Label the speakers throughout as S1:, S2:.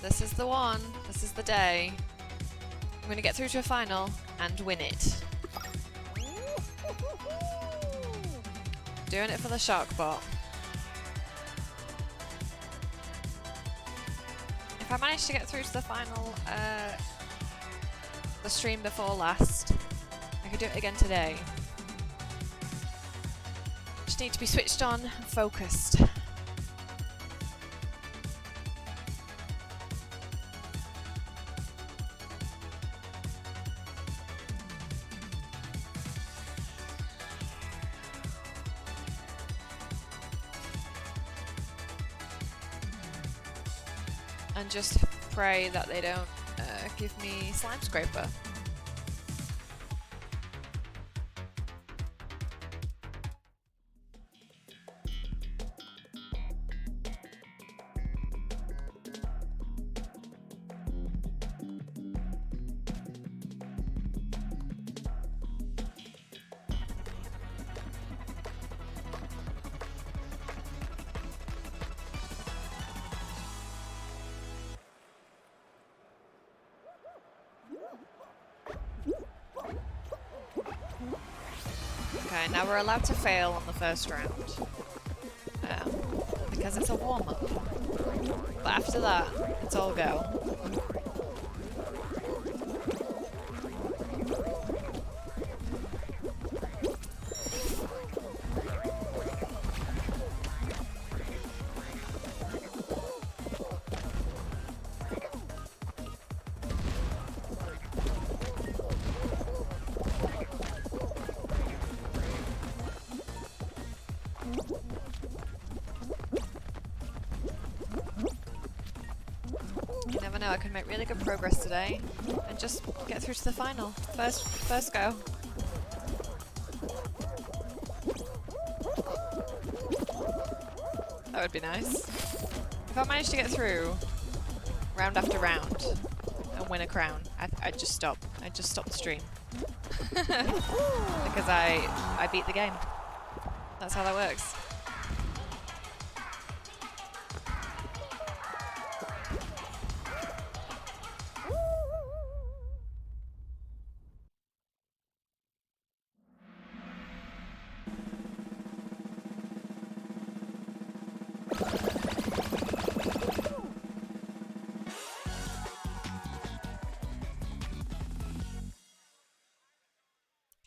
S1: This is the one. This is the day. I'm going to get through to a final and win it. Doing it for the Sharkbot. If I manage to get through to the final, the stream before last, I could do it again today. Just need to be switched on and focused. And just pray that they don't give me Slime Scraper. Okay, now we're allowed to fail on the first round because it's a warm-up. But after that, it's all go. know I can make really good progress today and just get through to the final. First go. That would be nice. If I manage to get through round after round and win a crown, I'd just stop. I'd just stop the stream. Because I beat the game. That's how that works.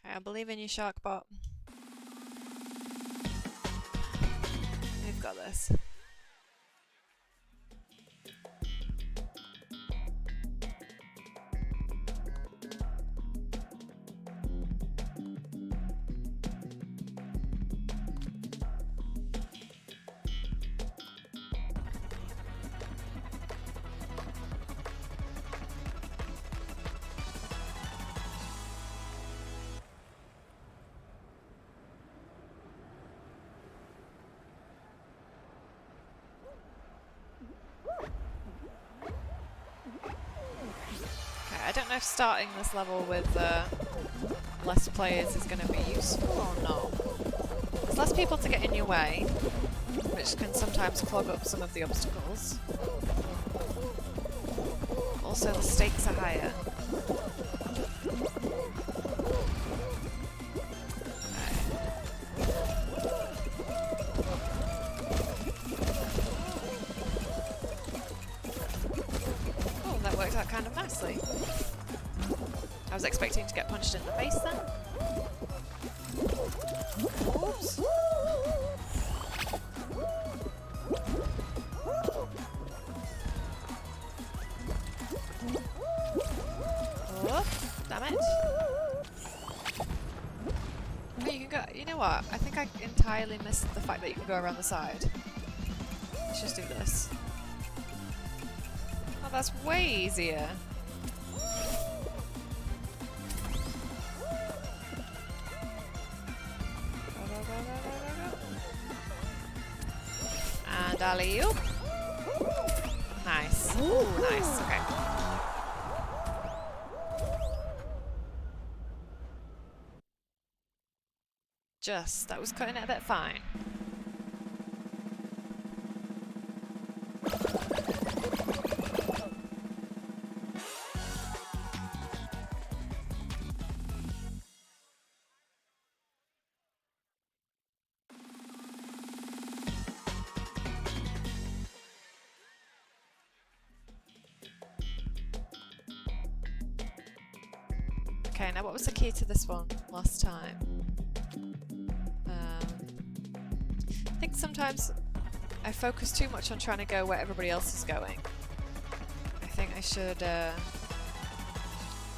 S1: I believe in you, Sharkbot. We've got this. I don't know if starting this level with less players is going to be useful or not. There's less people to get in your way, which can sometimes clog up some of the obstacles. Also, the stakes are higher. Oh, that worked out kind of nicely. I was expecting to get punched in the face then. Oops. Oh, damn it. Oh, you can go. You know what? I think I entirely missed the fact that you can go around the side. Let's just do this. Oh, that's way easier. And alley-oop. Nice. Ooh, nice. Okay. That was cutting it a bit fine. Okay, now what was the key to this one last time? I think sometimes I focus too much on trying to go where everybody else is going. I think I should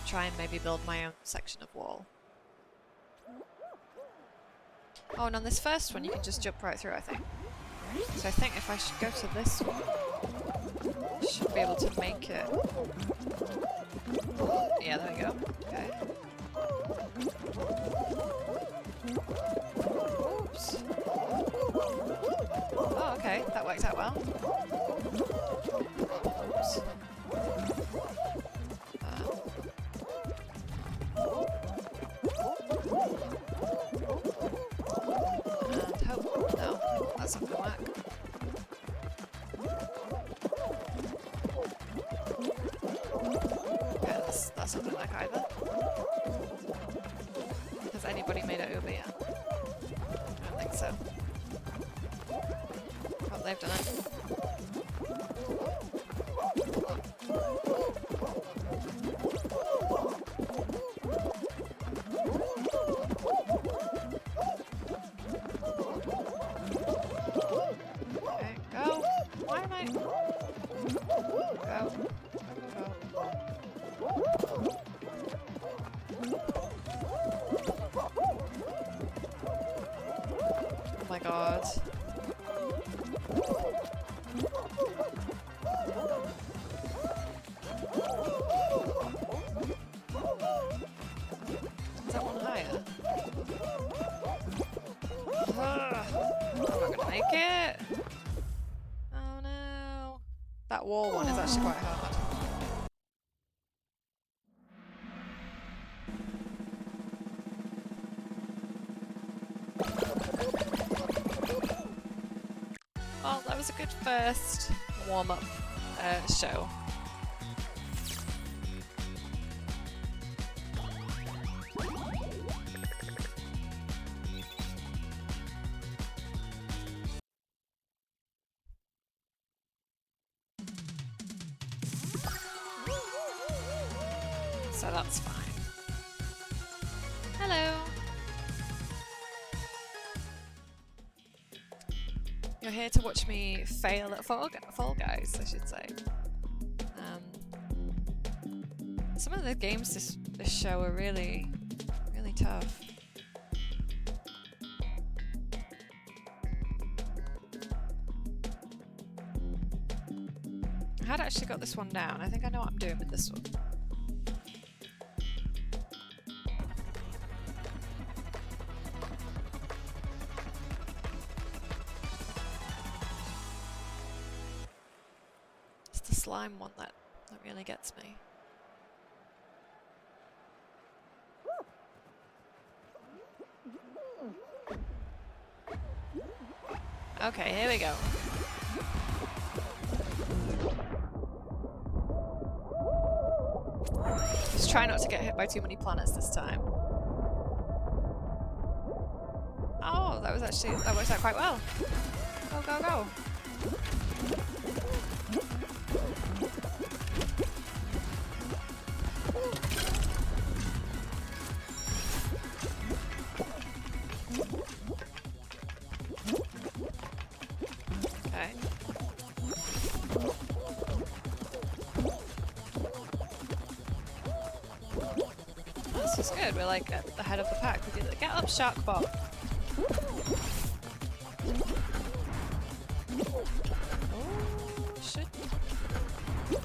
S1: try and maybe build my own section of wall. Oh, and on this first one you can just jump right through, I think. So I think if I should go to this one, I should be able to make it. Yeah, there we go. Okay. Oops. Oh, okay, that worked out well. Oops. And hope. No, that's not gonna work. Okay, that's not gonna work either. Has anybody made it over yet? I don't think so. Oh, they've done it. Okay, go! Why am I... Go. Go. Oh my god. make it. Oh no. That wall one is actually quite hard. Well, that was a good first warm-up show. So that's fine. Hello! You're here to watch me fail at Fall Guys, I should say. Some of the games this show are really tough. I had actually got this one down. I think I know what I'm doing with this one. It's the slime one that really gets me. Okay, here we go. Just try not to get hit by too many planets this time. Oh, that worked out quite well. Go, go, go. Okay. This is good. We're like at the head of the pack. We did it. Get up, Sharkbot. Oh, shit.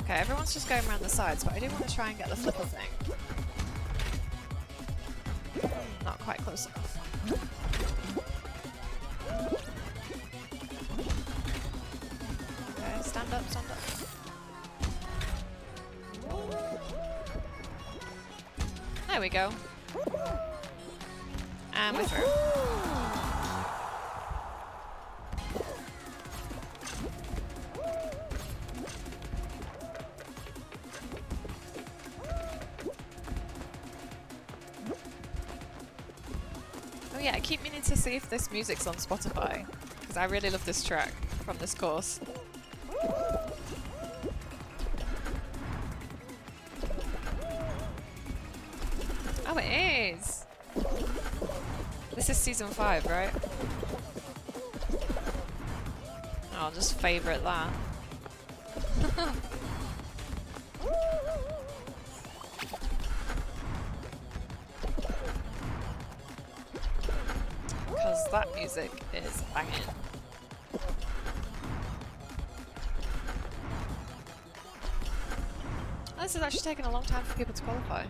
S1: Okay, everyone's just going around the sides, but I do want to try and get the flipper thing. Not quite close enough. Okay, stand up, stand up. There we go. And we're through. Oh yeah, I keep meaning to see if this music's on Spotify, because I really love this track from this course. Oh, it is! This is season 5, right? Oh, I'll just favourite that. Because that music is banging. This has actually taken a long time for people to qualify.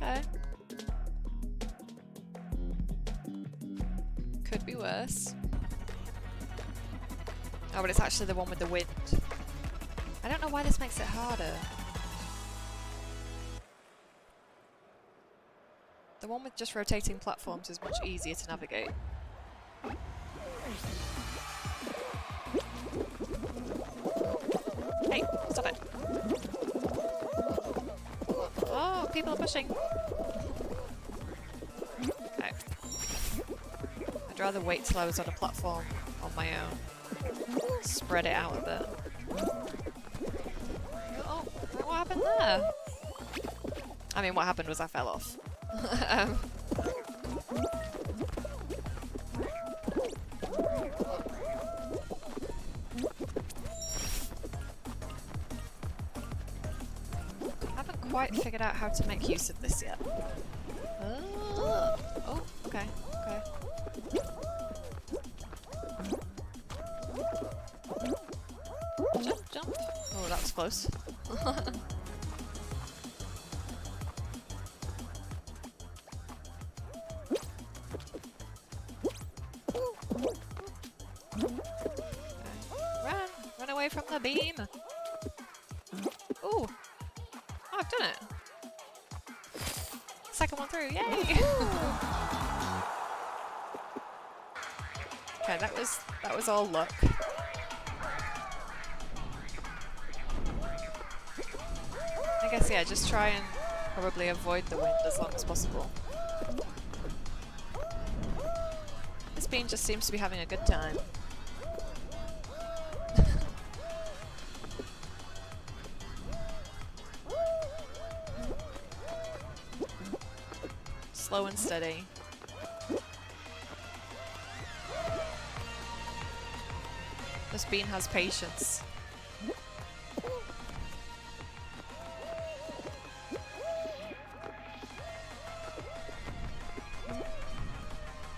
S1: Okay. Could be worse. Oh, but it's actually the one with the wind. I don't know why this makes it harder. The one with just rotating platforms is much easier to navigate. Hey, stop it. Oh, people are pushing. Okay. I'd rather wait till I was on a platform on my own. Spread it out a bit. Oh, what happened there? I mean, what happened was I fell off. Quite figured out how to make use of this yet. Oh, okay, okay. Jump, jump. Oh, that was close. Run! Run away from the beam! Ooh! Oh, I've done it! Second one through, yay! Okay, that was all luck. I guess, yeah, just try and probably avoid the wind as long as possible. This bean just seems to be having a good time. Slow and steady. This bean has patience.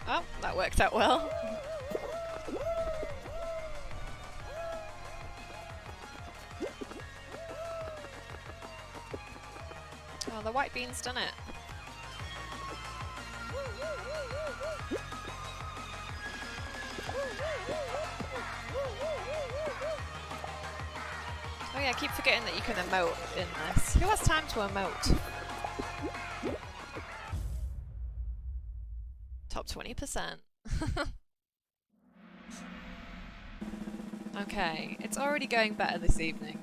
S1: Oh, that worked out well. Oh, the white bean's done it. Oh yeah, I keep forgetting that you can emote in this. Who has time to emote? Top 20%. Okay, it's already going better this evening.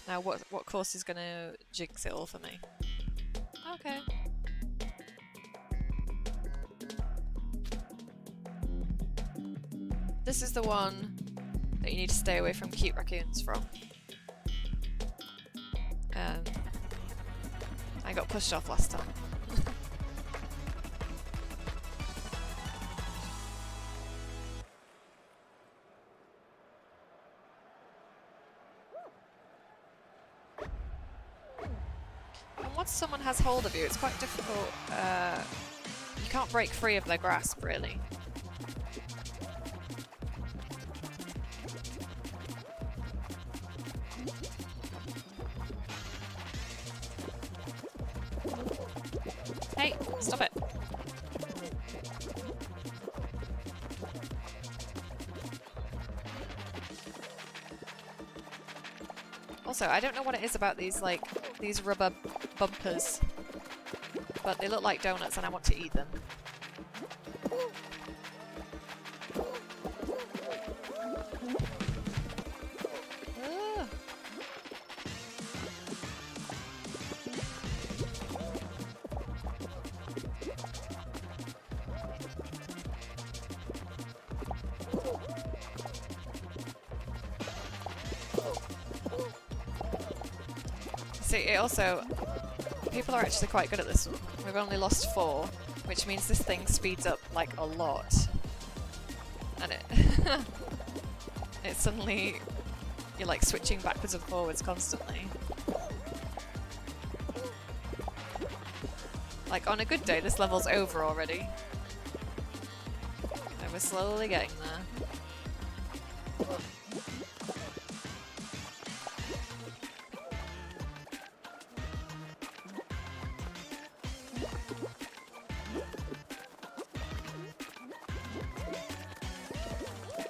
S1: Now what course is gonna jinx it all for me? Okay. This is the one that you need to stay away from cute raccoons from. I got pushed off last time. And once someone has hold of you, it's quite difficult. You can't break free of their grasp, really. Hey, stop it. Also, I don't know what it is about these, like, these rubber bumpers, but they look like donuts and I want to eat them. See, it also, people are actually quite good at this one. We've only lost 4, which means this thing speeds up like a lot. And it suddenly, you're like switching backwards and forwards constantly. Like on a good day, this level's over already. And we're slowly getting there.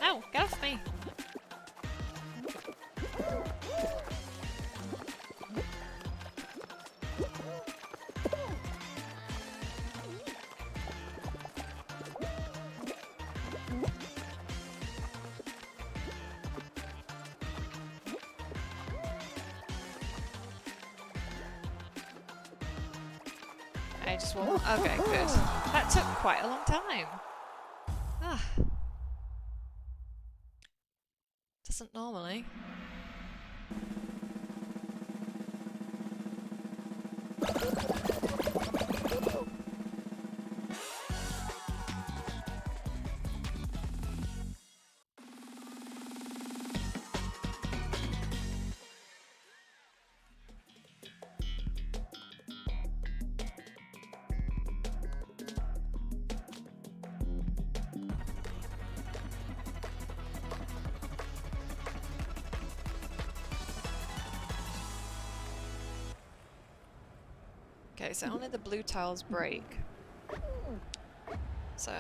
S1: No, get off me! just one. Okay, good. That took quite a long time. Ah. Doesn't normally. Okay, so only the blue tiles break. So,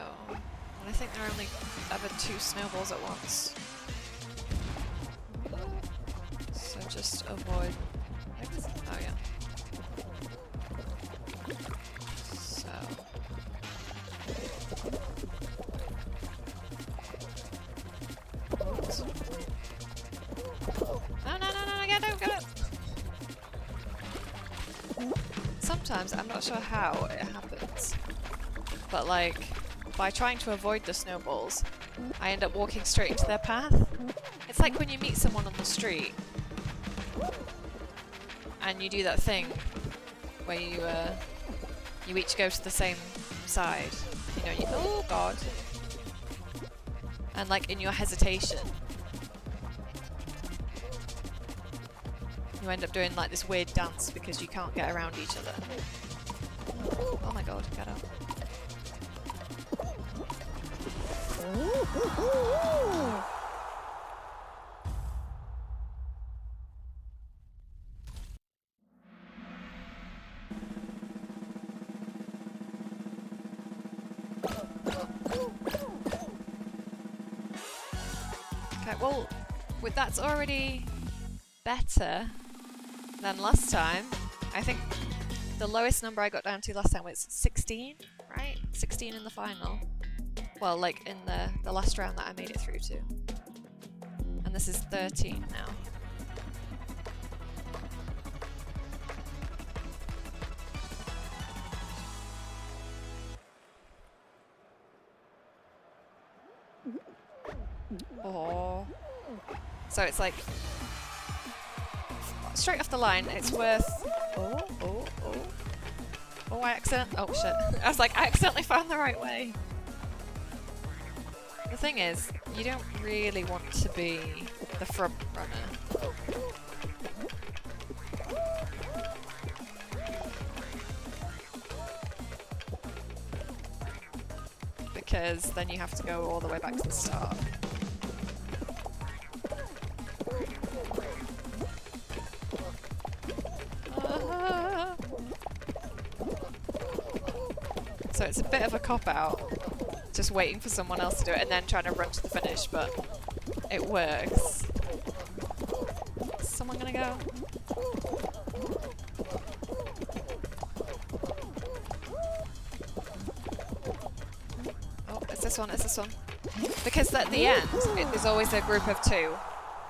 S1: I think there are only ever 2 snowballs at once. So just avoid... Oh yeah. So... No, get it! Sometimes, I'm not sure how it happens, but like, by trying to avoid the snowballs, I end up walking straight into their path. It's like when you meet someone on the street, and you do that thing where you each go to the same side. You know, oh god. And like in your hesitation, you end up doing like this weird dance because you can't get around each other. Oh my god, get up. Okay, well, that's already better than last time. I think the lowest number I got down to last time was 16, right? 16 in the final. Well, like in the last round that I made it through to. And this is 13 now. Oh. So it's like straight off the line, it's worth... Oh, I accidentally... Oh, shit. I was like, I accidentally found the right way. The thing is, you don't really want to be the front runner. Because then you have to go all the way back to the start. So it's a bit of a cop-out, just waiting for someone else to do it and then trying to run to the finish, but it works. Is someone gonna go? Oh, it's this one, it's this one. Because at the end, there's always a group of 2.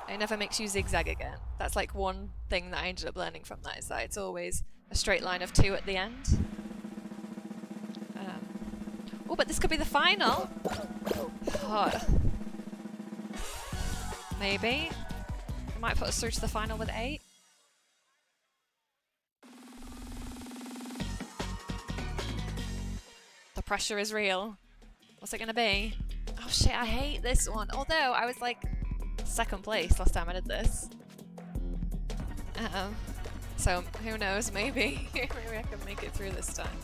S1: It never makes you zigzag again. That's like one thing that I ended up learning from that, is that it's always a straight line of 2 at the end. Oh, but this could be the final. Oh. Maybe. It might put us through to the final with 8. The pressure is real. What's it gonna be? Oh shit, I hate this one. Although I was like 2nd place last time I did this. So who knows, maybe. Maybe I can make it through this time.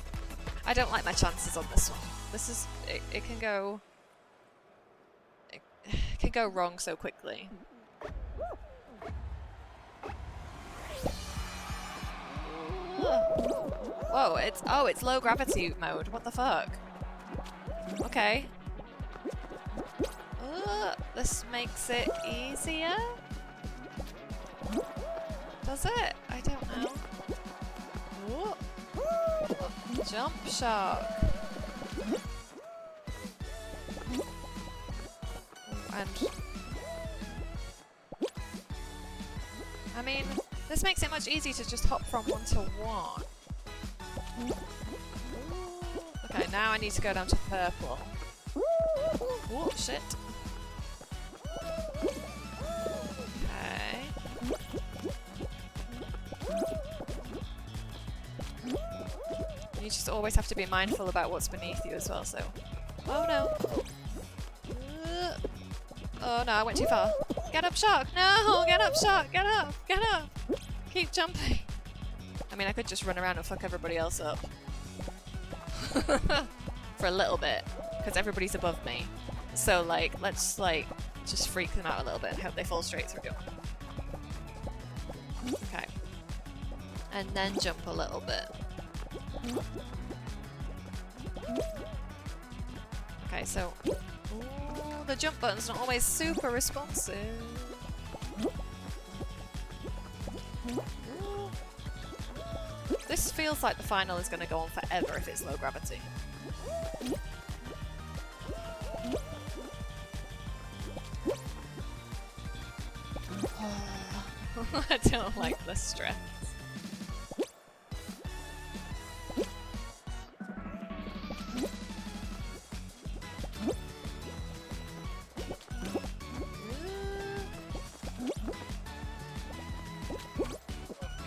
S1: I don't like my chances on this one. This is... It can go... It can go wrong so quickly. Whoa, it's... Oh, it's low gravity mode. What the fuck? Okay. This makes it easier? Does it? I don't know. Whoa. Jump shark. And I mean, this makes it much easier to just hop from 1 to 1. now I need to go down to purple. Oh, shit. Okay. You just always have to be mindful about what's beneath you as well, so... Oh no! Oh no, I went too far. Get up, Shark! No! Get up, Shark! Get up! Get up! Keep jumping! I mean, I could just run around and fuck everybody else up. For a little bit, because everybody's above me. So, like, let's, like, just freak them out a little bit and hope they fall straight through. Okay. And then jump a little bit. Okay, so... Ooh, the jump button's not always super responsive. Ooh. This feels like the final is going to go on forever if it's low gravity. I don't like the stress.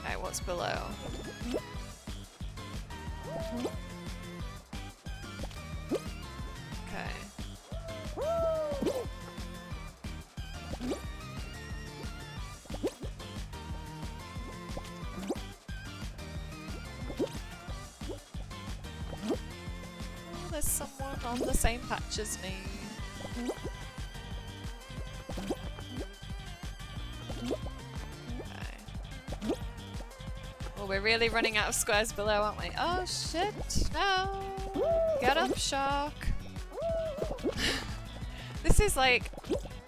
S1: Okay, what's below? Okay. There's someone on the same patch as me. Okay. Well, we're really running out of squares below, aren't we? Oh shit! No! Get up, Shark! This is like...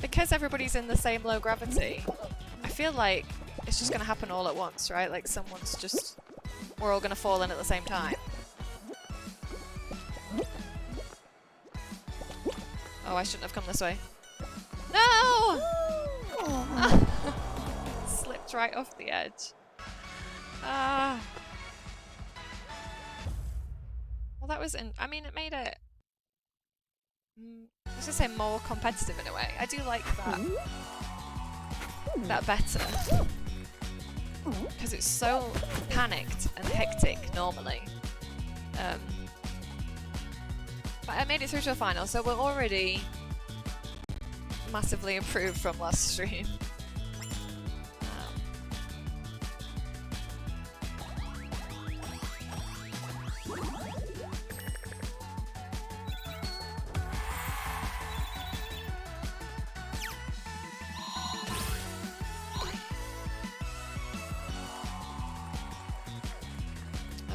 S1: Because everybody's in the same low gravity, I feel like it's just gonna happen all at once, right? Like someone's just... We're all gonna fall in at the same time. Oh, I shouldn't have come this way. No! Slipped right off the edge. Ah. Well, that was I mean, it made it... I was gonna say more competitive in a way. I do like that. That better. Because it's so panicked and hectic normally. But I made it through to a final, so we're already massively improved from last stream.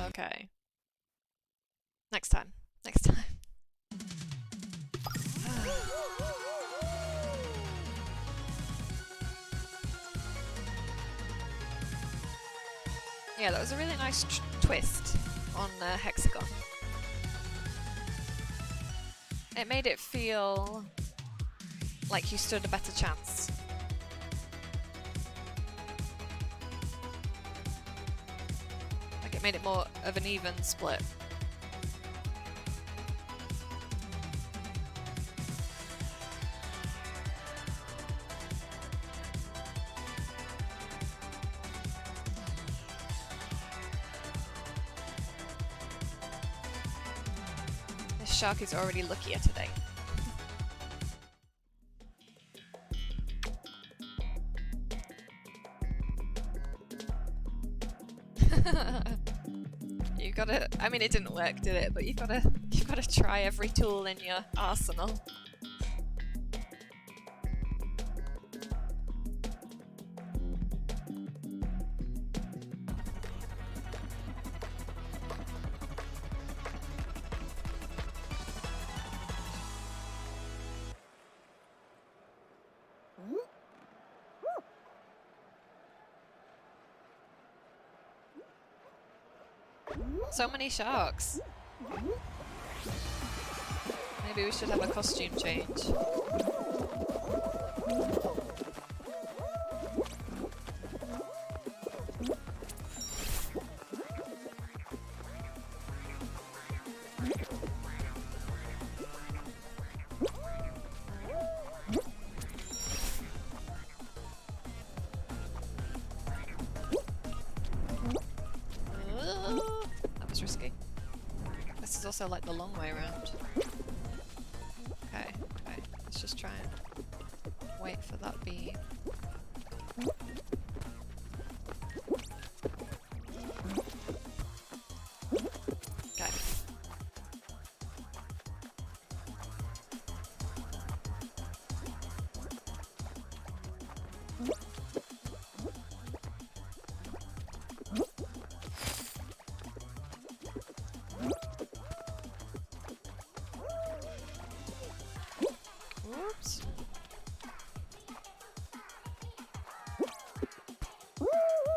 S1: Okay. Next time. Next time. Yeah, that was a really nice twist on Hexagon. It made it feel like you stood a better chance. Like it made it more of an even split. Shark is already luckier today. You gotta, I mean it didn't work, did it? But you've gotta try every tool in your arsenal. So many sharks. Maybe we should have a costume change. This is also like the long way around. Okay, okay. Let's just try and wait for that beam. Okay. Oops.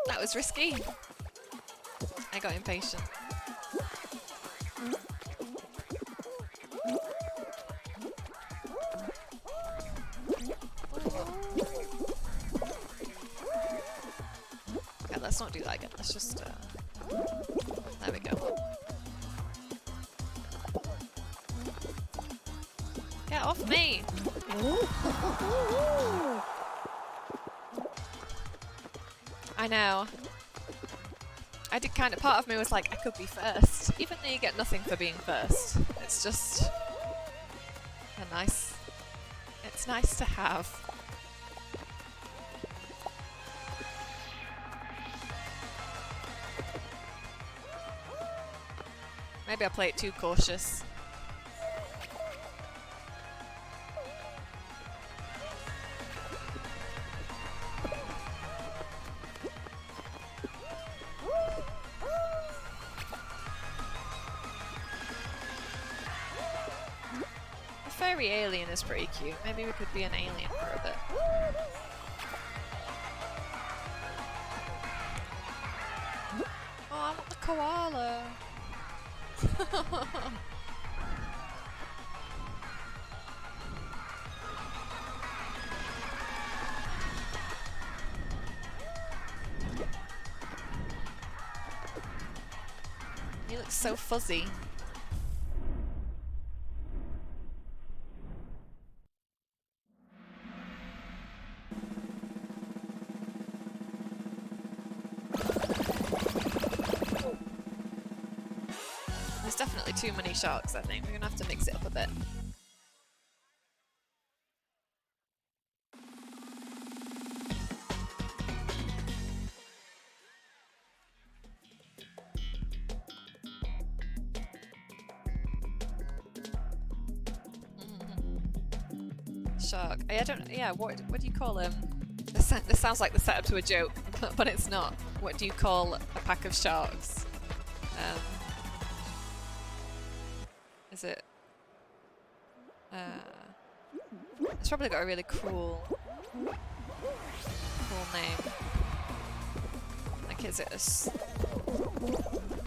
S1: That was risky. I got impatient. Okay, let's not do that again. Let's just, there we go. Get off me! I know. I did kind of, part of me was like, I could be first. Even though you get nothing for being first. It's just a nice, it's nice to have. Maybe I play it too cautious. The fairy alien is pretty cute. Maybe we could be an alien for a bit. Oh, I want the koala. He looks so fuzzy. There's definitely too many sharks, I think. We're gonna have to mix it up a bit. Shark. I don't. Yeah. What do you call him? This sounds like the setup to a joke, but it's not. What do you call a pack of sharks? Is it? It's probably got a really cool name. Like, is it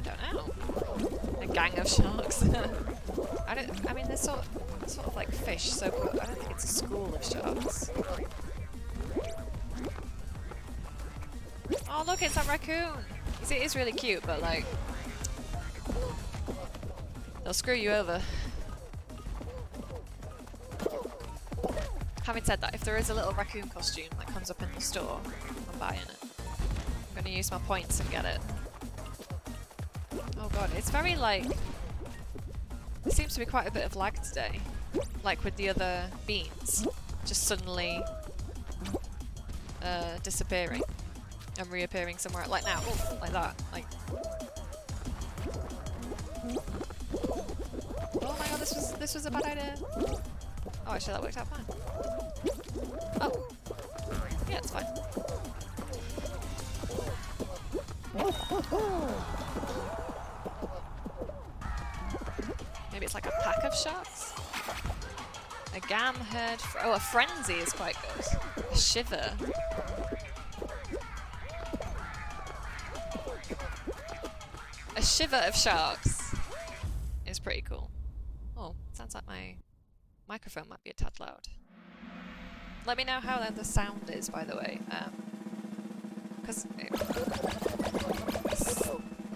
S1: I don't know. A gang of sharks. I mean, they're sort of like fish, so I don't think it's a school of sharks. Oh look, it's that raccoon! You see, it is really cute, but like, they'll screw you over. Having said that, if there is a little raccoon costume that comes up in the store, I'm buying it. I'm gonna use my points and get it. Oh god, it's very like... There seems to be quite a bit of lag today. Like with the other beans. Just suddenly disappearing. And reappearing somewhere, like now, oh, like that. Like... Oh my god, this was a bad idea. Oh, actually that worked out fine. Oh. Yeah, it's fine. Maybe it's like a pack of sharks? A gam herd. Oh, a frenzy is quite good. A shiver. A shiver of sharks is pretty cool. Oh, sounds like my microphone might be a tad loud. Let me know how the sound is, by the way. Because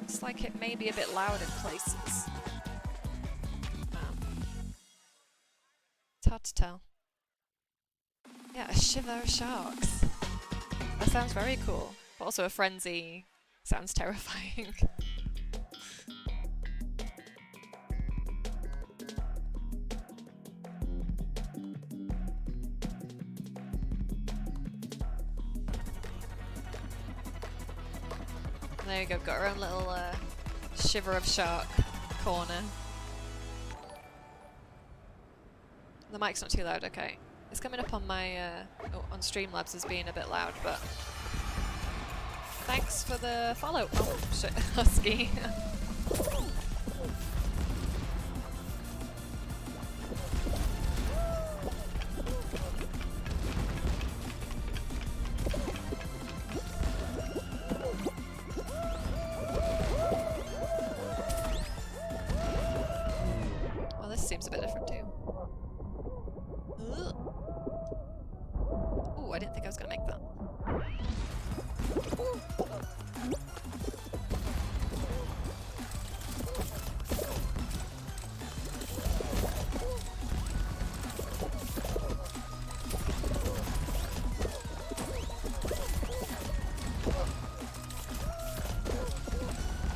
S1: it's like it may be a bit loud in places. It's hard to tell. Yeah, a shiver of sharks. That sounds very cool. But also a frenzy sounds terrifying. There you go, got our own little shiver of shark corner. The mic's not too loud, okay. It's coming up on my on Streamlabs as being a bit loud, but thanks for the follow. Oh shit, Husky. Well, this seems a bit different too. Ooh, I didn't think I was gonna make that.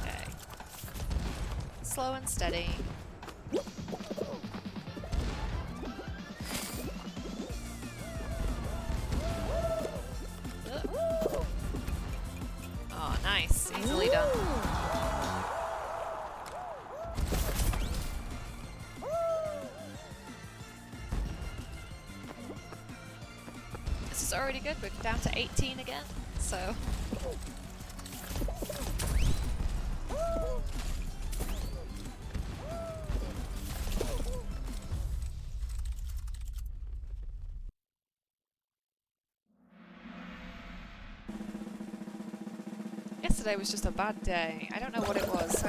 S1: Okay. Slow and steady. Oh, nice. Easily done. This is already good. We're down to 18 again, so... Yesterday was just a bad day. I don't know what it was.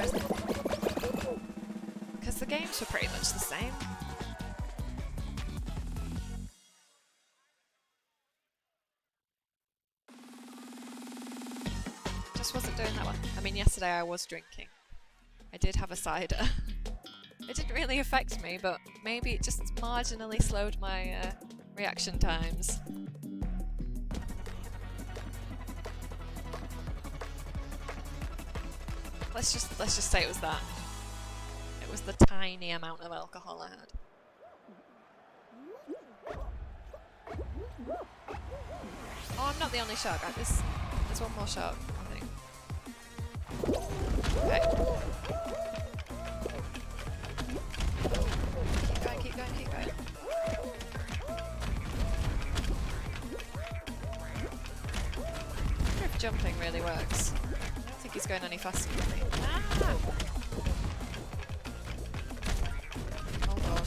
S1: Because the games were pretty much the same. Just wasn't doing that well. I mean, yesterday I was drinking. I did have a cider. It didn't really affect me, but maybe it just marginally slowed my reaction times. Let's just say it was that. It was the tiny amount of alcohol I had. Oh, I'm not the only shark. There's one more shark, I think. Okay. Keep going, keep going, keep going. I wonder if jumping really works. I don't think he's going any faster than me. Ah! Oh god.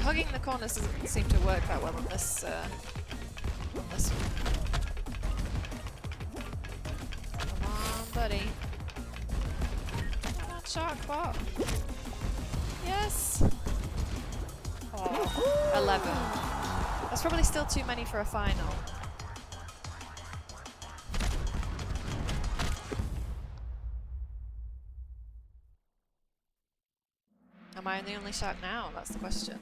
S1: Hugging the corners doesn't seem to work that well on this one. Come on, buddy. Come on, Sharkbot. Yes! Oh, 11. That's probably still too many for a final. Am I the only shark now? That's the question.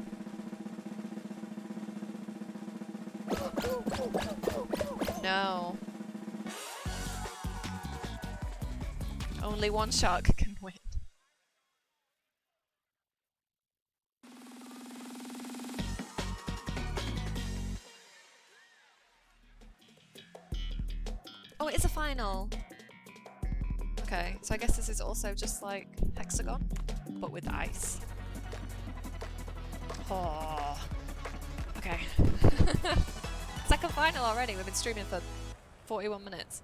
S1: No. Only one shark can win. Oh, it is a final! Okay, so I guess this is also just like Hexagon, but with ice. Oh. Okay. Second final already. We've been streaming for 41 minutes.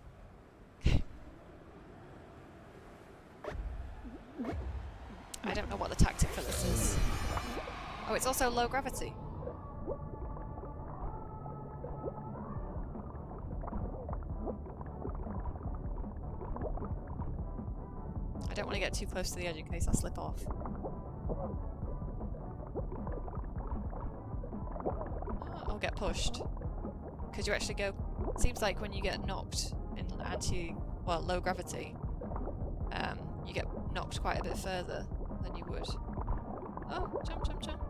S1: I don't know what the tactic for this is. Oh, it's also low gravity. I don't want to get too close to the edge in case I slip off. Or get pushed. Because you actually go... Seems like when you get knocked in low gravity, you get knocked quite a bit further than you would. Oh, jump, jump, jump.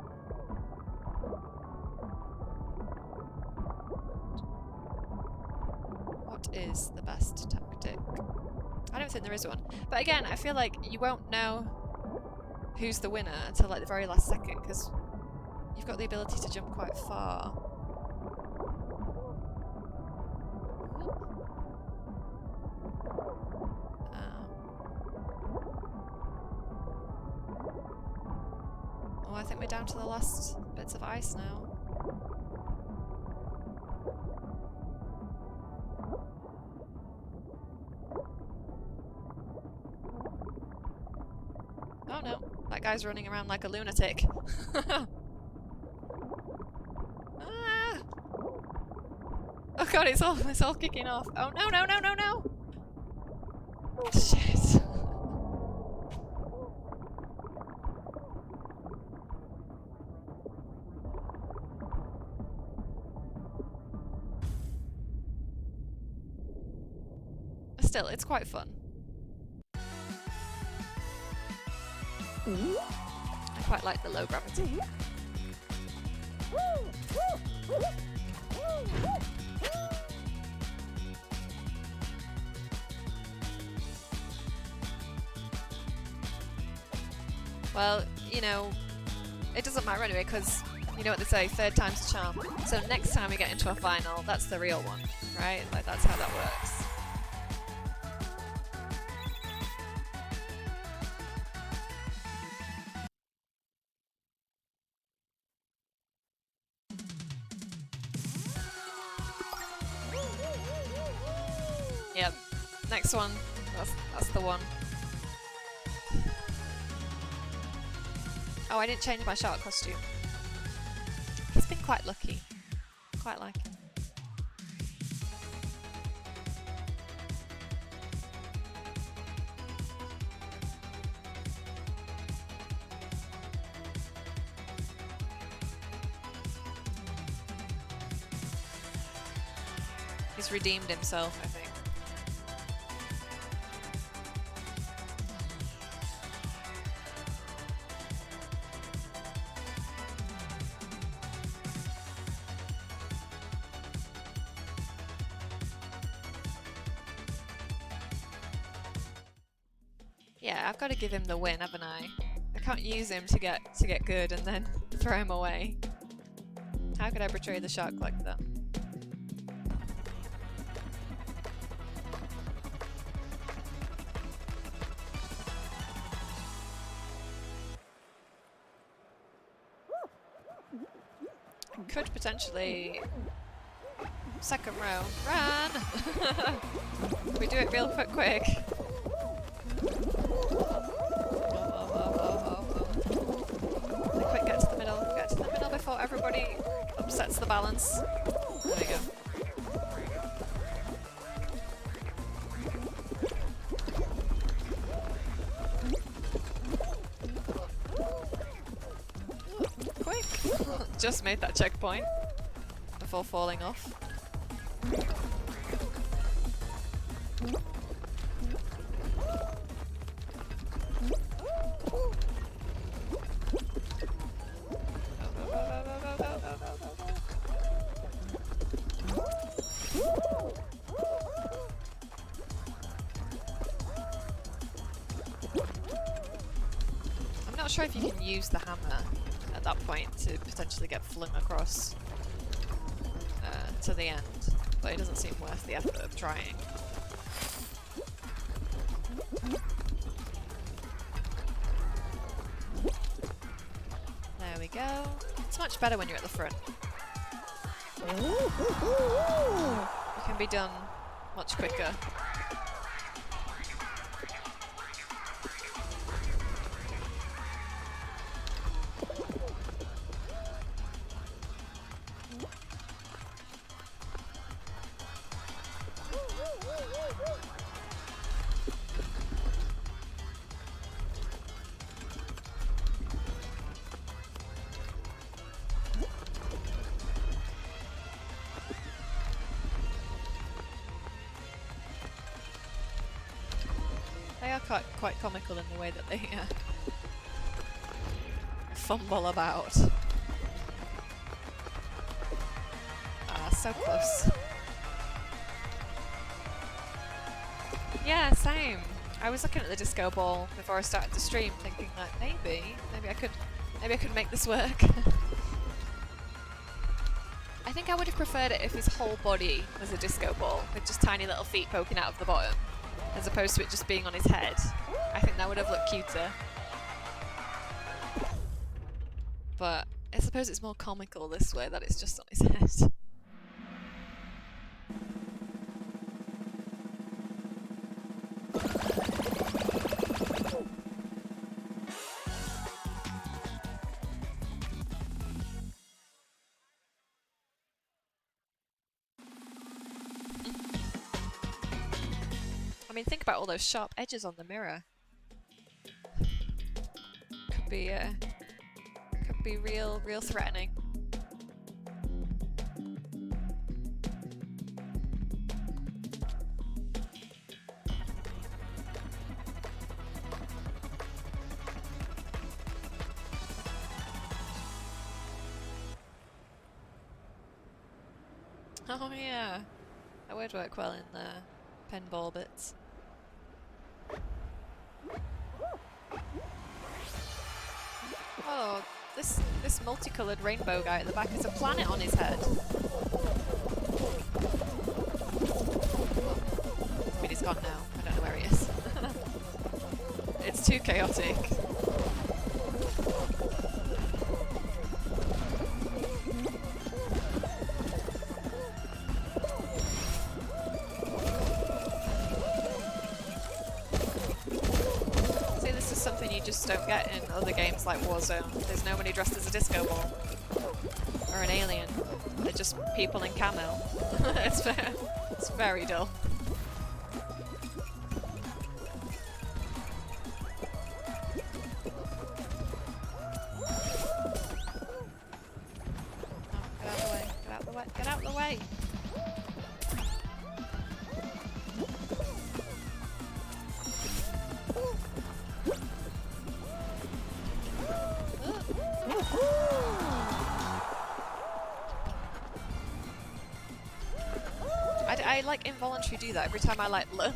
S1: What is the best tactic? I don't think there is one. But again, I feel like you won't know who's the winner until like the very last second, because you've got the ability to jump quite far. think we're down to the last bits of ice now. Oh no, that guy's running around like a lunatic. Ah! Oh god, it's all kicking off. Oh no, no, no, no, no! Shit. Still, it's quite fun. I quite like the low gravity. Well, you know, it doesn't matter anyway, because you know what they say, third time's a charm. So next time we get into a final, that's the real one, right? Like, that's how that works. Yep, next one, that's the one. Oh, I didn't change my shark costume. He's been quite lucky. Quite like him. He's redeemed himself, I think. Yeah, I've got to give him the win, haven't I? I can't use him to get good and then throw him away. How could I betray the shark like that? I could potentially second row. Run! We do it real quick. Quick, get to the middle. Get to the middle before everybody upsets the balance. There we go. Quick! Just made that checkpoint before falling off. I'm not sure if you can use the hammer at that point to potentially get flung across to the end, but it doesn't seem worth the effort of trying. There we go. It's much better when you're at the front. You can be done much quicker. They are quite comical in the way that they fumble about. Ah, so close. Yeah, same. I was looking at the disco ball before I started the stream, thinking like maybe I could make this work. I think I would have preferred it if his whole body was a disco ball with just tiny little feet poking out of the bottom, as opposed to it just being on his head. I think that would have looked cuter. But I suppose it's more comical this way, that it's just on his head. I mean, think about all those sharp edges on the mirror. Could be real threatening. Oh yeah, that would work well in the pinball bits. Oh, this multicoloured rainbow guy at the back has a planet on his head. I mean, he's gone now. I don't know where he is. It's too chaotic. Just don't get in other games like Warzone. There's nobody dressed as a disco ball or an alien. They're just people in camo. It's very dull. Oh, get out of the way! Get out of the way! Get out of the way! I like involuntary do that every time I like lunge.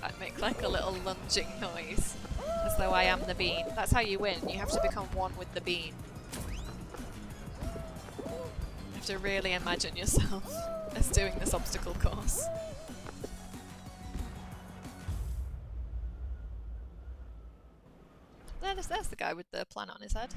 S1: I make like a little lunging noise, as though I am the bean. That's how you win. You have to become one with the bean. You have to really imagine yourself as doing this obstacle course. There's the guy with the planet on his head.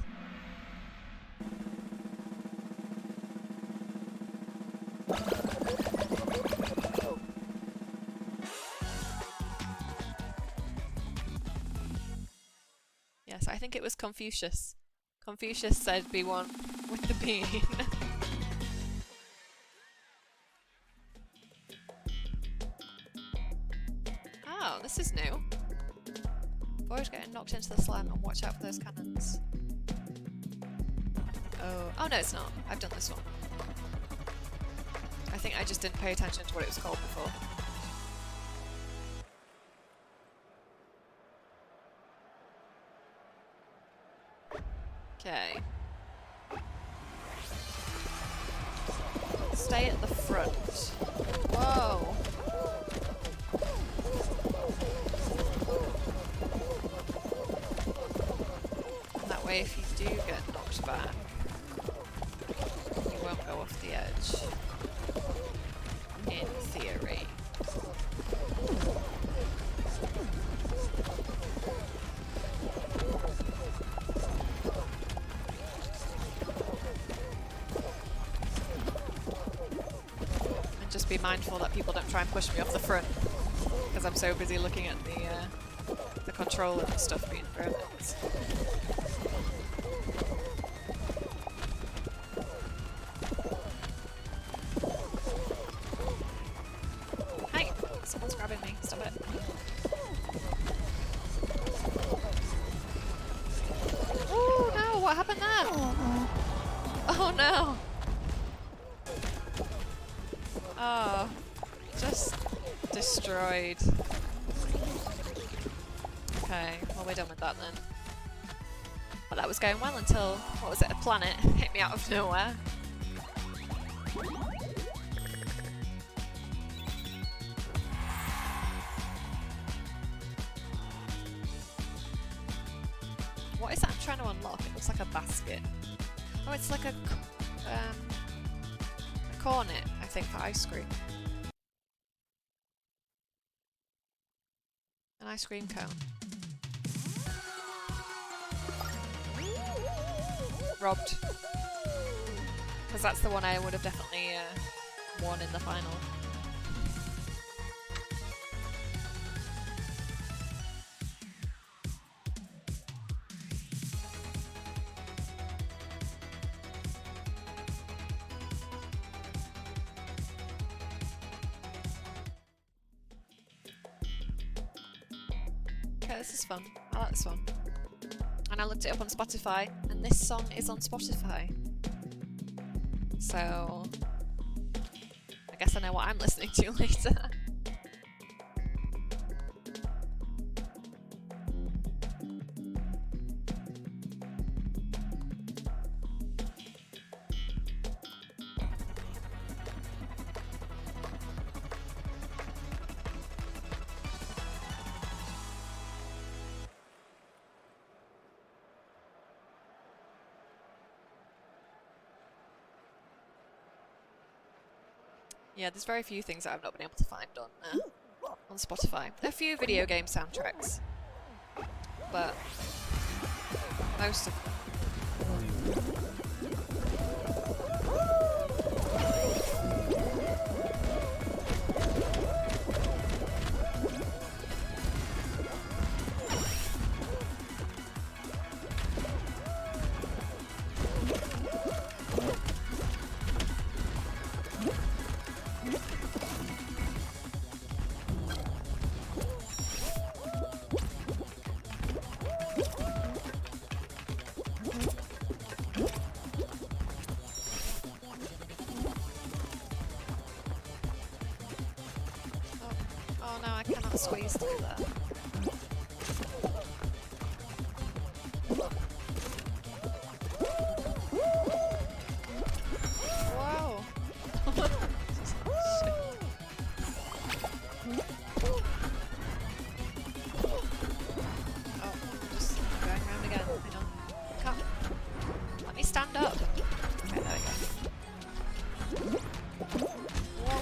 S1: Yes, I think it was Confucius. Confucius said be one with the bean. Oh, this is new. Avoid getting knocked into the slime and watch out for those cannons. Oh no, it's not. I've done this one. I think I just didn't pay attention to what it was called before. Okay. Stay at the front. Whoa! And that way, if you do get knocked back, you won't go off the edge. In theory. And just be mindful that people don't try and push me off the front, because I'm so busy looking at the controller and stuff being thrown at us. Someone's grabbing me. Stop it. Oh no! What happened there? Oh no! Oh, just destroyed. Okay, well we're done with that then. Well, that was going well until, what was it, a planet hit me out of nowhere. What is that I'm trying to unlock? It looks like a basket. Oh, it's like a cornet, I think, for ice cream. An ice cream cone. robbed. Because that's the one I would have definitely won in the final. Okay, this is fun. I like this one. And I looked it up on Spotify, and this song is on Spotify. So I guess I know what I'm listening to later. Yeah, there's very few things that I've not been able to find on Spotify. A few video game soundtracks, but most of them. Oh no, I cannot squeeze through that. Whoa! Oh, I'm just going around again. Hang on. Come. Let me stand up. Okay, there we go. Whoa.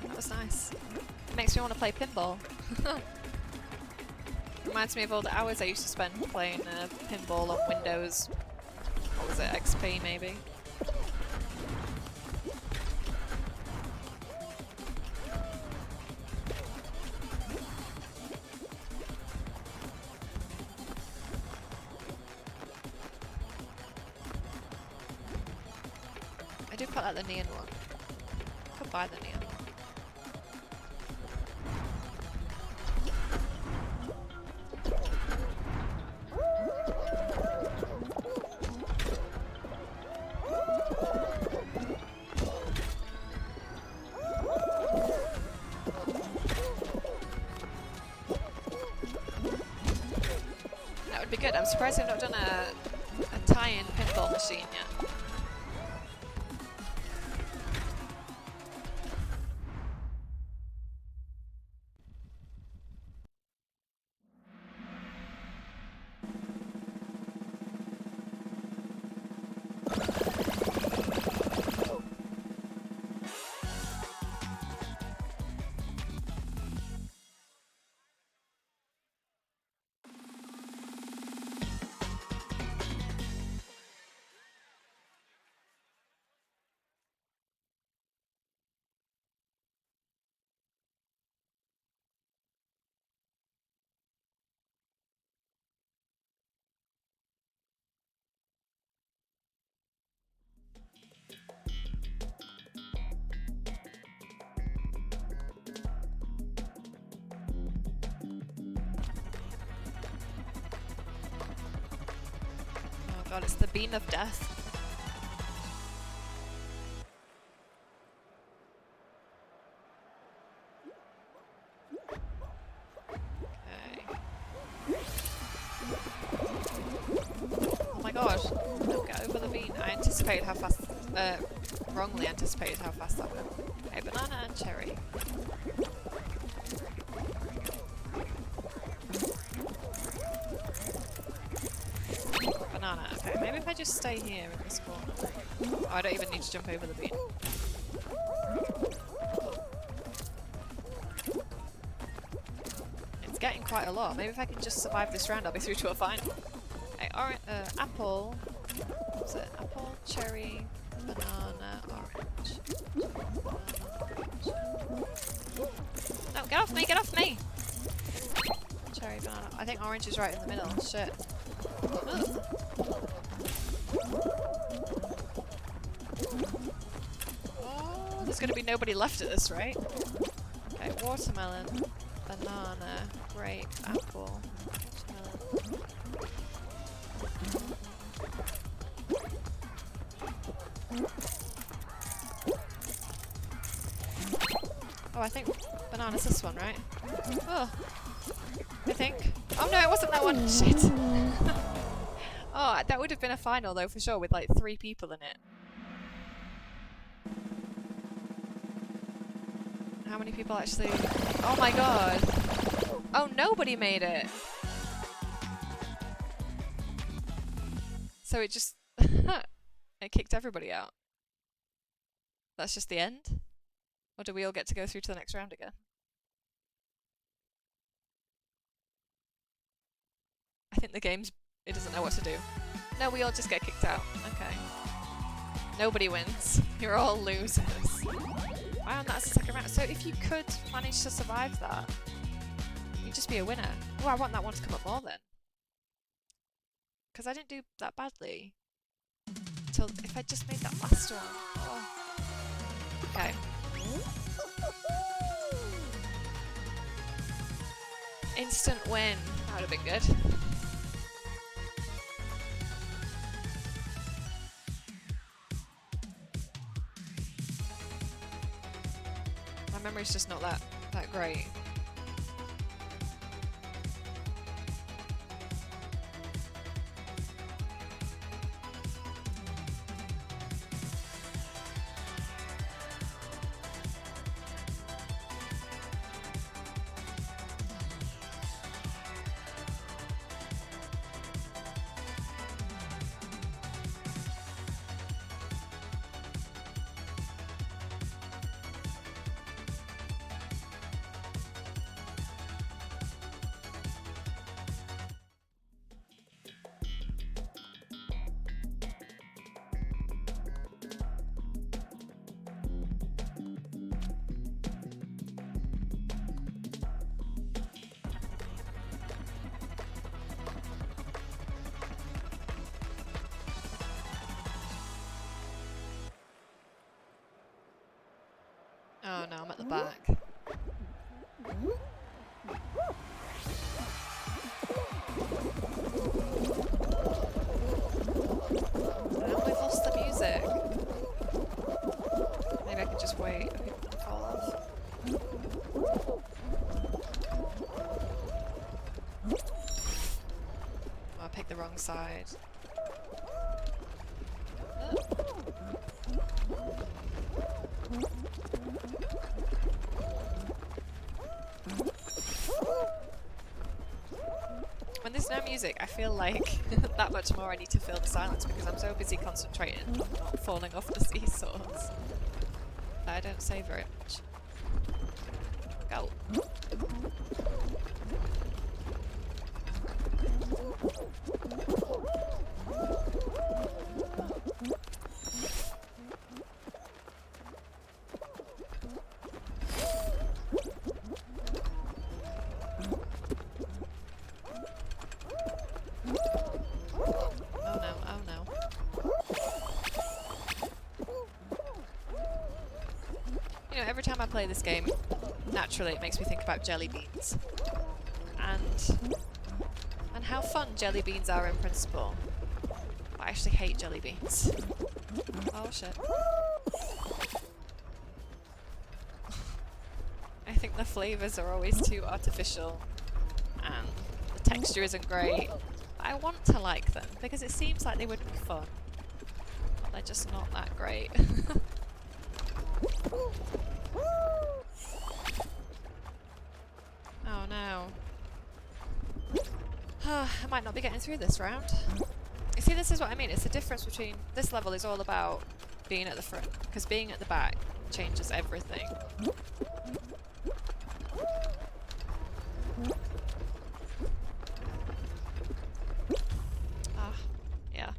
S1: That was nice. It makes me want to play pinball. Reminds me of all the hours I used to spend playing pinball on Windows. What was it? XP maybe? I do quite like the neon one. Could buy the neon one. That would be good. I'm surprised they've not done a tie-in pinball machine yet. Oh god, it's the beam of death. Oh my god, don't get over the bean. I anticipated how fast, wrongly anticipated how fast that went. Okay, banana and cherry. just stay here in this corner? Oh, I don't even need to jump over the bean. It's getting quite a lot. Maybe if I can just survive this round, I'll be through to a final. Okay, apple. What's it? Apple, cherry, banana, orange. No, get off me! Get off me! Cherry, banana. I think orange is right in the middle. Shit. Ugh. Oh, there's gonna be nobody left at this rate. Okay, watermelon, banana, grape, apple, watermelon. Oh, I think banana's this one, right? Oh, I think. Oh no, it wasn't that one. Shit. Oh, that would have been a final though, for sure, with like 3 people in it. How many people actually... Oh my god. Oh, nobody made it. So it just... it kicked everybody out. That's just the end? Or do we all get to go through to the next round again? I think the game's... it doesn't know what to do. No, we all just get kicked out. Okay. Nobody wins. You're all losers. Wow, and that's the second round. So if you could manage to survive that, you'd just be a winner. Oh, I want that one to come up more then. Because I didn't do that badly. Till if I just made that last one. Oh. Okay. Instant win. That would have been good. My memory's just not that great. Oh no, I'm at the back. Now we've lost the music. Maybe I could just wait for people to fall off. Oh, I picked the wrong side. When there's no music, I feel like that much more I need to fill the silence because I'm so busy concentrating on not falling off the seesaws. I don't say very much. Go. Every time I play this game, naturally it makes me think about jelly beans. And how fun jelly beans are in principle. I actually hate jelly beans. Oh shit. I think the flavours are always too artificial and the texture isn't great. But I want to like them because it seems like they would be fun. But they're just not that great. Oh no. I might not be getting through this round. If See, this is what I mean. It's the difference between this level is all about being at the front, because being at the back changes everything. Ah, yeah.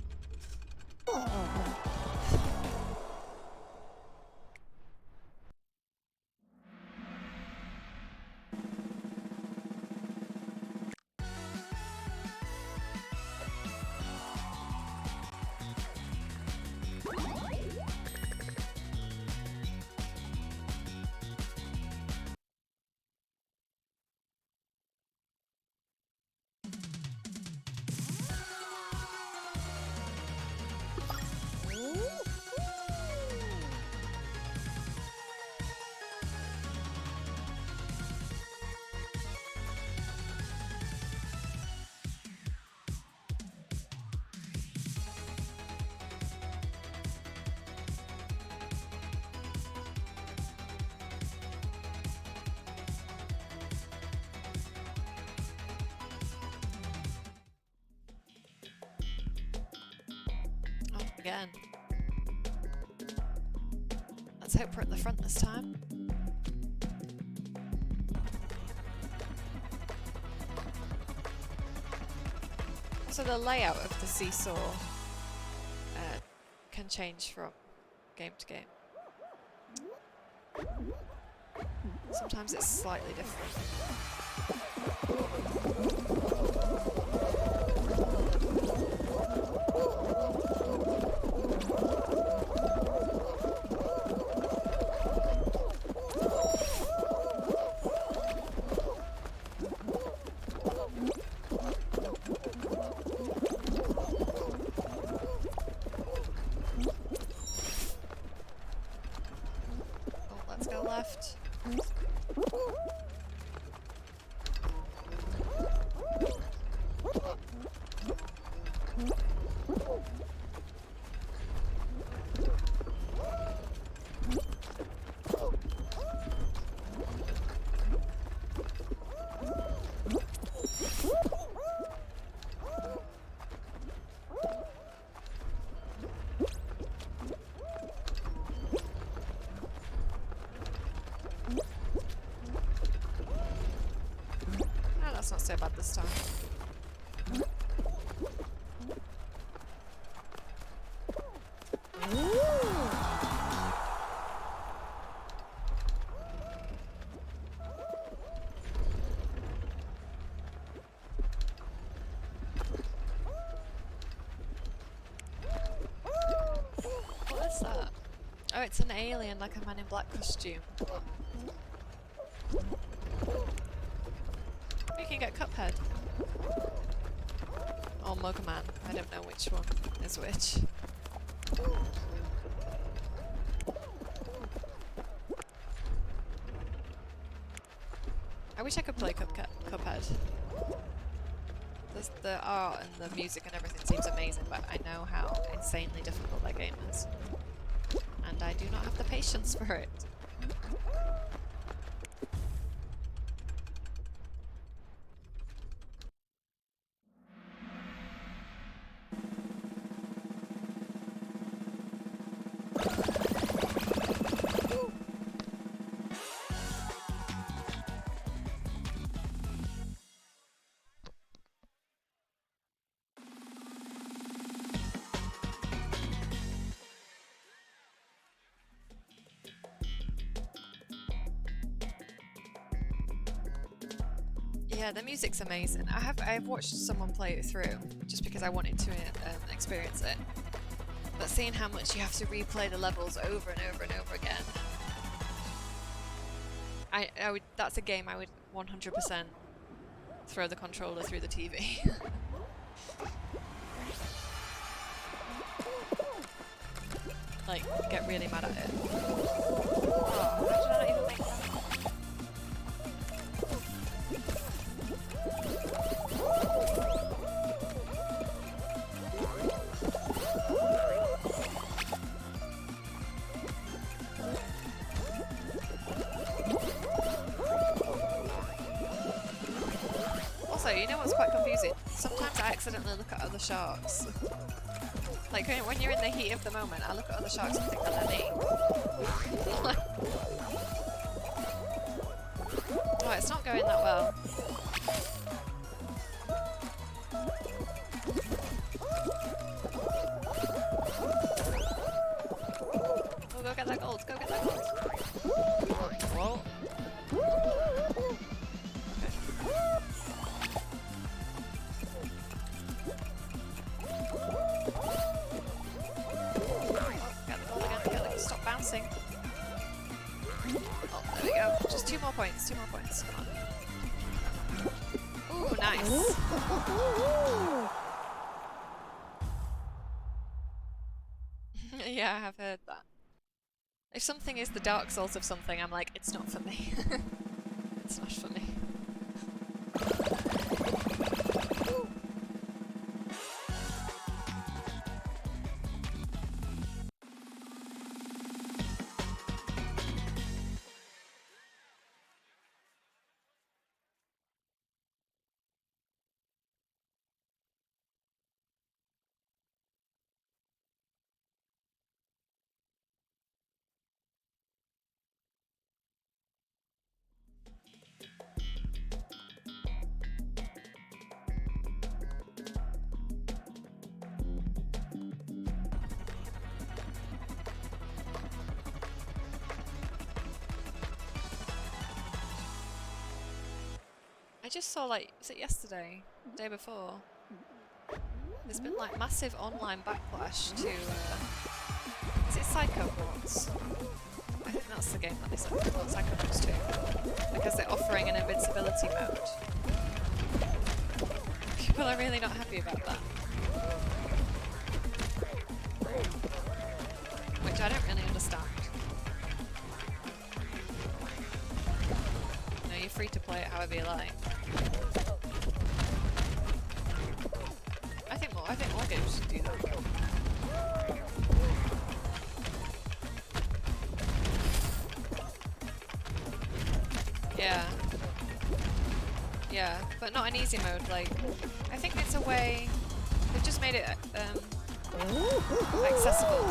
S1: Again. Let's hope we're at the front this time. So the layout of the seesaw can change from game to game. Sometimes it's slightly different. Left. That's not so bad this time. What is that? Oh, it's an alien, like a Man in Black costume. We can get Cuphead. Or Mugman. I don't know which one is which. I wish I could play Cuphead. The art and the music and everything seems amazing, but I know how insanely difficult that game is. And I do not have the patience for it. Yeah, the music's amazing. I've watched someone play it through just because I wanted to experience it. But seeing how much you have to replay the levels over and over and over again, I would. That's a game I would 100% throw the controller through the TV. Like, get really mad at it. Oh, how did I not even make that? Also, you know what's quite confusing? Sometimes I accidentally look at other sharks. Like when you're in the heat of the moment, I look at other sharks and think they're neat. Oh, it's not going that well. Oh, go get that gold, go get that gold. Whoa. Oh, there we go. Just 2 more points, 2 more points. Come on. Ooh, nice. Yeah, I have heard that. If something is the Dark Souls of something, I'm like, it's not for me. It's not for me. I just saw, like, was it yesterday? Day before? There's been, like, massive online backlash to, is it Psychobots? I think that's the game that they said, not Psychobots 2. Because they're offering an invincibility mode. People are really not happy about that. Which I don't really understand. You know, you're free to play it however you like. I think more games should do that. Yeah. Yeah, but not an easy mode, like, I think it's a way, they've just made it accessible.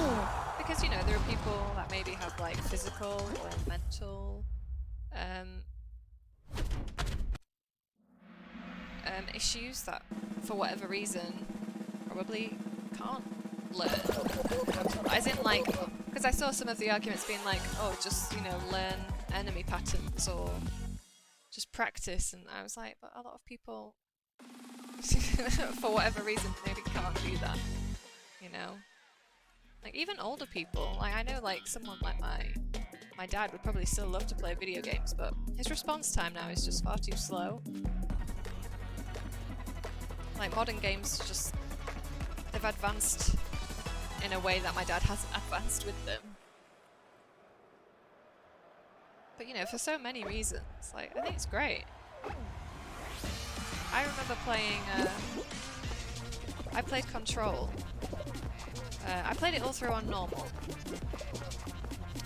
S1: Because, you know, there are people that maybe have, like, physical or mental issues that, for whatever reason, probably can't learn. As in, like, because I saw some of the arguments being like, oh, just, you know, learn enemy patterns or just practice, and I was like, but a lot of people, for whatever reason, maybe can't do that, you know? Like, even older people, like, I know, like, someone like my dad would probably still love to play video games, but his response time now is just far too slow. Like, modern games just, they've advanced in a way that my dad hasn't advanced with them. But, you know, for so many reasons, like, I think it's great. I remember playing, I played Control. I played it all through on normal.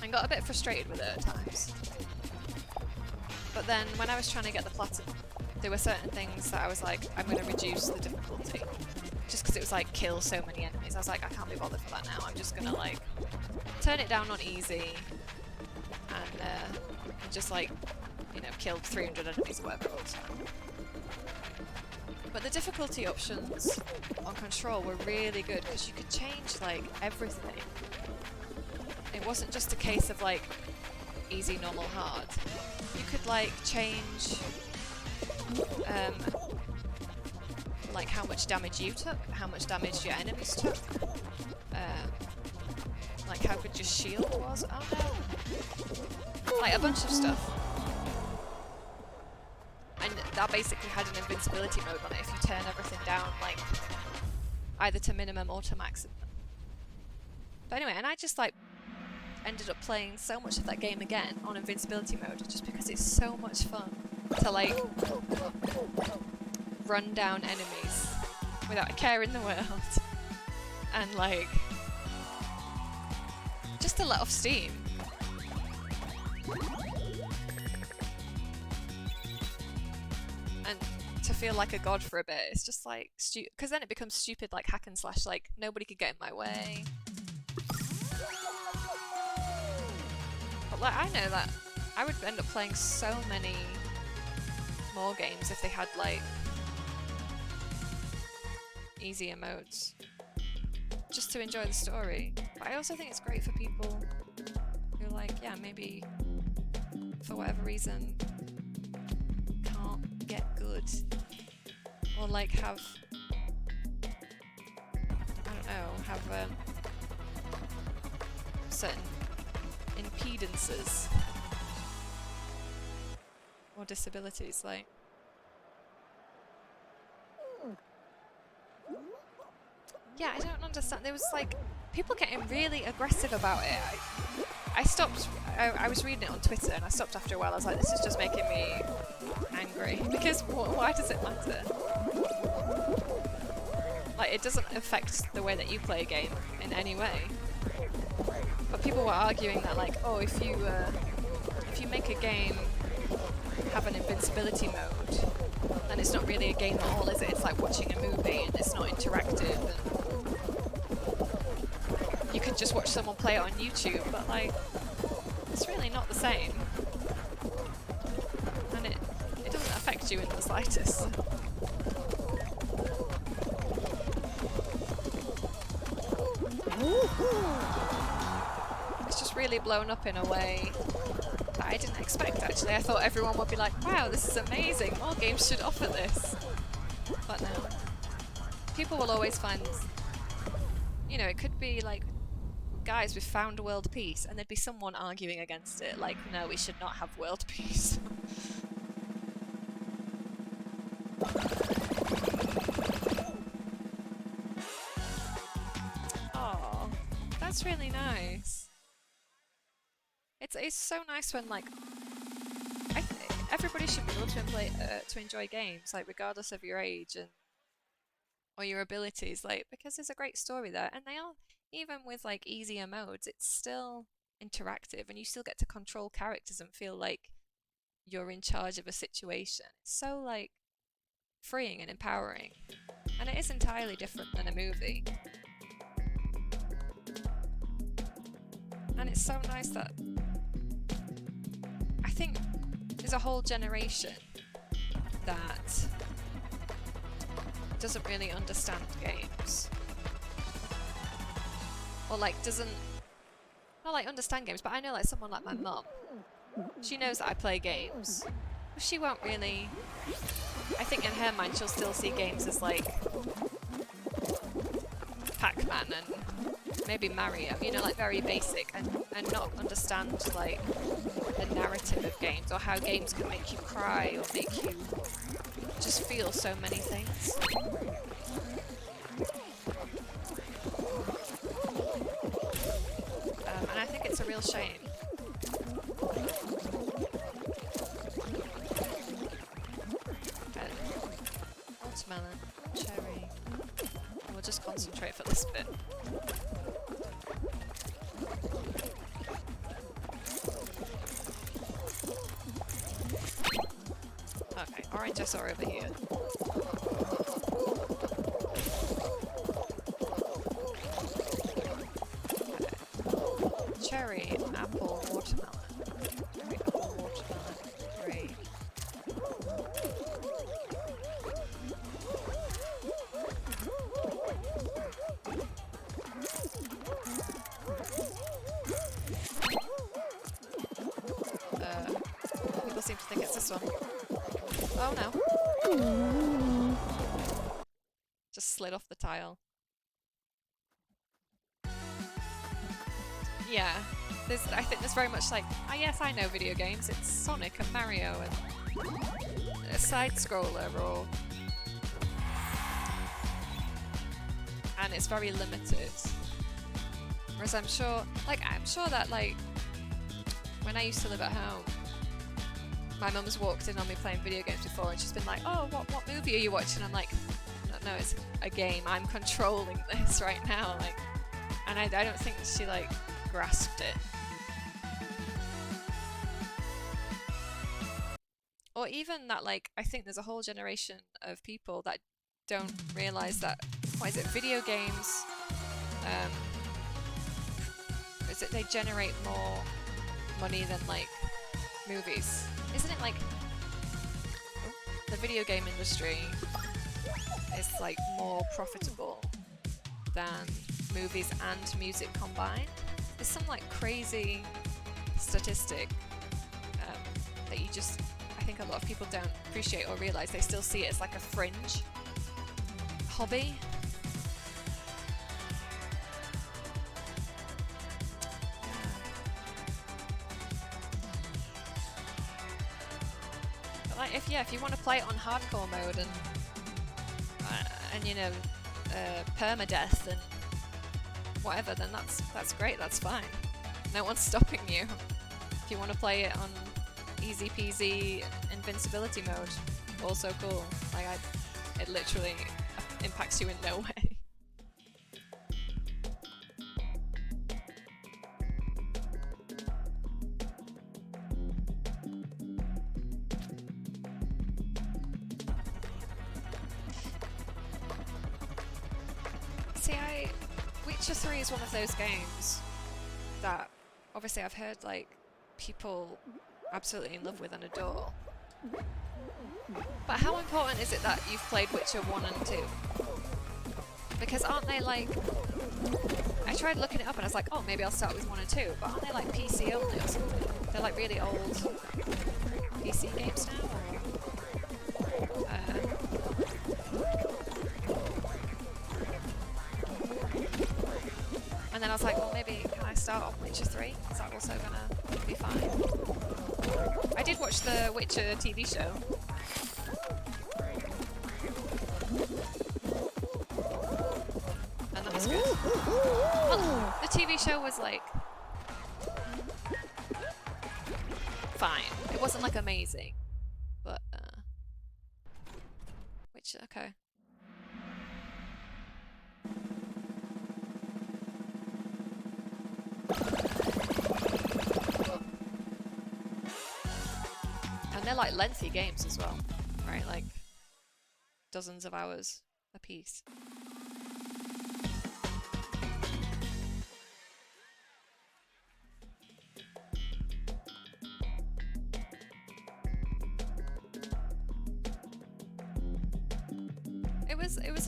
S1: And got a bit frustrated with it at times. But then, when I was trying to get the platinum, there were certain things that I was like, I'm going to reduce the difficulty. Just because it was like, kill so many enemies. I was like, I can't be bothered for that now. I'm just going to, like, turn it down on easy. And just, like, you know, kill 300 enemies or whatever it was. But the difficulty options on Control were really good because you could change, like, everything. It wasn't just a case of, like, easy, normal, hard. You could, like, change like how much damage you took, how much damage your enemies took, like how good your shield was, oh no, like a bunch of stuff. And that basically had an invincibility mode on it if you turn everything down, like either to minimum or to maximum. But anyway, and I just like ended up playing so much of that game again on invincibility mode just because it's so much fun to like run down enemies without a care in the world and like just to let off steam. And to feel like a god for a bit. It's just like because then it becomes stupid, like hack and slash. Like nobody could get in my way. But like I know that I would end up playing so many more games if they had like easier modes, just to enjoy the story. But I also think it's great for people who like, yeah, maybe for whatever reason can't get good, or like have, I don't know, have certain impedances or disabilities, like. Yeah, I don't understand. There was like people getting really aggressive about it. I stopped. I was reading it on Twitter and I stopped after a while. I was like, this is just making me angry because why does it matter? Like, it doesn't affect the way that you play a game in any way. But people were arguing that like, oh, if you make a game have an invincibility mode, then it's not really a game at all, is it? It's like watching a movie and it's not interactive. And you could just watch someone play it on YouTube, but like, it's really not the same. And it doesn't affect you in the slightest. It's just really blown up in a way that I didn't expect, actually. I thought everyone would be like, wow, this is amazing, more games should offer this. But no. People will always find, you know, it could be like, guys, we've found world peace, and there'd be someone arguing against it, like, no, we should not have world peace. Oh, that's really nice. It's so nice when like everybody should be able to enjoy games, like regardless of your age and or your abilities, like because there's a great story there, and they are, even with like easier modes, it's still interactive and you still get to control characters and feel like you're in charge of a situation. It's so like freeing and empowering, and it is entirely different than a movie. And it's so nice that I think there's a whole generation that doesn't really understand games, or like doesn't not like understand games, but I know like someone like my mum, she knows that I play games, but she won't really, I think in her mind she'll still see games as like Pac-Man and maybe Mario, you know, like very basic, and not understand like the narrative of games, or how games can make you cry or make you just feel so many things. And I think it's a real shame. Watermelon, cherry. We'll just concentrate for this bit. Okay, orange I saw over here. Okay. Cherry, apple, watermelon. Cherry, apple, watermelon. Great. People seem to think it's this one. Oh no. Just slid off the tile. Yeah, I think there's very much like, ah yes, I know video games, it's Sonic and Mario and a side-scroller, or... and it's very limited. Whereas I'm sure that like, when I used to live at home, my mum's walked in on me playing video games before and she's been like, oh, what movie are you watching? I'm like, no, it's a game, I'm controlling this right now, like, and I don't think she like grasped it. Or even that, like, I think there's a whole generation of people that don't realize that, what is it, video games, is it they generate more money than, like, movies? Isn't it like the video game industry is, like, more profitable than movies and music combined? There's some, like, crazy statistic that you just, I think a lot of people don't appreciate or realize. They still see it as like a fringe hobby. But like, if you want to play it on hardcore mode and you know, permadeath and whatever, then that's great. That's fine. No one's stopping you. If you want to play it on easy peasy invincibility mode, also cool. Like, it literally impacts you in no way. See, Witcher 3 is one of those games that obviously I've heard like people absolutely in love with and adore. But how important is it that you've played Witcher 1 and 2? Because aren't they like... I tried looking it up and I was like, oh, maybe I'll start with 1 and 2, but aren't they like PC only or something? They're like really old PC games now? And then I was like, well, maybe can I start on Witcher 3? Is that also gonna be fine? I did watch the Witcher TV show. And that was good. Well, the TV show was like... fine. It wasn't like amazing. But, Witcher, okay. And they're like lengthy games as well, right? Like dozens of hours a piece. It was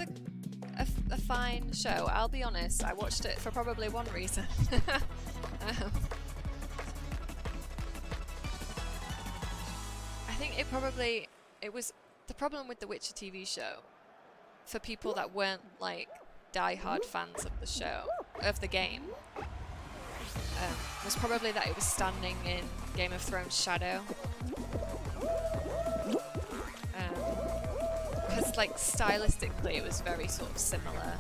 S1: a fine show. I'll be honest. I watched it for probably one reason. I think it was the problem with the Witcher TV show for people that weren't like die-hard fans of the show, of the game, was probably that it was standing in Game of Thrones shadow. Because like stylistically it was very sort of similar.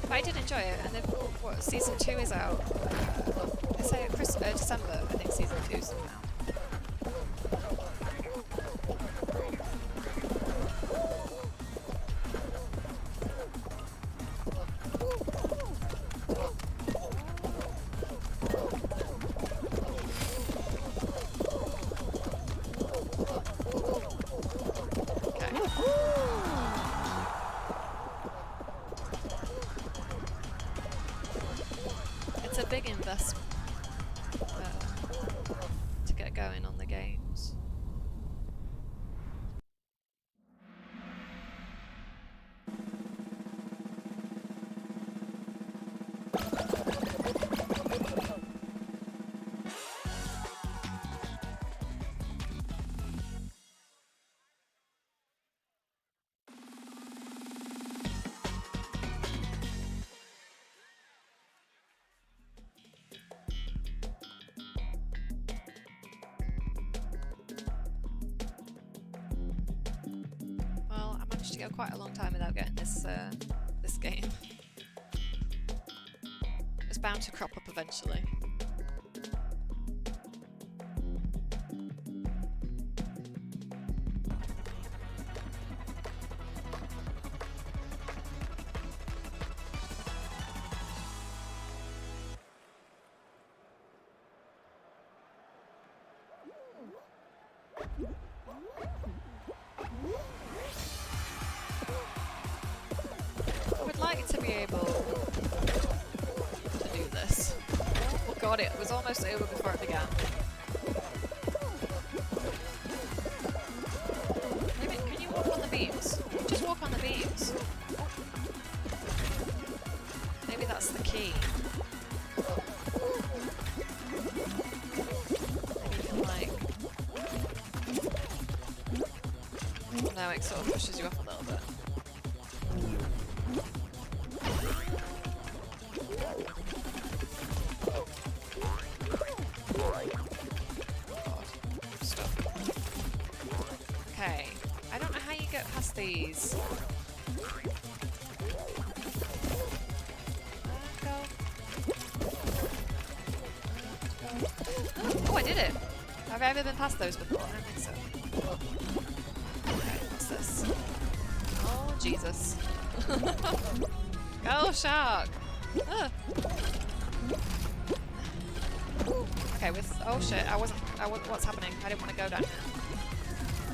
S1: But I did enjoy it, and then what, season 2 is out. I say December, I think season 2 is out. It's a big investment to get going on the games. To go quite a long time without getting this this game. It's bound to crop up eventually. I would like to be able to do this. Oh god, it was almost over before it began. Maybe, can you walk on the beams? Just walk on the beams. Maybe that's the key. Maybe you can like... No, it sort of pushes you off a little bit. Okay, I don't know how you get past these. Oh, I did it! Have I ever been past those before? I don't think so. Okay, what's this? Oh, Jesus. Go, shark! Ah. Okay, with... Oh shit, I wasn't... What's happening? I didn't want to go down here.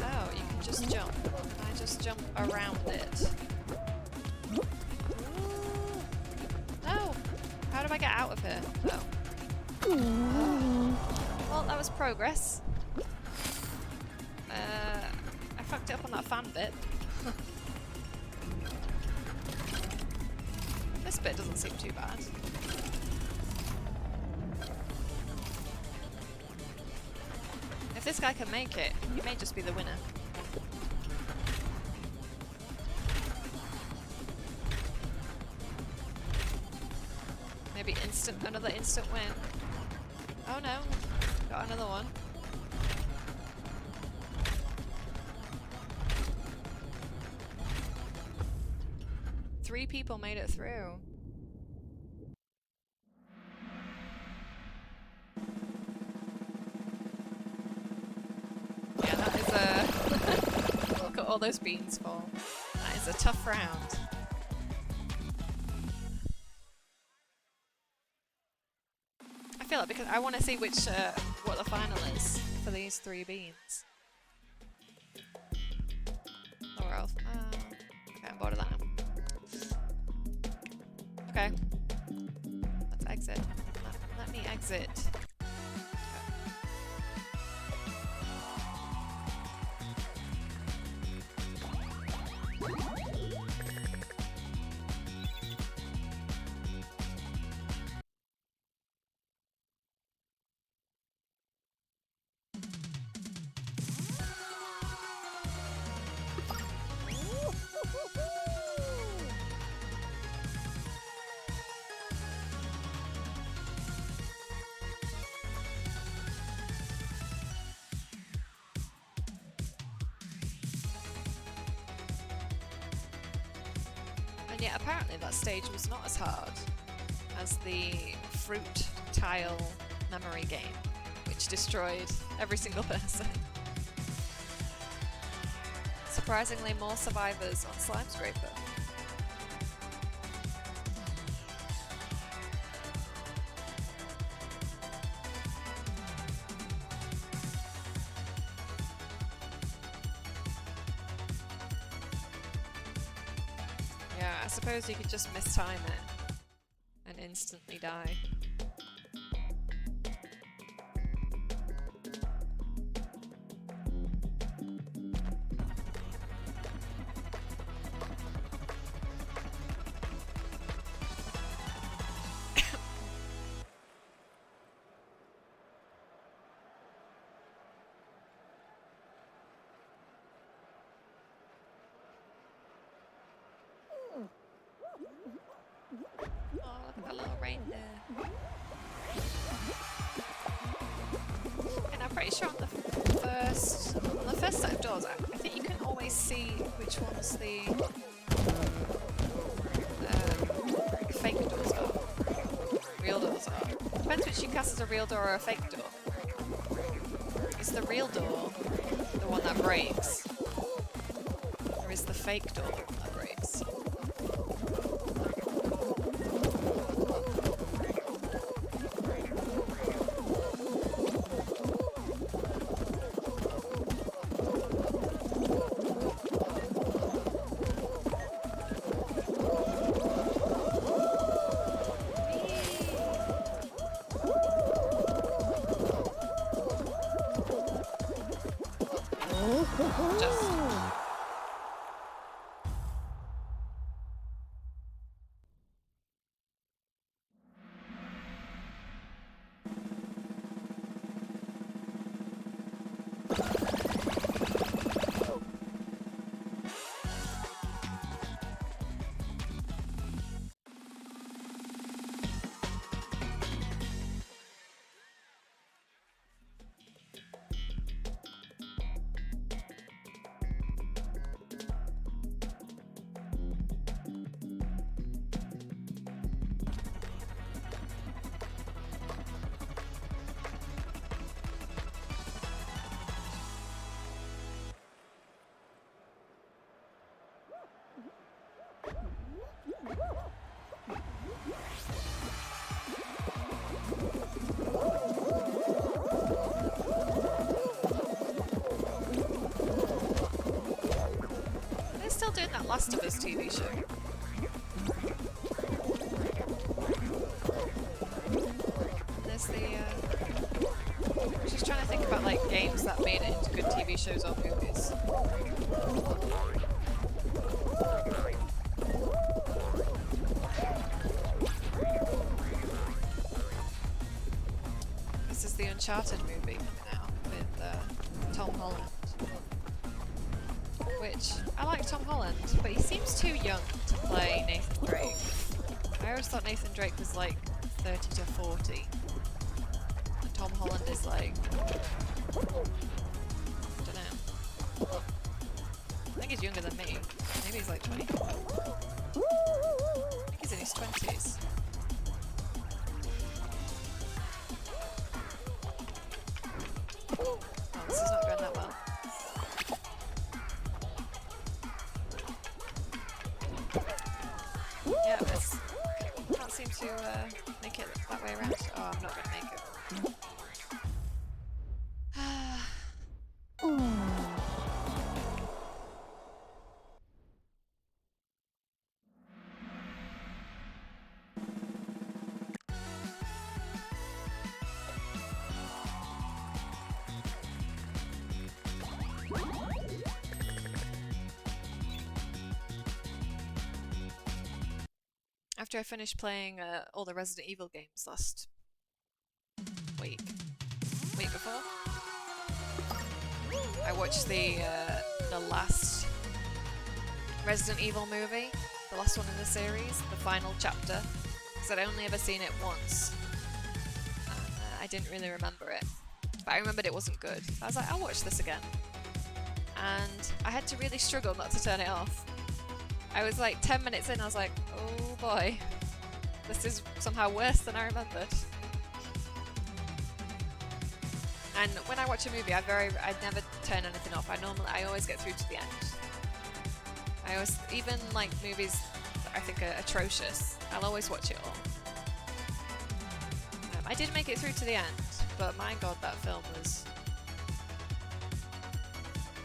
S1: Oh, you can just jump. Can I just jump around it? No! How do I get out of here? Oh. Well, that was progress. I fucked it up on that fan bit. This bit doesn't seem too bad. If this guy can make it, he may just be the winner. Maybe another instant win. Oh no, got another one. Three people made it through. Yeah, that is a... Look at all those beans fall. That is a tough round. I feel like because I want to see what the final is for these three beans. Oh, where else? Okay, I'm bored of that now. Okay. Let's exit. Let me exit. And yet apparently that stage was not as hard as the fruit tile memory game, which destroyed every single person. Surprisingly more survivors on Slime Scraper. Yeah, I suppose you could just mistime it and instantly die. Oh, look at that little reindeer. And I'm pretty sure on the first set of doors, I think you can always see which ones the fake doors are. Real doors are. Depends which you cast as a real door or a fake door. Is the real door the one that breaks? Or is the fake door the one that breaks? Last of Us TV show. There's the. I was just trying to think about like games that made it into good TV shows or movies. This is the Uncharted movie coming out with Tom Holland. Which, I like Tom Holland, but he seems too young to play Nathan Drake. I always thought Nathan Drake was like 30 to 40. And Tom Holland is like... I don't know. I think he's younger than me. Maybe he's like 20. I think he's in his 20s. Oh, this is not going that well. Yeah, but can't seem to make it that way around. Oh, I'm not going to make it. After I finished playing all the Resident Evil games last week before, I watched the last Resident Evil movie, the last one in the series, the final chapter, because I'd only ever seen it once. I didn't really remember it, but I remembered it wasn't good. I was like, I'll watch this again, and I had to really struggle not to turn it off. I was like 10 minutes in, I was like, oh boy, this is somehow worse than I remembered. And when I watch a movie, I never turn anything off. I always get through to the end. I always, even like movies that I think are atrocious, I'll always watch it all. I did make it through to the end, but my god, that film was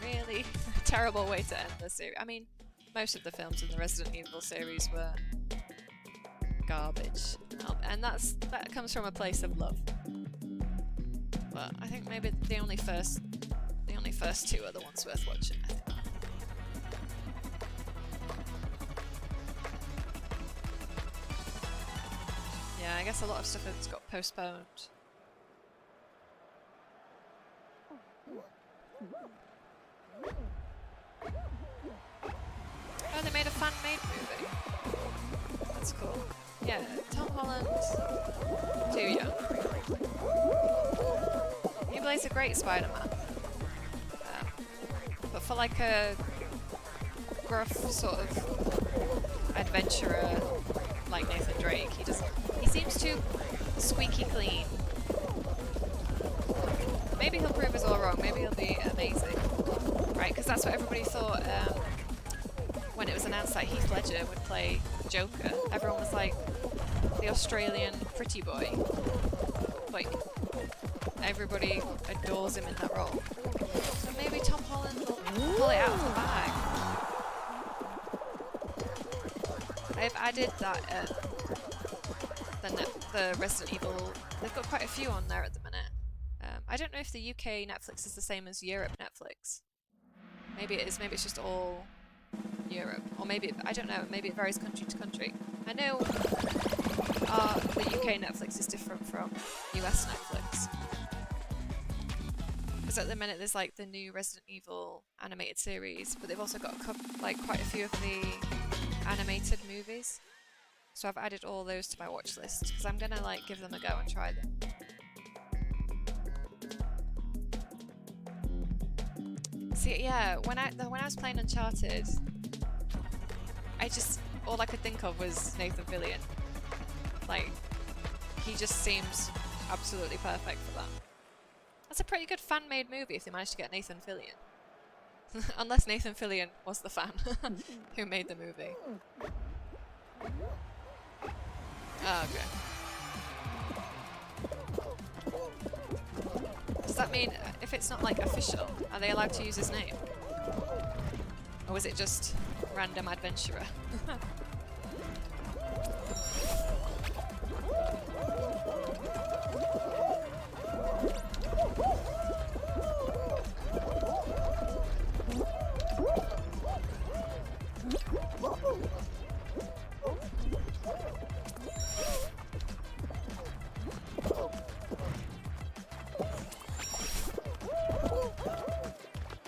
S1: really a terrible way to end the series. I mean, most of the films in the Resident Evil series were garbage, and that comes from a place of love. But I think maybe the only first two are the ones worth watching, I think. Yeah, I guess a lot of stuff has got postponed. Oh, they made a fan-made movie. That's cool. Yeah, Tom Holland, too young. He plays a great Spider-Man. But for like a gruff sort of adventurer like Nathan Drake, he seems too squeaky clean. Maybe he'll prove us all wrong, maybe he'll be amazing. Right, because that's what everybody thought when it was announced that Heath Ledger would play Joker. Everyone was like, the Australian pretty boy. Like, everybody adores him in that role. So maybe Tom Holland will pull it out of the bag. I've added that, the Resident Evil, they've got quite a few on there at the minute. I don't know if the UK Netflix is the same as Europe Netflix. Maybe it is, maybe it's just all Europe. Or maybe, I don't know, maybe it varies country to country. I know the UK Netflix is different from US Netflix. Because at the minute there's like the new Resident Evil animated series, but they've also got quite a few of the animated movies. So I've added all those to my watch list, because I'm gonna like give them a go and try them. See, yeah, when I was playing Uncharted, all I could think of was Nathan Fillion. Like, he just seems absolutely perfect for that. That's a pretty good fan-made movie if they managed to get Nathan Fillion. Unless Nathan Fillion was the fan who made the movie. Oh, okay. Does that mean, if it's not like official, are they allowed to use his name? Or was it just random adventurer.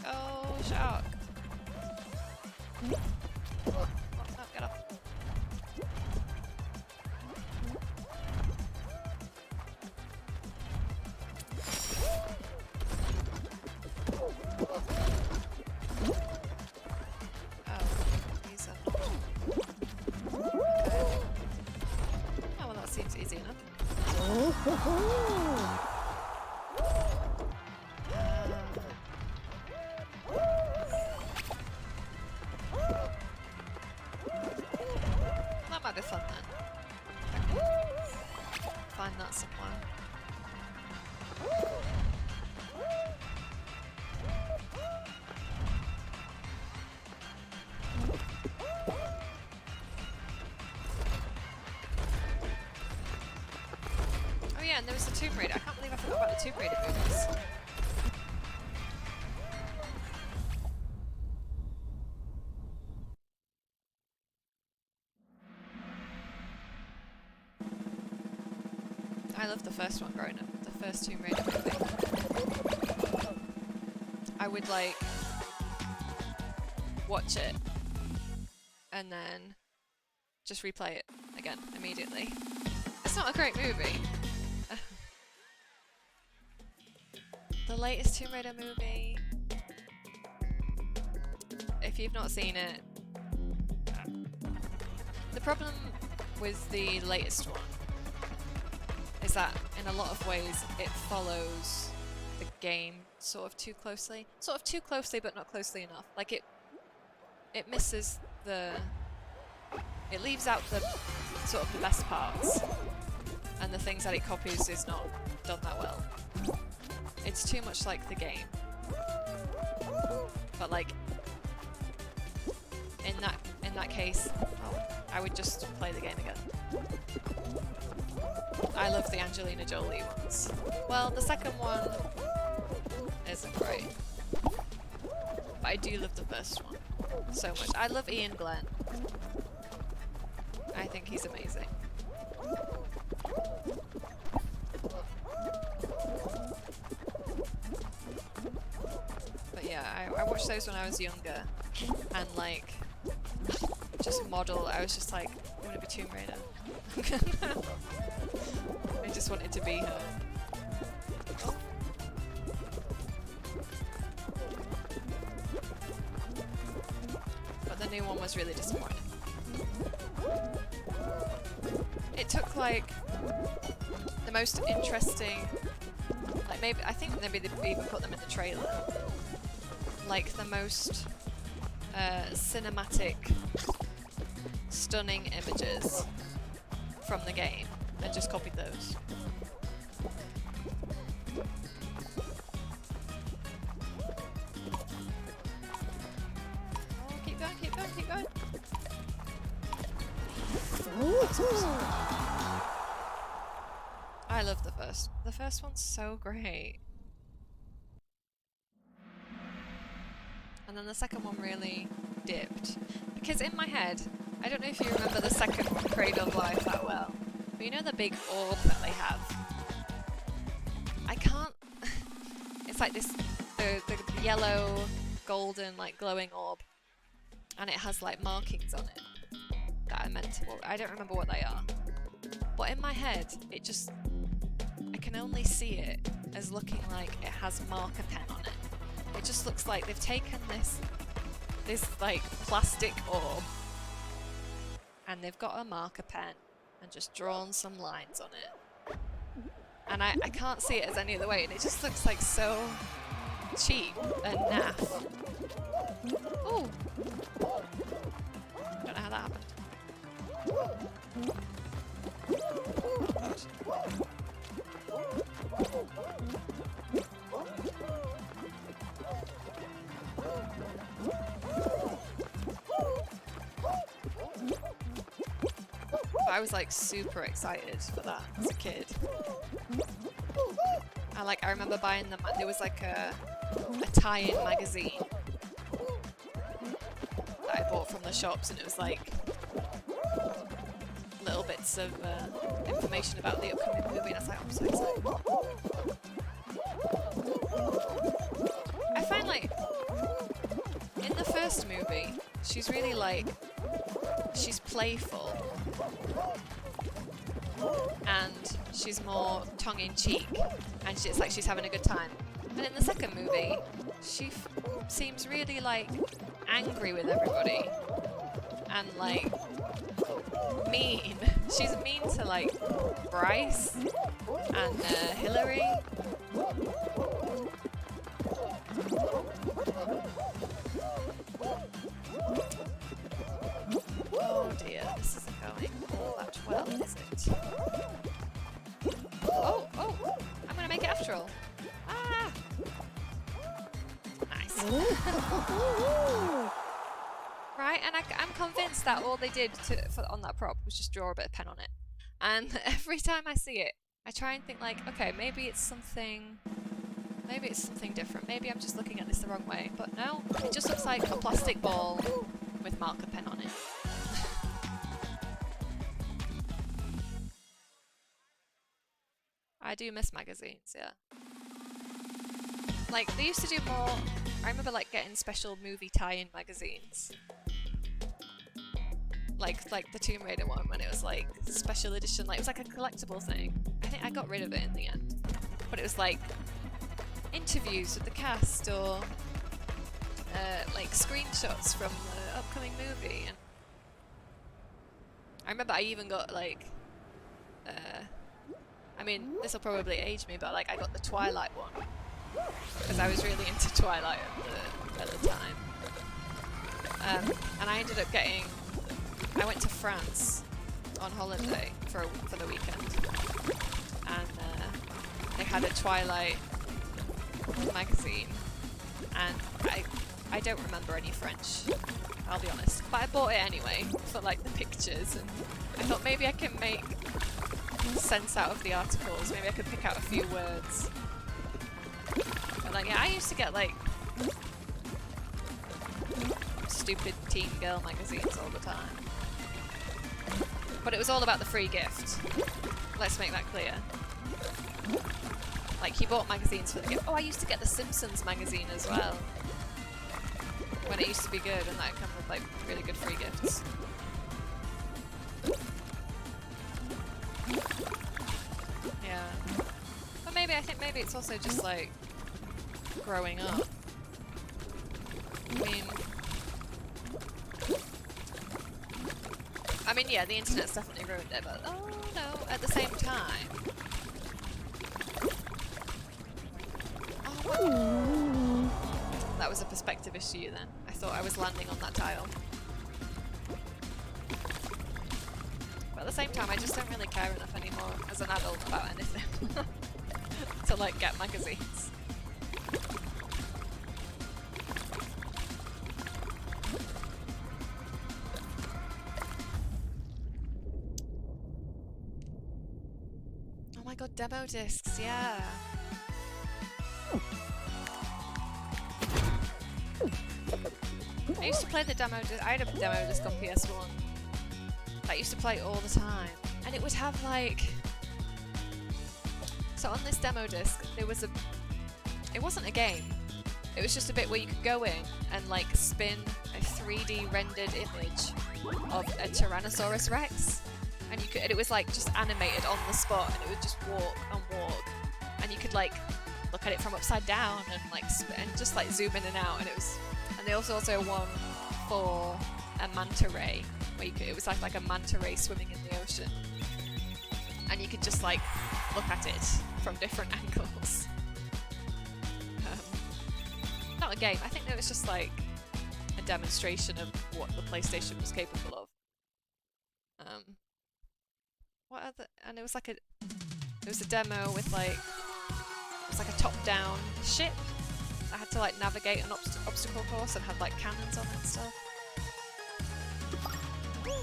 S1: Oh, shark. Oh, no, get off. Oh, these are not. Okay. Oh, well, that seems easy enough. That might be fun then. Find that somewhere. Oh yeah, and there was the Tomb Raider. I can't believe I forgot about the Tomb Raider movies. I loved the first one growing up, the first Tomb Raider movie. I would like watch it and then just replay it again immediately. It's not a great movie. The latest Tomb Raider movie, if you've not seen it, the problem with the latest one is that in a lot of ways it follows the game sort of too closely. Sort of too closely but not closely enough. Like it misses the... It leaves out the sort of the best parts, and the things that it copies is not done that well. It's too much like the game. But like in that case, I would just play the game again. I love the Angelina Jolie ones. Well, the second one isn't great, but I do love the first one so much. I love Ian Glenn. I think he's amazing. But yeah, I watched those when I was younger, and like, just model, I was just like, I want to be Tomb Raider. I just wanted to be her. But the new one was really disappointing. It took like the most interesting, like maybe, I think maybe they even put them in the trailer, like the most cinematic, stunning images from the game and just copied those. Oh, keep going, keep going, keep going. I love the first. The first one's so great. And then the second one really dipped. Because in my head, I don't know if you remember the second one, Cradle of Life, that well. But you know the big orb that they have? I can't... It's like this, the yellow, golden, like glowing orb. And it has like markings on it that are meant to... Well, I don't remember what they are. But in my head, it just... I can only see it as looking like it has marker pen on it. It just looks like they've taken this like plastic orb and they've got a marker pen and just drawn some lines on it. And I can't see it as any other way, and it just looks like so cheap and naff. Oh! Don't know how that happened. I was like super excited for that as a kid. I remember buying them. There was like a tie-in magazine that I bought from the shops, and it was like little bits of information about the upcoming movie, and I was like, I'm so excited. I find like in the first movie, she's really like, she's playful and she's more tongue-in-cheek, and it's like she's having a good time. And in the second movie, she seems really like angry with everybody and like mean. She's mean to like Bryce and Hillary. Oh dear, this isn't going all that well, is it? Oh, I'm gonna make it after all. Ah! Nice. Right, and I'm convinced that all they did on that prop was just draw a bit of pen on it. And every time I see it, I try and think like, okay, maybe it's something different. Maybe I'm just looking at this the wrong way. But no, it just looks like a plastic ball with marker pen on it. I do miss magazines, yeah. Like, they used to do more... I remember, like, getting special movie tie-in magazines. Like the Tomb Raider one, when it was, like, special edition. Like, it was like a collectible thing. I think I got rid of it in the end. But it was, like, interviews with the cast, or, like, screenshots from the upcoming movie. And I remember I even got, like, I mean, this will probably age me, but like I got the Twilight one because I was really into Twilight at the time. And I ended up getting. I went to France on holiday for the weekend, and they had a Twilight magazine, and I don't remember any French, I'll be honest, but I bought it anyway for like the pictures, and I thought maybe I can make sense out of the articles. Maybe I could pick out a few words. But like, yeah, I used to get like stupid teen girl magazines all the time. But it was all about the free gift. Let's make that clear. Like, you bought magazines for the gift. Oh, I used to get the Simpsons magazine as well. When it used to be good, and that came with like really good free gifts. Yeah. But I think maybe it's also just like growing up. I mean, yeah, the internet's definitely ruined it, but oh no, at the same time. Oh, that was a perspective issue then. I thought I was landing on that tile. But at the same time, I just don't really care enough anymore as an adult about anything to like get magazines. Oh my god, demo discs, yeah. I used to play the demo disc. I had a demo disc on PS1. I used to play all the time, and it would have like. So on this demo disc, there was a. It wasn't a game. It was just a bit where you could go in and like spin a 3D rendered image of a Tyrannosaurus Rex, and you could. And it was like just animated on the spot, and it would just walk and walk, and you could like look at it from upside down and like and just like zoom in and out, and it was. And there was also one for a manta ray, where you could, it was like a manta ray swimming in the ocean, and you could just like look at it from different angles. Not a game. I think it was just like a demonstration of what the PlayStation was capable of. What other? And it was like a demo with like it was like a top-down ship. I had to like navigate an obstacle course and had like cannons on it and stuff.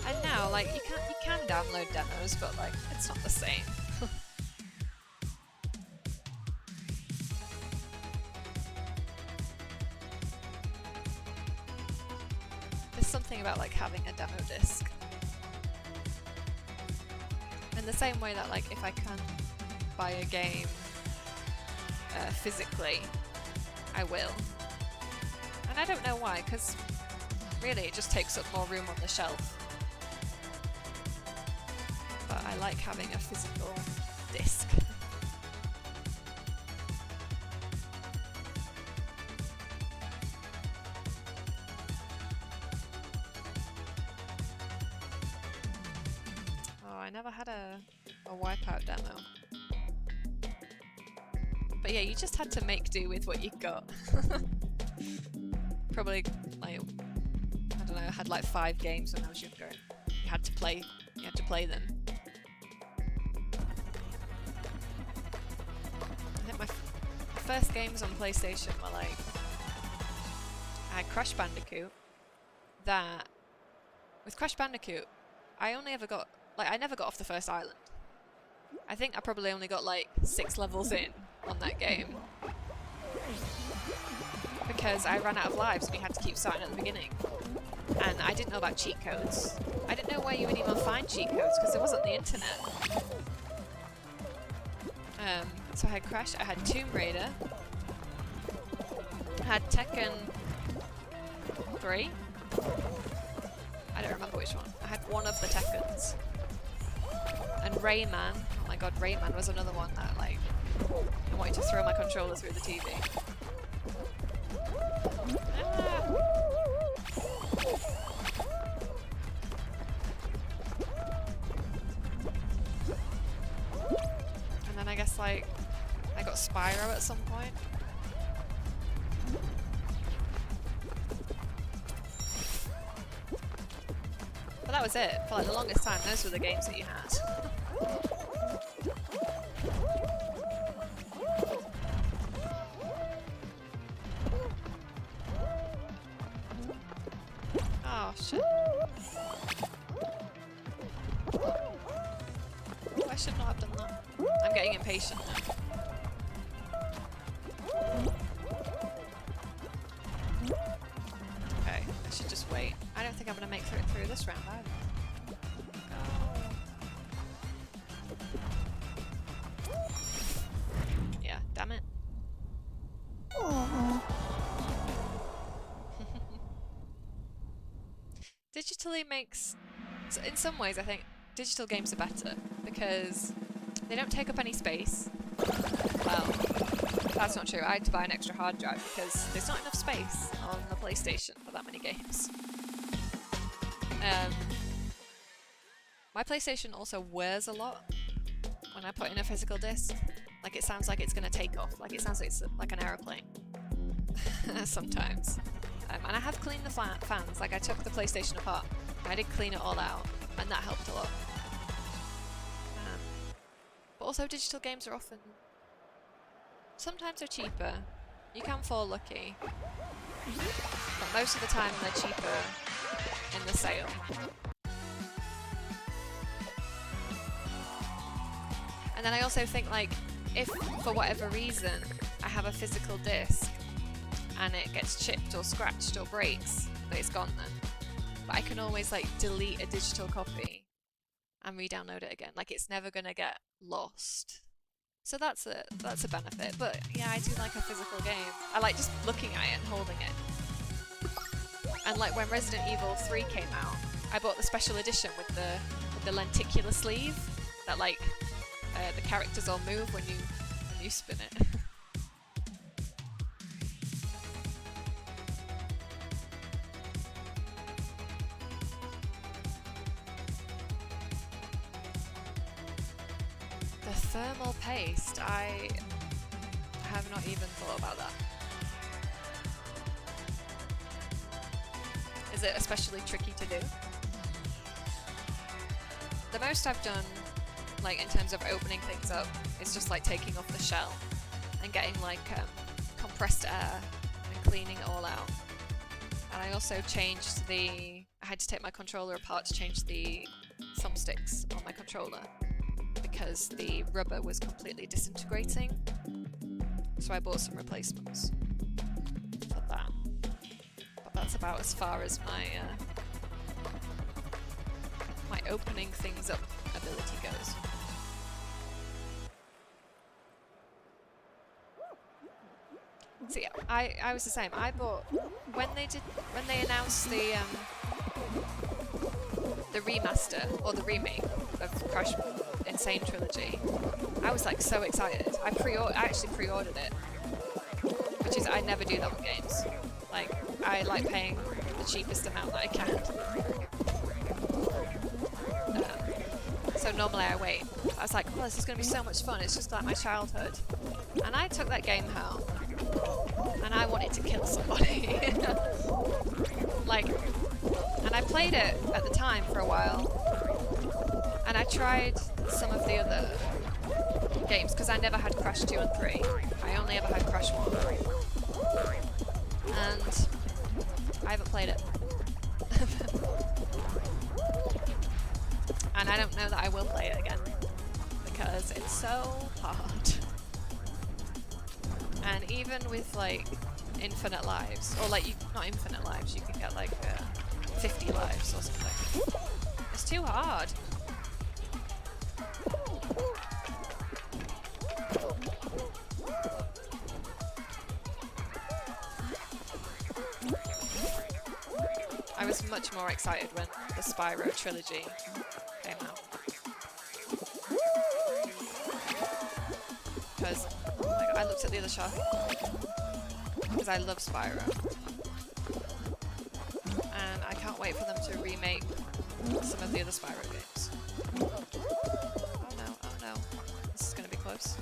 S1: And now, like, you can download demos, but like, it's not the same. There's something about like having a demo disc. In the same way that, like, if I can buy a game physically, I will. And I don't know why, because really it just takes up more room on the shelf. But I like having a physical disc. Oh, I never had a Wipeout demo. But yeah, you just had to make do with what you got. Probably, like, I don't know, I had like 5 games when I was younger. You had to play them. I think my first games on PlayStation were like, I had Crash Bandicoot. That, with Crash Bandicoot, I never got off the first island. I think I probably only got like 6 levels in on that game. Because I ran out of lives and you had to keep starting at the beginning. And I didn't know about cheat codes. I didn't know where you would even find cheat codes because there wasn't the internet. So I had Crash, I had Tomb Raider, I had Tekken 3. I don't remember which one. I had one of the Tekkens. And Rayman. Oh my god, Rayman was another one that, like, I wanted to throw my controller through the TV. And then I guess, like, I got Spyro at some point. But that was it. For like the longest time, those were the games that you had. Oh shit. Oh, I should not have done that. I'm getting impatient now. Okay, I should just wait. I don't think I'm gonna make it through this round either. Yeah, damn it. Digitally makes... So in some ways I think digital games are better because they don't take up any space. Well, that's not true. I had to buy an extra hard drive because there's not enough space on the PlayStation for that many games. My PlayStation also wears a lot when I put in a physical disc. Like, it sounds like it's going to take off. Like, it sounds like it's like an aeroplane. Sometimes. And I have cleaned the fans. Like, I took the PlayStation apart. I did clean it all out, and that helped a lot. But also, digital games are often... Sometimes they're cheaper. You can fall lucky. But most of the time, they're cheaper in the sale. And then I also think, like, if for whatever reason I have a physical disc and it gets chipped or scratched or breaks, but it's gone then. But I can always, like, delete a digital copy and re-download it again. Like, it's never gonna get lost. So that's a benefit. But yeah, I do like a physical game. I like just looking at it and holding it. And like when Resident Evil 3 came out, I bought the special edition with the lenticular sleeve that, like, the characters all move when you spin it. The thermal paste, I have not even thought about that. Is it especially tricky to do? The most I've done, like, in terms of opening things up, is just like taking off the shell and getting like compressed air and cleaning it all out. And I also changed I I had to take my controller apart to change the thumbsticks on my controller because the rubber was completely disintegrating. So I bought some replacements for that. But that's about as far as my my opening things up ability goes. So yeah, I was the same. I bought when they announced the remaster or the remake of Crash Insane Trilogy. I was like so excited. I actually pre-ordered it, which is I never do that with games. Like I like paying the cheapest amount that I can. So normally I wait. I was like, oh, this is going to be so much fun. It's just like my childhood. And I took that game home, and I wanted to kill somebody. Like, and I played it at the time for a while, and I tried some of the other games because I never had Crash 2 and 3. I only ever had Crash 1. And I haven't played it. And I don't know that I will play it again because it's so hard. And even with like infinite lives, or like not infinite lives, you can get like 50 lives or something. It's too hard. I was much more excited when the Spyro trilogy came out. Because oh my God, I looked at the other shop because I love Spyro. And I can't wait for them to remake some of the other Spyro games. Oh no. This is going to be close.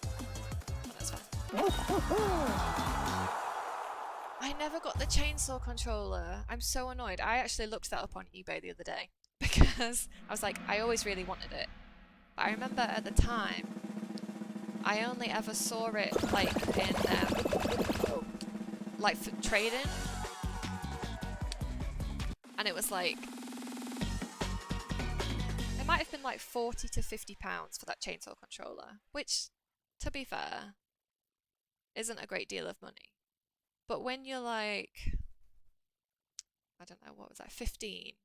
S1: Oh, that's fine. I never got the chainsaw controller. I'm so annoyed. I actually looked that up on eBay the other day because I was like, I always really wanted it. But I remember at the time, I only ever saw it like in like for trading, and it was like it might have been like £40 to £50 for that chainsaw controller, which, to be fair, isn't a great deal of money. But when you're like, I don't know, what was that, 15?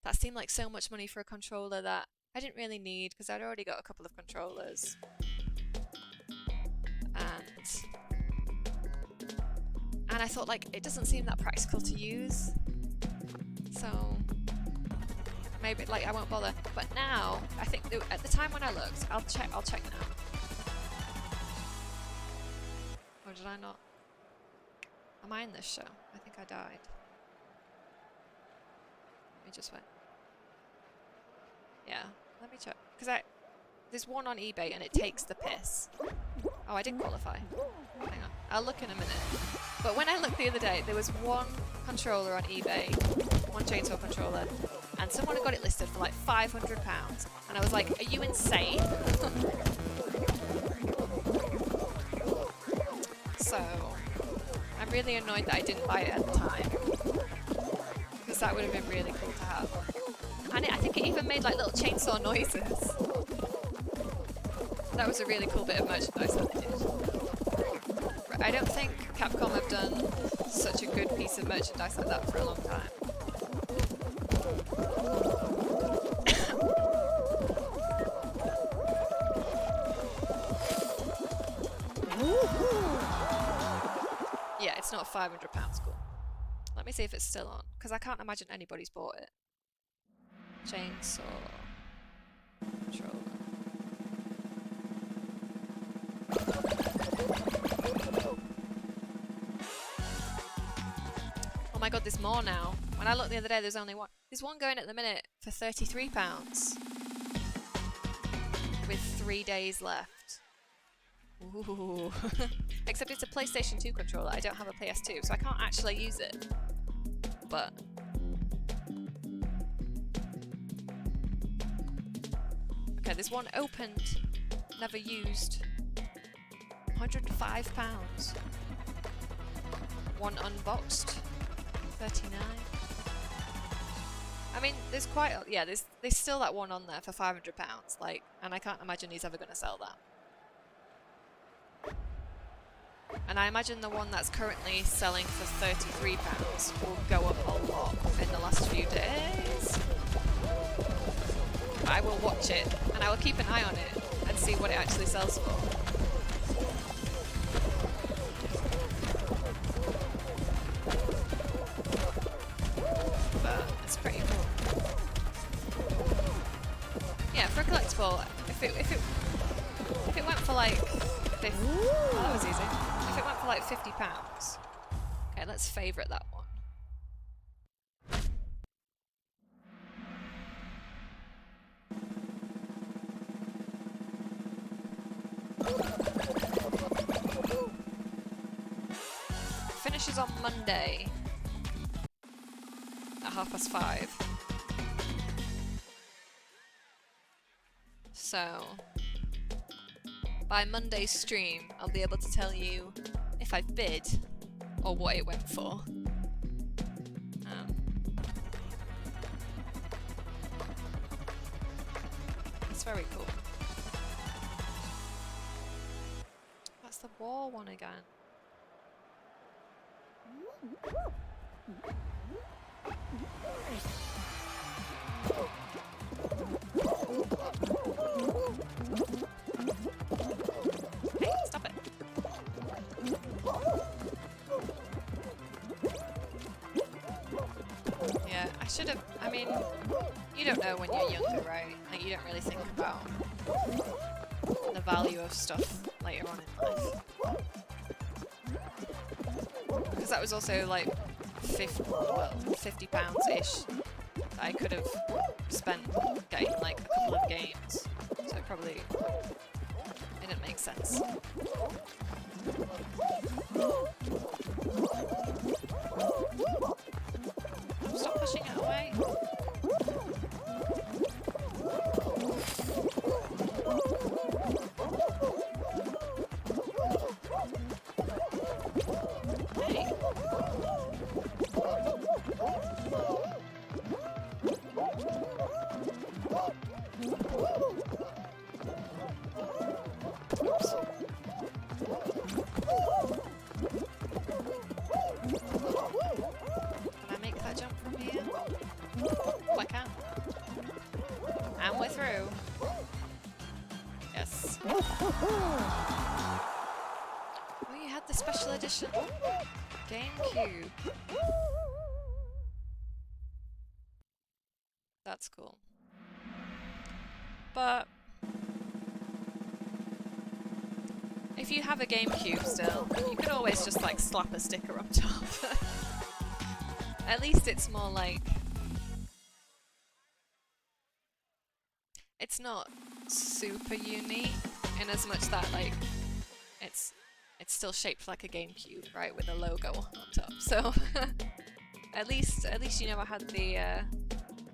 S1: That seemed like so much money for a controller that I didn't really need because I'd already got a couple of controllers. And I thought, like, it doesn't seem that practical to use. So maybe, like, I won't bother. But now, I think at the time when I looked, I'll check now. Or did I not? Am I in this show? I think I died. Let me just wait. Yeah, let me check. Because there's one on eBay and it takes the piss. Oh, I didn't qualify. Hang on. I'll look in a minute. But when I looked the other day, there was one controller on eBay, one chainsaw controller, and someone had got it listed for like £500. And I was like, are you insane? So I'm really annoyed that I didn't buy it at the time, because that would have been really cool to have. And I think it even made like little chainsaw noises. That was a really cool bit of merchandise that they did. I don't think Capcom have done such a good piece of merchandise like that for a long time. Yeah, it's not £500 cool. Let me see if it's still on, because I can't imagine anybody's bought it. Chainsaw controller. Oh my god, there's more now. When I looked the other day, there's only one. There's one going at the minute for £33. With 3 days left. Ooh. Except it's a PlayStation 2 controller. I don't have a PS2, so I can't actually use it. But okay, there's one opened, never used. £105. One unboxed. 39. I mean, there's quite yeah. There's still that one on there for £500, like, and I can't imagine he's ever going to sell that. And I imagine the one that's currently selling for £33 will go up a lot in the last few days. But I will watch it, and I will keep an eye on it and see what it actually sells for. But it's pretty cool. Yeah, for a collectible, if it went for like that was easy. If it went for like £50, okay, let's favourite that one. Finishes on Monday at 5:30. So by Monday's stream, I'll be able to tell you if I bid or what it went for. It's very cool. That's the war one again. Hey, stop it. Yeah, I should have. I mean, you don't know when you're younger, right? Like, you don't really think about the value of stuff later on in life. Because that was also like £50-ish that I could have spent getting like a couple of games. So it probably didn't make sense. Stop pushing it away. Hey. Oops. Can I make that jump from here? Oh, I can. And we're through. Yes. Oh, you had the special edition GameCube. That's cool. But if you have a GameCube still, you could always just like slap a sticker on top. At least it's more like... It's not super unique in as much that like it's still shaped like a GameCube, right, with a logo on top. So at least you never had the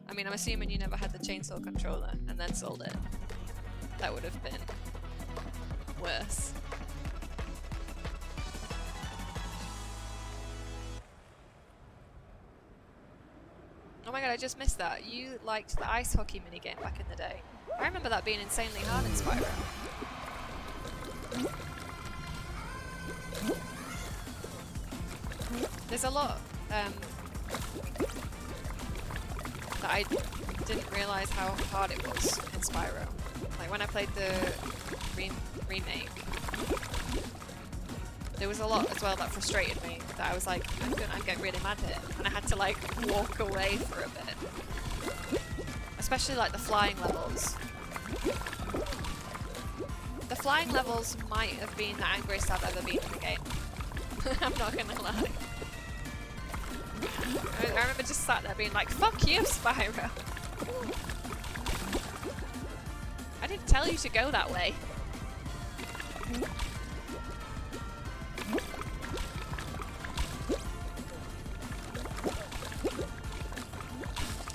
S1: I mean, I'm assuming you never had the chainsaw controller and then sold it. That would have been worse. Oh my god, I just missed that. You liked the ice hockey minigame back in the day. I remember that being insanely hard in Spyro. There's a lot that I didn't realise how hard it was in Spyro. Like when I played the remake, there was a lot as well that frustrated me, that I was like, I'd get really mad at it, and I had to like walk away for a bit. Especially like the flying levels. The flying levels might have been the angriest I've ever been in the game. I'm not gonna lie. I remember just sat there being like, fuck you, Spyro! I didn't tell you to go that way.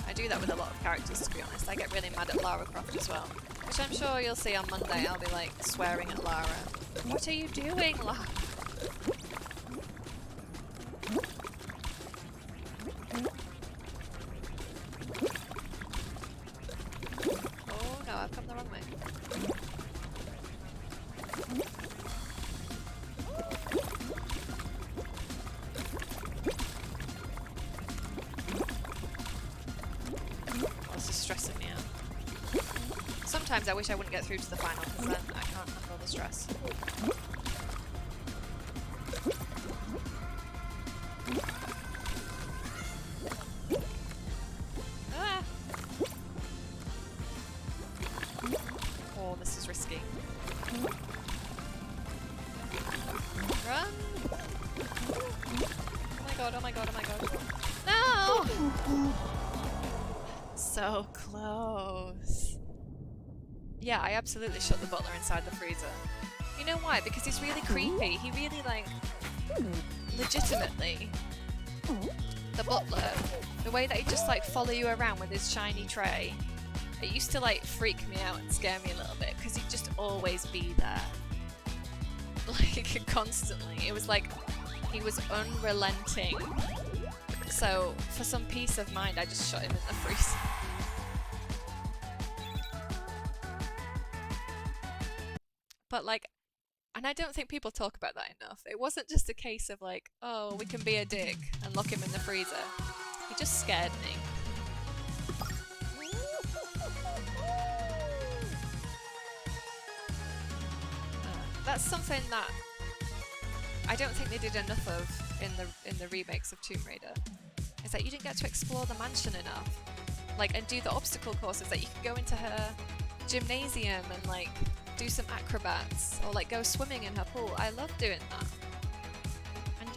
S1: I do that with a lot of characters, to be honest. I get really mad at Lara Croft as well. Which I'm sure you'll see on Monday. I'll be like swearing at Lara. What are you doing, Lara? sometimes I wish I wouldn't get through to the final, because then I can't handle the stress. Ah! Oh, this is risky. Run! Oh my god, oh my god, oh my god. No! So close. Yeah, I absolutely shut the butler inside the freezer. You know why? Because he's really creepy. He really, like, legitimately, the butler, the way that he'd just, like, follow you around with his shiny tray, it used to, like, freak me out and scare me a little bit, because he'd just always be there. Like, constantly. It was like, he was unrelenting. So, for some peace of mind, I just shut him in the freezer. But, like, and I don't think people talk about that enough. It wasn't just a case of, like, oh, we can be a dick and lock him in the freezer. He just scared me. That's something that I don't think they did enough of in the remakes of Tomb Raider. Is that you didn't get to explore the mansion enough, like, and do the obstacle courses. That you could go into her gymnasium and, like, do some acrobats, or, like, go swimming in her pool. I love doing that, and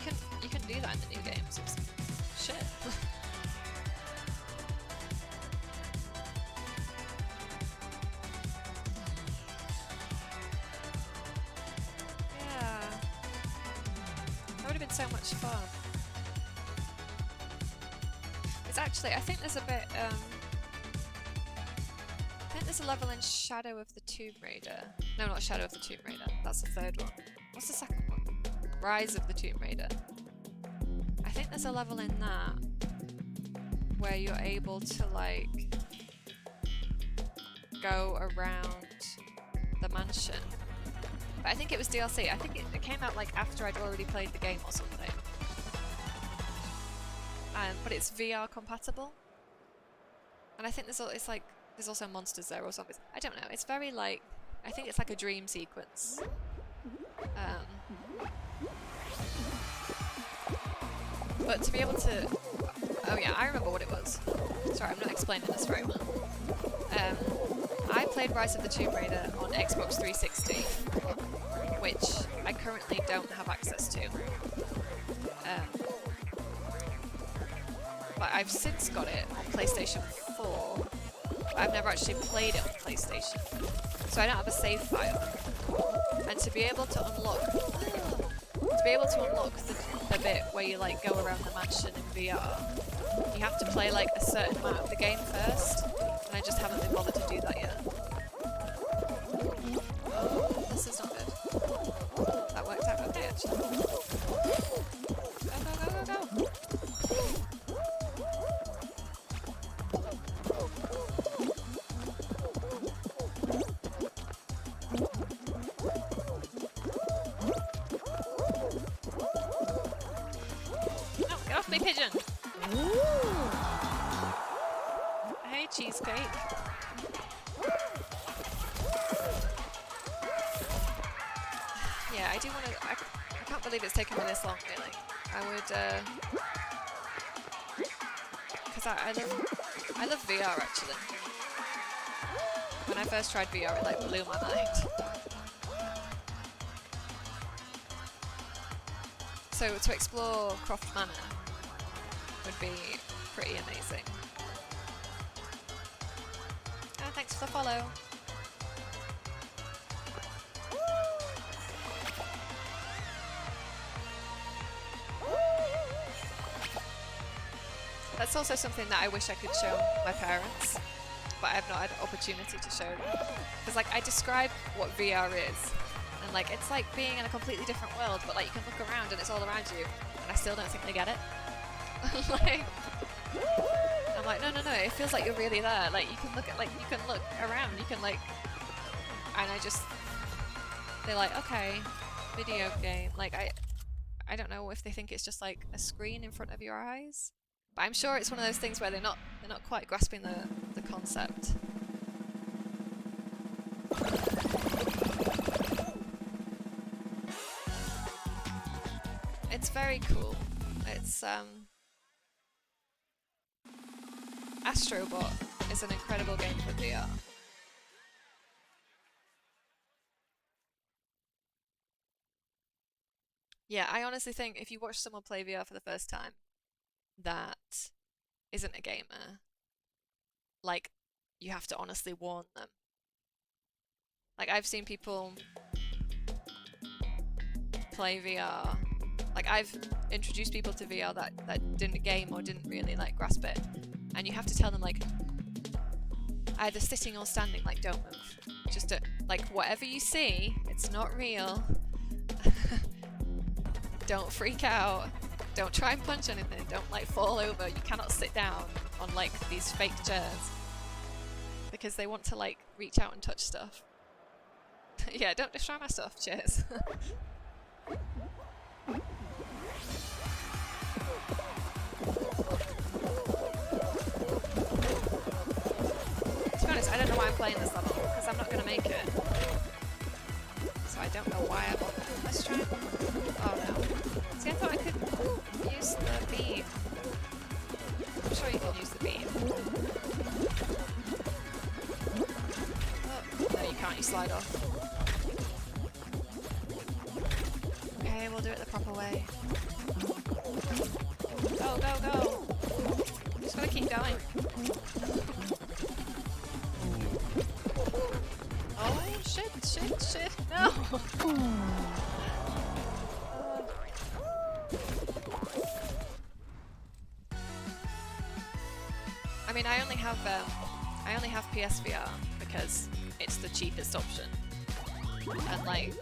S1: you can do that in the new games. It's shit. Yeah, that would have been so much fun. It's actually, I think there's a bit, I think there's a level in Shadow of the Tomb Raider. No, not Shadow of the Tomb Raider. That's the third one. What's the second one? Rise of the Tomb Raider. I think there's a level in that where you're able to, like, go around the mansion. But I think it was DLC. I think it came out, like, after I'd already played the game or something. But it's VR compatible. And I think there's also monsters there or zombies. I don't know. It's very, like, I think it's like a dream sequence. But to be able to... Oh yeah, I remember what it was. Sorry, I'm not explaining this very well. I played Rise of the Tomb Raider on Xbox 360, which I currently don't have access to. But I've since got it on PlayStation 4. But I've never actually played it on PlayStation, so I don't have a save file. And to be able to unlock the bit where you, like, go around the mansion in VR, you have to play, like, a certain amount of the game first, and I just haven't been bothered to do that yet. This is not good. That worked out okay, actually. Go, go, go, go, go! Me pigeon. Hey, cheesecake. Yeah, I do want to. I can't believe it's taken me this long. Really, I would. Because I love VR actually. When I first tried VR, it, like, blew my mind. So to explore Croft Manor would be pretty amazing. Oh, thanks for the follow. That's also something that I wish I could show my parents, but I've not had an opportunity to show them. Because, like, I describe what VR is, and, like, it's like being in a completely different world, but, like, you can look around and it's all around you, and I still don't think they get it. Like, I'm like, no, it feels like you're really there. Like, you can look around, you can, like, and they're like, okay, video game. Like, I don't know if they think it's just, like, a screen in front of your eyes, but I'm sure it's one of those things where they're not quite grasping the concept. very cool. It's Astrobot is an incredible game for VR. Yeah, I honestly think if you watch someone play VR for the first time that isn't a gamer, like, you have to honestly warn them. Like, I've seen people play VR. Like, I've introduced people to VR that didn't game or didn't really, like, grasp it. And you have to tell them, like, either sitting or standing, like, don't move. Just, like, whatever you see, it's not real. Don't freak out. Don't try and punch anything. Don't, like, fall over. You cannot sit down on, like, these fake chairs. Because they want to, like, reach out and touch stuff. Yeah, don't destroy my stuff. Cheers. To be honest, I don't know why I'm playing this level, because I'm not going to make it. So I don't know why I bothered. Let's try. Oh no. See, I thought I could use the beam. I'm sure you can use the beam. Oh, no, you can't. You slide off. Okay, we'll do it the proper way. Go, go, go! Just gotta keep going. Oh, shit, shit, shit, no! I mean, I only have PSVR because it's the cheapest option. And like,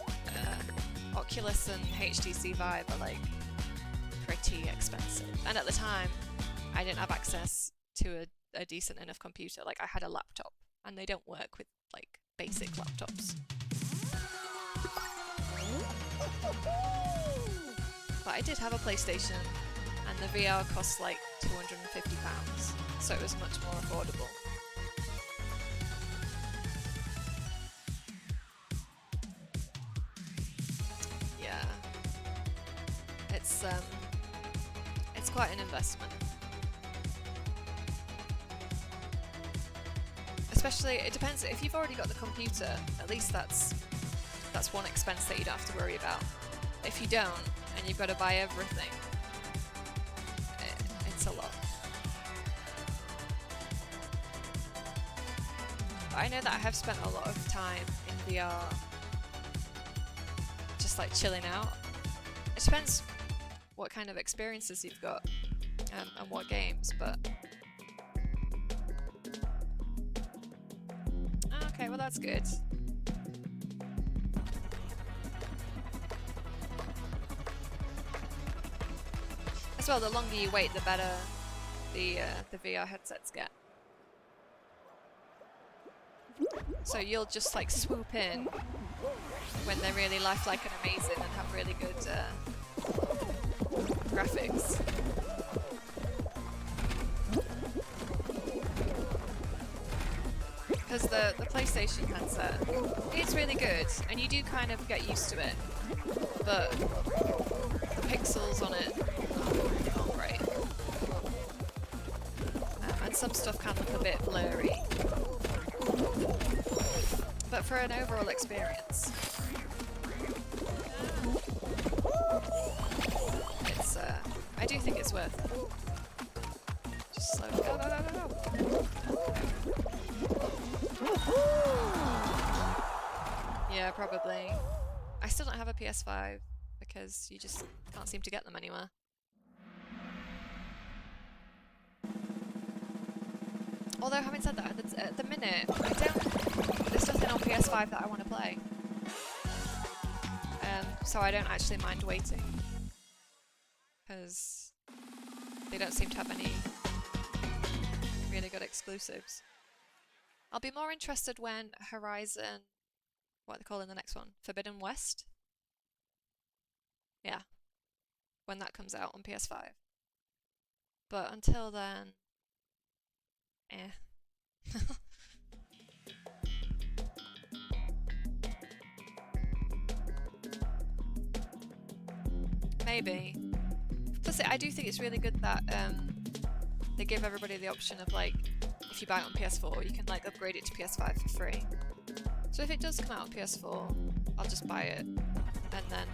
S1: Oculus and HTC Vive are like pretty expensive. And at the time, I didn't have access to a decent enough computer. Like, I had a laptop, and they don't work with like basic laptops. But I did have a PlayStation, and the VR cost like £250, so it was much more affordable. Yeah, it's quite an investment. Especially, it depends, if you've already got the computer, at least that's one expense that you don't have to worry about. If you don't, and you've got to buy everything, it's a lot. But I know that I have spent a lot of time in VR just like chilling out. It depends what kind of experiences you've got and what games, but... Okay, well that's good. As well, the longer you wait, the better the VR headsets get. So you'll just like swoop in when they're really lifelike and amazing and have really good graphics. Because the PlayStation headset, it's really good, and you do kind of get used to it, but the pixels on it aren't great. And some stuff can look a bit blurry. But for an overall experience, it's I do think it's worth it. Just slow. Go, go, go, go, go. Yeah, probably. I still don't have a PS5 because you just can't seem to get them anywhere. Although, having said that, at the minute, there's nothing on PS5 that I want to play. So I don't actually mind waiting. Because they don't seem to have any really good exclusives. I'll be more interested when Horizon... what are they calling the next one? Forbidden West? Yeah. When that comes out on PS5. But until then... Maybe. Plus, I do think it's really good that they give everybody the option of like, if you buy it on PS4, you can like upgrade it to PS5 for free. So if it does come out on PS4, I'll just buy it and then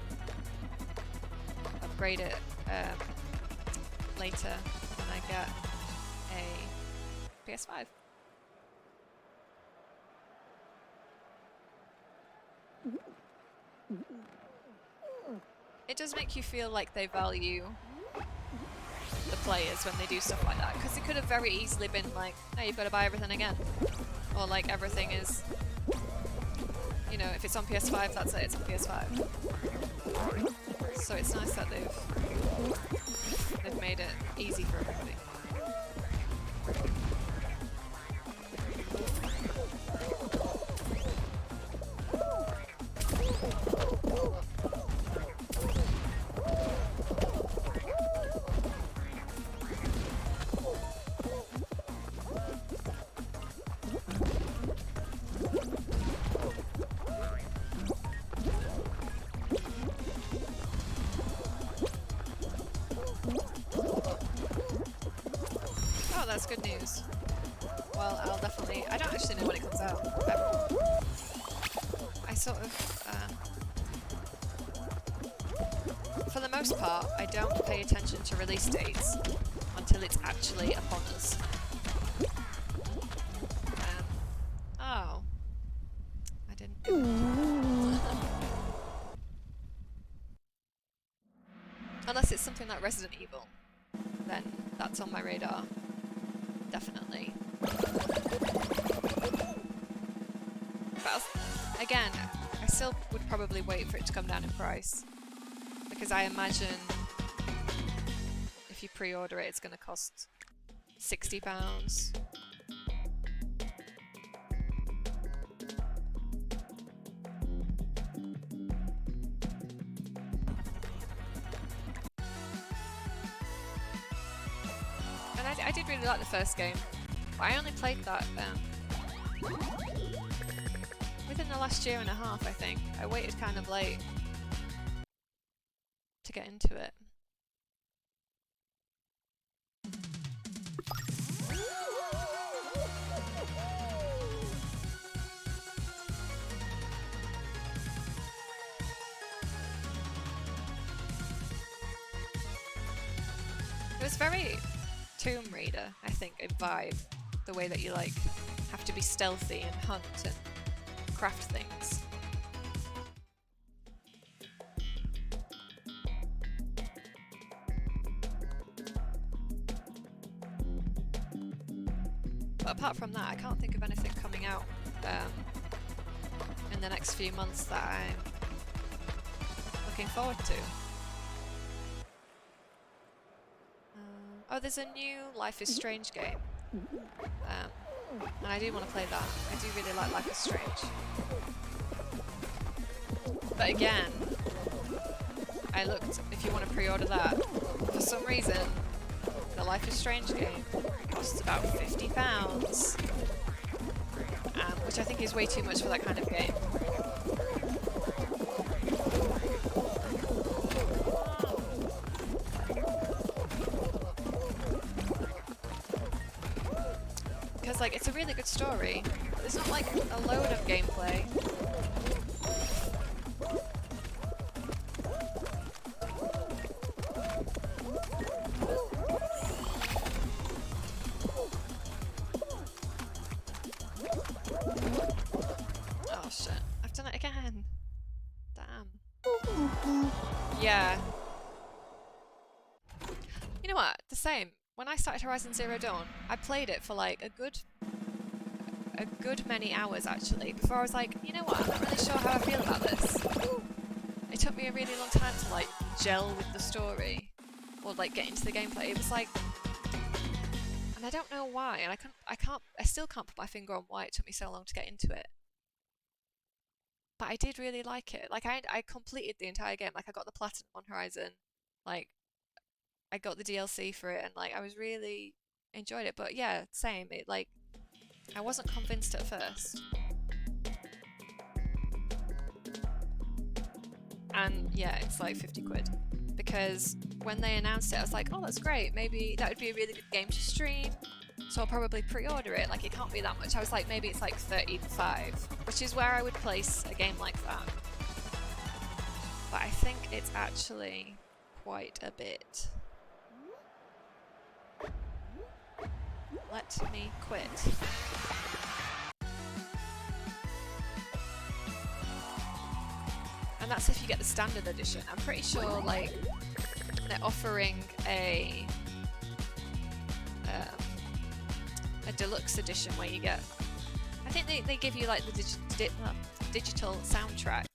S1: upgrade it later when I get a PS5. It does make you feel like they value the players when they do stuff like that, because it could have very easily been like, no, you've got to buy everything again, or like everything is, you know, if it's on PS5, that's it, it's on PS5. So it's nice that they've made it easy for everybody. That's good news. Well, I'll definitely... I don't actually know when it comes out. I sort of... for the most part, I don't pay attention to release dates until it's actually upon us. Oh. I didn't do it. Unless it's something like Resident Evil, then that's on my radar. Definitely. But again, I still would probably wait for it to come down in price, because I imagine if you pre-order it, it's going to cost £60. I did really like the first game, but I only played that within the last year and a half, I think. I waited kind of late to get into it. It was very Tomb Raider, I think, in vibe. The way that you like have to be stealthy and hunt and craft things. But apart from that, I can't think of anything coming out in the next few months that I'm looking forward to. Oh, there's a new Life is Strange game, and I do want to play that. I do really like Life is Strange. But again, I looked, if you want to pre-order that, for some reason, the Life is Strange game costs about £50, which I think is way too much for that kind of game. Because like it's a really good story. There's not like a load of gameplay. Oh shit, I've done it again. Damn. Yeah. You know what? The same. When I started Horizon Zero Dawn, I played it for like a good many hours actually, before I was like, you know what, I'm not really sure how I feel about this. It took me a really long time to like gel with the story, or like get into the gameplay. It was like, and I don't know why, and I still can't put my finger on why it took me so long to get into it. But I did really like it. Like I completed the entire game. Like I got the platinum on Horizon, like I got the DLC for it, and like I was really enjoyed it. But yeah, same. It like I wasn't convinced at first, and yeah, it's like 50 quid because when they announced it, I was like, oh, that's great. Maybe that would be a really good game to stream. So I'll probably pre-order it. Like, it can't be that much. I was like, maybe it's like 35, which is where I would place a game like that. But I think it's actually quite a bit. Let me quit. And that's if you get the standard edition. I'm pretty sure, like, they're offering a deluxe edition where you get, I think they give you like the digital soundtrack,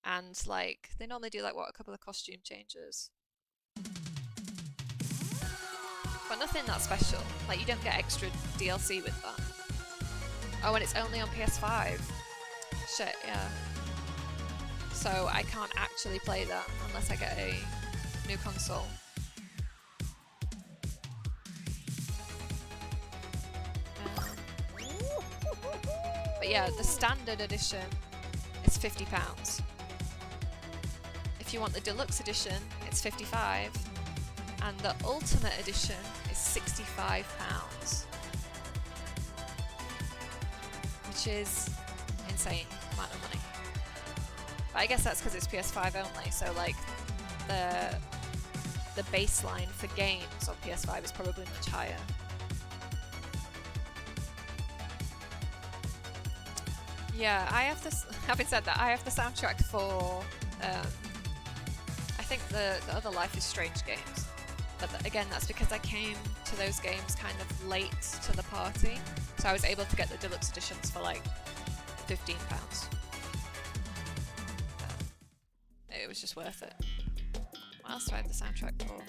S1: and like they normally do like what, a couple of costume changes, but nothing that special. Like, you don't get extra DLC with that. Oh, and it's only on PS5. Shit, yeah. So I can't actually play that unless I get a new console. But yeah, the standard edition is £50. If you want the deluxe edition, it's £55, and the ultimate edition is £65, which is insane amount of money. But I guess that's because it's PS5 only, so like the baseline for games on PS5 is probably much higher. Yeah, I have this. Having said that, I have the soundtrack for I think the other Life is Strange games, but again, that's because I came to those games kind of late to the party, so I was able to get the deluxe editions for like £15. It was just worth it. What else do I have the soundtrack for?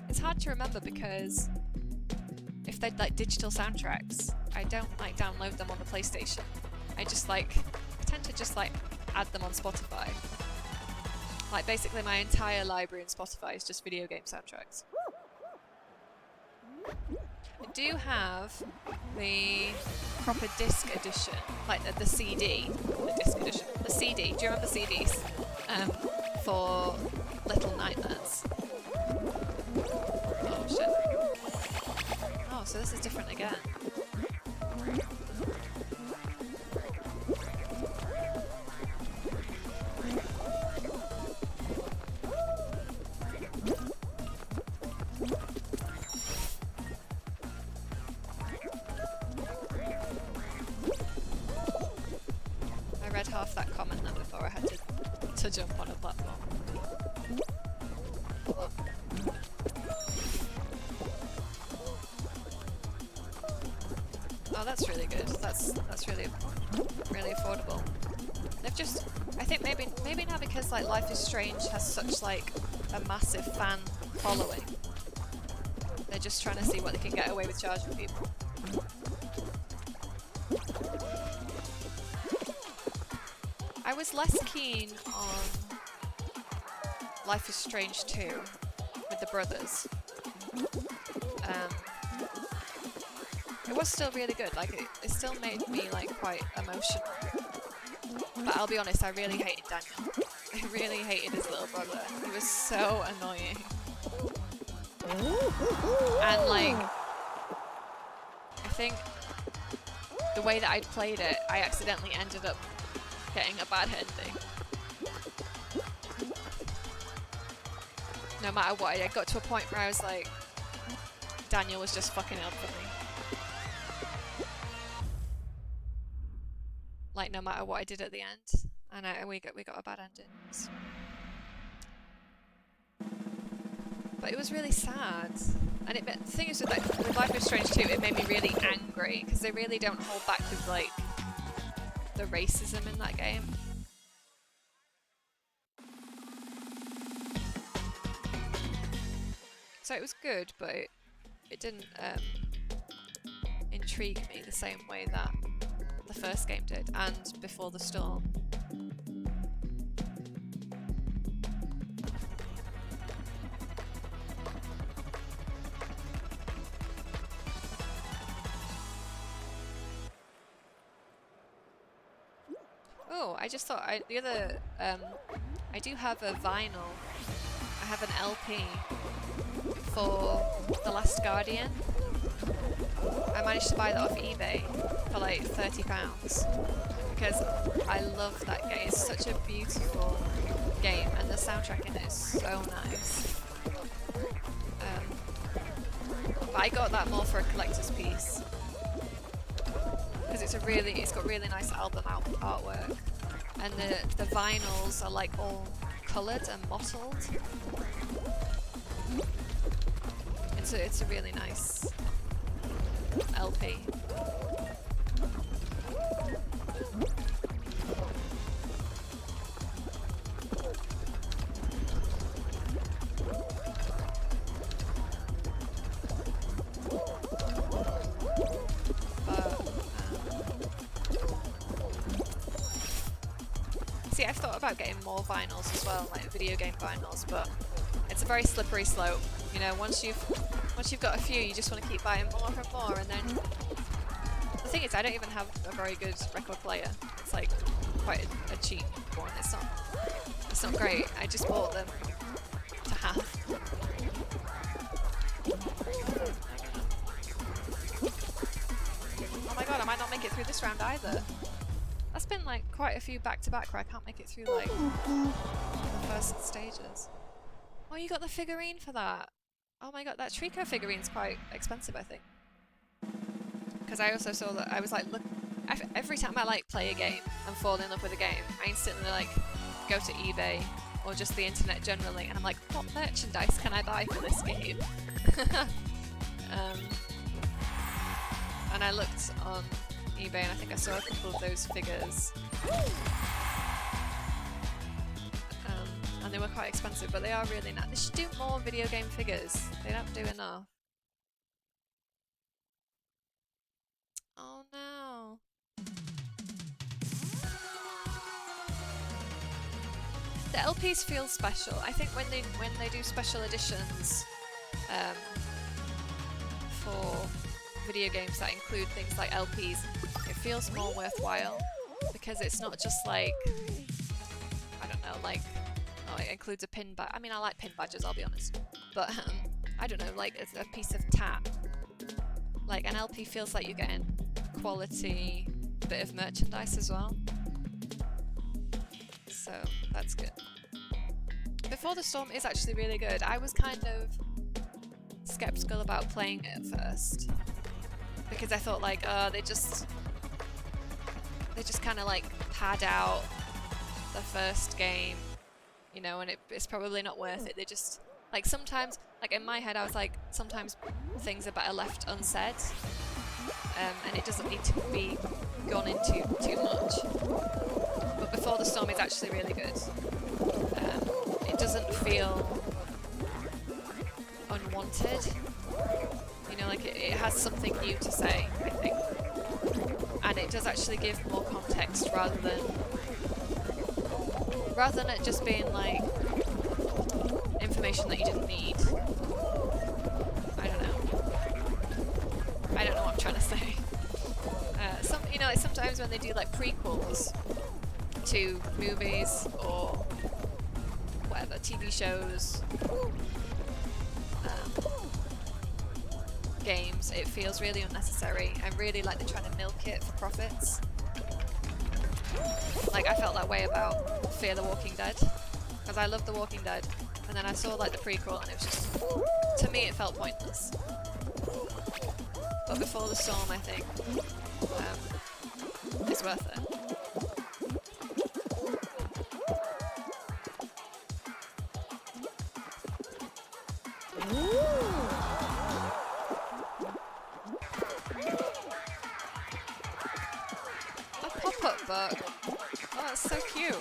S1: It's hard to remember because if they'd like digital soundtracks, I don't like download them on the PlayStation. I tend to just like add them on Spotify. Like, basically my entire library in Spotify is just video game soundtracks. I do have the proper disc edition, like the CD, the disc edition, the CD. Do you remember CDs? For Little Nightmares. Oh shit. Oh, so this is different again. I read half that comment then before I had to jump on a platform. Oh, that's really good. That's really affordable. They've just, I think maybe now because like Life is Strange has such like a massive fan following, they're just trying to see what they can get away with charging people. I was less keen on Life is Strange 2 with the brothers. It was still really good, like it still made me like quite emotional. But I'll be honest, I really hated Daniel. I really hated his little brother. He was so annoying. And like, I think the way that I'd played it, I accidentally ended up getting a bad ending. No matter what, I got to a point where I was like, Daniel was just fucking up for me. Like, no matter what I did at the end, and we got a bad ending. But it was really sad, and the thing is with Life is Strange 2, it made me really angry because they really don't hold back with like the racism in that game. So it was good, but it didn't intrigue me the same way that the first game did, and Before the Storm. Oh, I just thought the other I do have a vinyl. I have an LP for The Last Guardian. I managed to buy that off eBay for like £30 because I love that game. It's such a beautiful game and the soundtrack in it is so nice. But I got that more for a collector's piece because it's got really nice album artwork, and the vinyls are like all coloured and mottled. It's a really nice LP. See, I've thought about getting more vinyls as well, like video game vinyls, but it's a very slippery slope. You know, once you've got a few, you just want to keep buying more and more, and then the thing is, I don't even have a very good record player. It's like quite a cheap one. It's not great. I just bought them to have. Oh my god, I might not make it through this round either. That's been like quite a few back-to-back where I can't make it through like the first stages. Oh, you got the figurine for that. Oh my god, that Trico figurine's quite expensive, I think. Because I also saw that, I was like, look, every time I like play a game and fall in love with a game, I instantly like go to eBay or just the internet generally, and I'm like, what merchandise can I buy for this game? And I looked on eBay and I think I saw a couple of those figures. And they were quite expensive, but they are really nice. They should do more video game figures. They don't do enough. Oh no. The LPs feel special. I think when they do special editions for video games that include things like LPs, it feels more worthwhile because it's not just like, I don't know, like, oh, it includes a pin badge. I mean, I like pin badges, I'll be honest, but I don't know, like it's a piece of tat. Like an LP feels like you're getting quality bit of merchandise as well, so that's good. Before the Storm is actually really good. I was kind of skeptical about playing it at first because I thought like, they just kind of like pad out the first game, you know, and it's probably not worth it. They just, like, sometimes, like in my head I was like, sometimes things are better left unsaid, and it doesn't need to be gone into too much. But Before the Storm is actually really good. It doesn't feel unwanted, you know, like it has something new to say, I think, and it does actually give more context rather than it just being like information that you didn't need. I don't know what I'm trying to say. You know, like sometimes when they do like prequels to movies or whatever, TV shows, games, it feels really unnecessary and really like they're trying to milk it for profits. Like I felt that way about Fear the Walking Dead, because I love The Walking Dead, and then I saw like the prequel and it was just, to me it felt pointless. But Before the Storm, I think, is worth it. A pop-up book. Oh, that's so cute.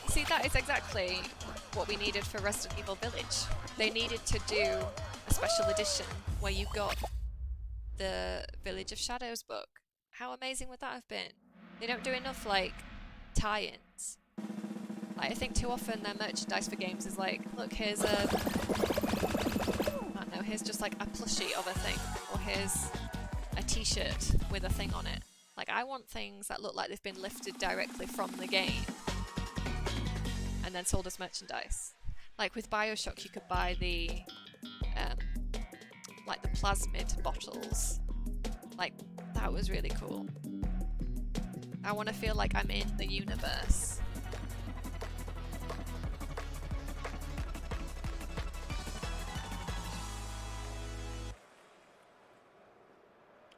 S1: See, that is exactly what we needed for Resident Evil Village. They needed to do a special edition where you got the Village of Shadows book. How amazing would that have been? They don't do enough like tie-ins. Like, I think too often their merchandise for games is like, look, here's I don't know, here's just like a plushie of a thing, or here's a t-shirt with a thing on it. Like, I want things that look like they've been lifted directly from the game and then sold as merchandise. Like with Bioshock, you could buy the like the plasmid bottles. Like, that was really cool. I want to feel like I'm in the universe.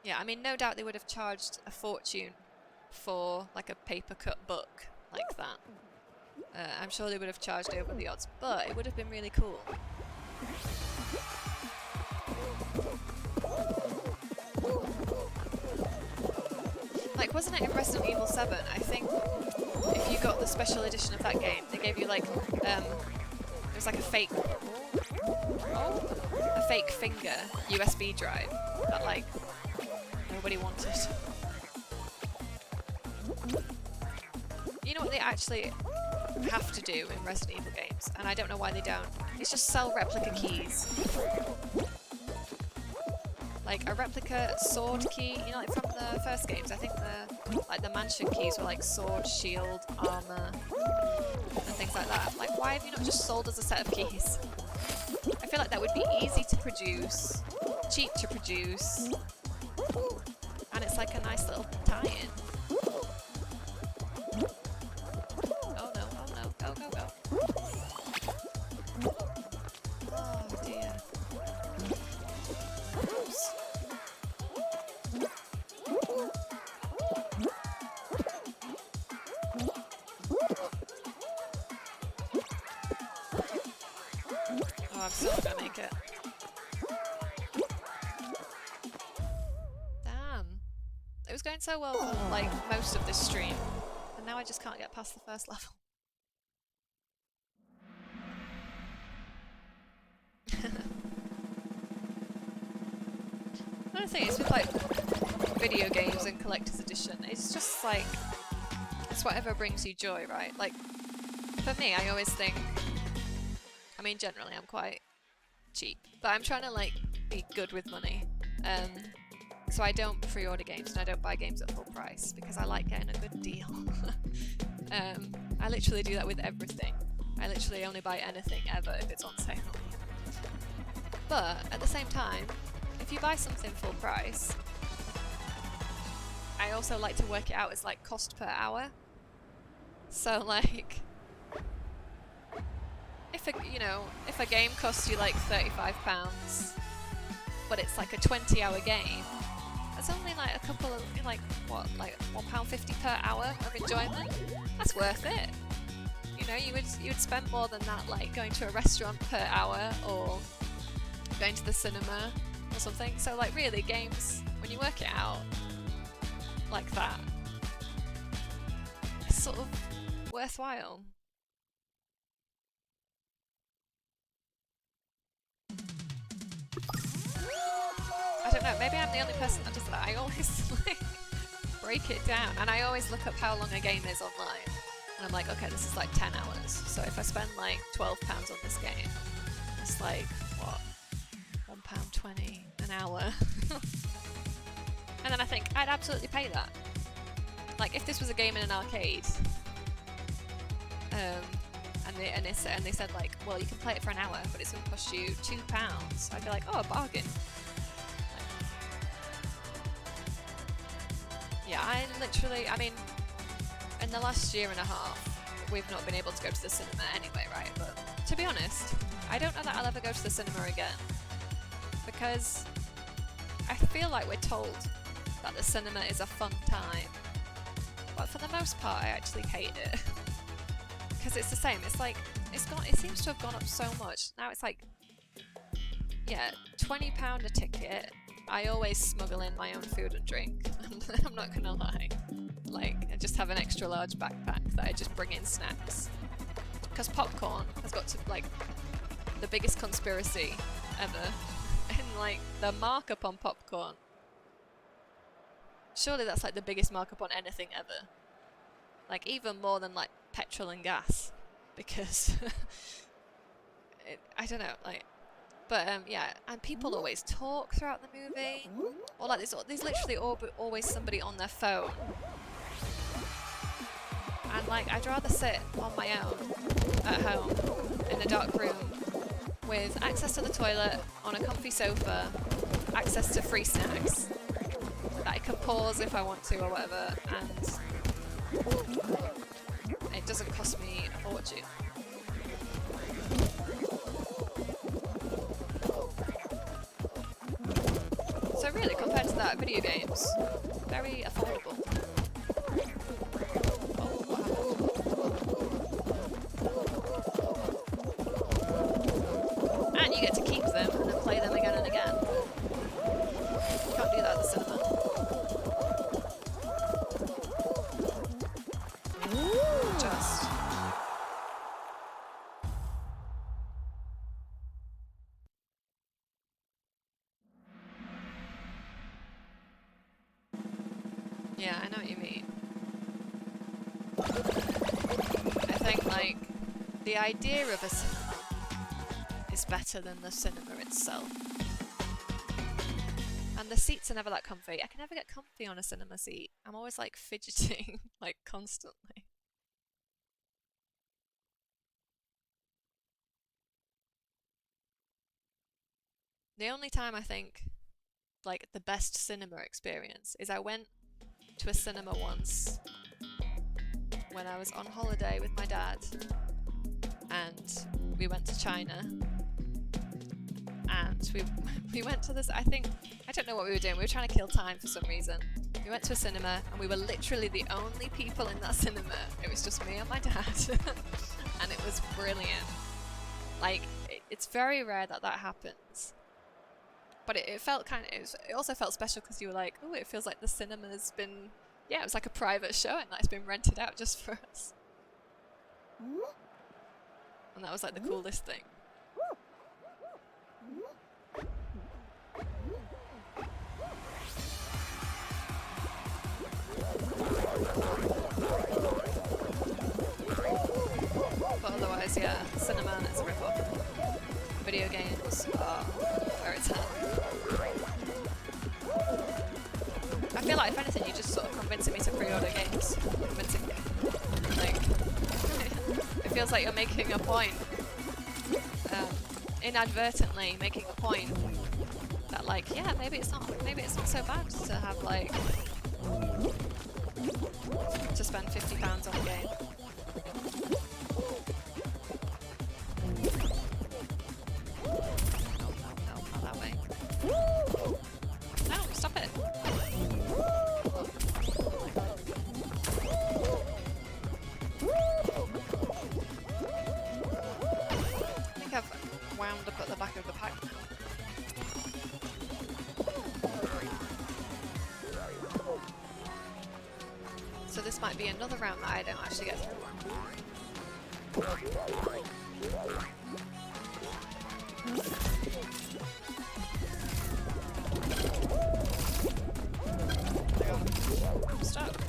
S1: Yeah, I mean, no doubt they would have charged a fortune for like a paper cut book like that. I'm sure they would have charged over the odds, but it would have been really cool. Like, wasn't it in Resident Evil 7? I think if you got the special edition of that game, they gave you like, it was like a fake finger USB drive that like nobody wanted. You know what they actually have to do in Resident Evil games, and I don't know why they don't, it's just sell replica keys. Like a replica sword key, you know, like from the first games. I think the mansion keys were like sword, shield, armor, and things like that. Like, why have you not just sold as a set of keys? I feel like that would be easy to produce, cheap to produce, and it's like a nice little tie-in. Oh no, go, go, go. Oh dear. Oops. Oh, I'm still not gonna make it. Damn. It was going so well for like most of this stream, and now I just can't get past the first level. Another thing is with like video games and collector's edition, it's just like, it's whatever brings you joy, right? Like, for me, I always think, I mean, generally I'm quite cheap, but I'm trying to like be good with money. So I don't pre-order games and I don't buy games at full price because I like getting a good deal. I literally do that with everything. I literally only buy anything ever if it's on sale. But at the same time, if you buy something full price, I also like to work it out as like cost per hour. So like, if a game costs you like £35, but it's like a 20-hour game, that's only like a couple of, like, what, like £1.50 per hour of enjoyment. That's worth it. You know, you would spend more than that like going to a restaurant per hour or going to the cinema or something. So like, really, games, when you work it out like that, it's sort of worthwhile. I don't know, maybe I'm the only person that does that. I always like break it down, and I always look up how long a game is online, and I'm like, okay, this is like 10 hours, so if I spend like £12 on this game, it's like, what, £1.20 an hour? And then I think, I'd absolutely pay that. Like, if this was a game in an arcade, and they said like, well, you can play it for an hour, but it's going to cost you £2, I'd be like, oh, a bargain. Yeah, I mean, in the last year and a half, we've not been able to go to the cinema anyway, right? But to be honest, I don't know that I'll ever go to the cinema again, because I feel like we're told that the cinema is a fun time, but for the most part, I actually hate it. Because it's the same, it's like, it seems to have gone up so much. Now it's like, yeah, £20 a ticket. I always smuggle in my own food and drink. I'm not gonna lie. Like, I just have an extra large backpack that I just bring in snacks. Because popcorn has got to, like, the biggest conspiracy ever. And, like, the markup on popcorn. Surely that's, like, the biggest markup on anything ever. Like, even more than, like, petrol and gas. Because, I don't know, like... But yeah, and people always talk throughout the movie, Or like there's literally always somebody on their phone. And like, I'd rather sit on my own at home in a dark room with access to the toilet, on a comfy sofa, access to free snacks that I can pause if I want to or whatever, and it doesn't cost me a fortune. So really, compared to that, video games, very affordable. And you get to keep them and then play them again and again. You can't do that at the cinema. Just. Yeah, I know what you mean. I think, like, the idea of a cinema is better than the cinema itself. And the seats are never that comfy. I can never get comfy on a cinema seat. I'm always, like, fidgeting, like, constantly. The only time I think, like, the best cinema experience is I went to a cinema once when I was on holiday with my dad, and we went to China, and we went to this, I don't know what we were doing, we were trying to kill time for some reason. We went to a cinema and we were literally the only people in that cinema. It was just me and my dad and it was brilliant. Like, it's very rare that that happens. But it felt kind of, it also felt special because you were like, oh, it feels like the cinema's been, yeah, it was like a private showing that it's been rented out just for us. And that was like the coolest thing. But otherwise, yeah, cinema is a rip-off. Video games are where it's at. I feel like, if anything, you're just sort of convincing me to pre-order games. Convincing me. Like, it feels like you're making a point. Inadvertently making a point that, like, yeah, maybe it's not so bad to have, like, to spend £50 on a game. No, not that way. No, stop it. I think I've wound up at the back of the pack now. So this might be another round that I don't actually get through. I'm stuck.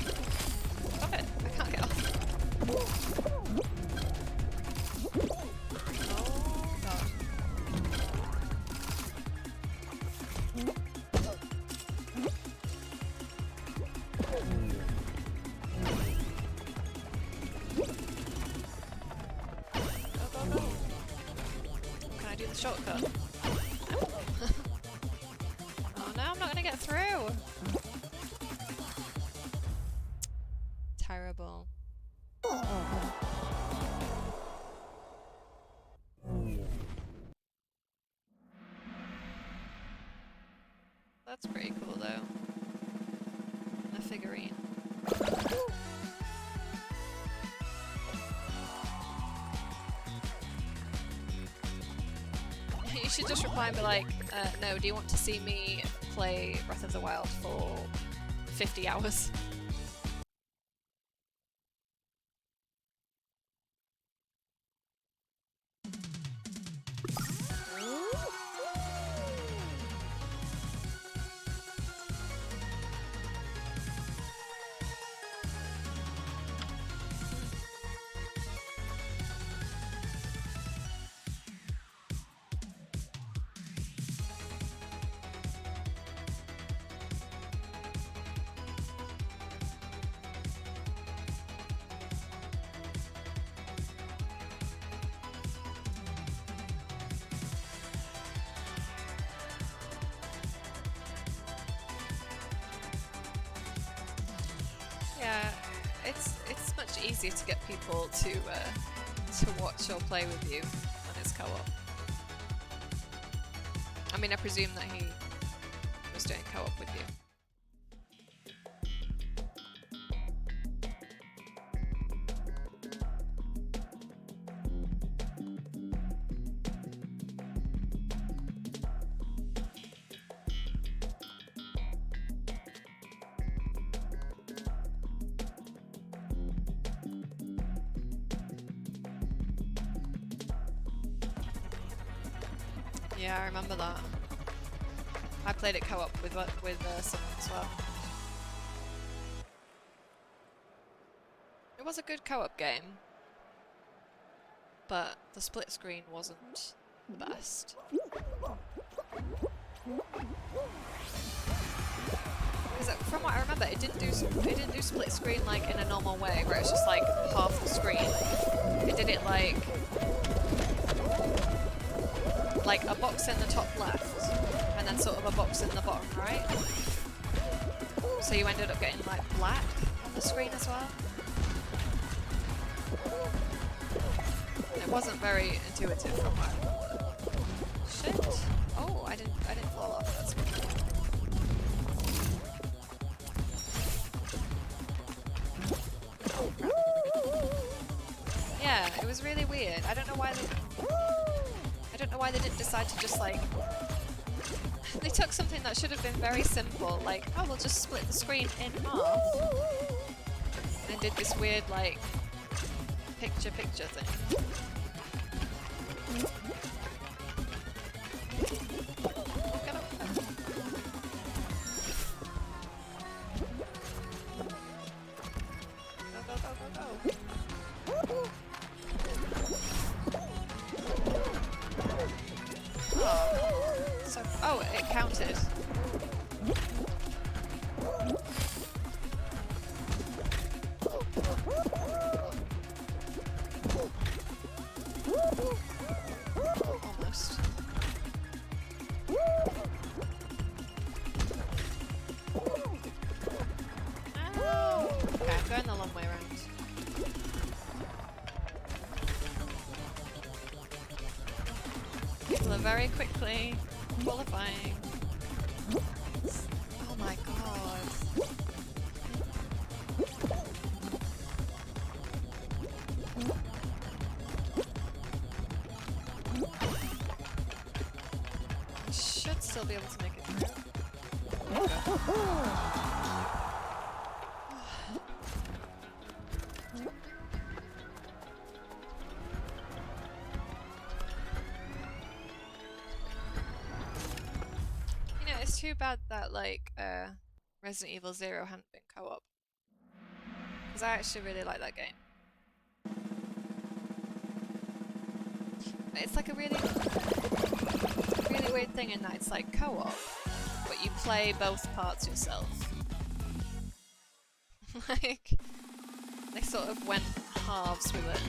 S1: Stop it. I can't get off. Oh god. Can I do the shortcut? No. Oh no, I'm not gonna get through! Terrible. That's pretty cool though. A figurine. You should just reply and be like, no, do you want to see me play Breath of the Wild for 50 hours? Yeah, it's much easier to get people to watch or play with you when it's co-op. I mean, I presume that he was doing co-op with you. Yeah, I remember that. I played it co-op with someone as well. It was a good co-op game, but the split screen wasn't the best. Because from what I remember, it didn't do split screen like in a normal way, where it's just like half the screen. It did it like a box in the top left, and then sort of a box in the bottom right. So you ended up getting like black on the screen as well. It wasn't very intuitive from what I remember. Shit! Oh, I didn't fall off. That's good. Yeah, it was really weird. I don't know why they didn't decide to just like... They took something that should have been very simple, like, oh, we'll just split the screen in half. And did this weird, like, picture-picture thing. Get up there. Go, go, go, go, go. Oh, it counted. Almost. Oh. Okay, I'm going the long way around. People are very quickly qualifying. Oh my god. I should still be able to make it through. It's too bad that like Resident Evil 0 hadn't been co-op, because I actually really like that game. But it's like a really weird thing in that it's like co-op, but you play both parts yourself. Like, they sort of went halves with it.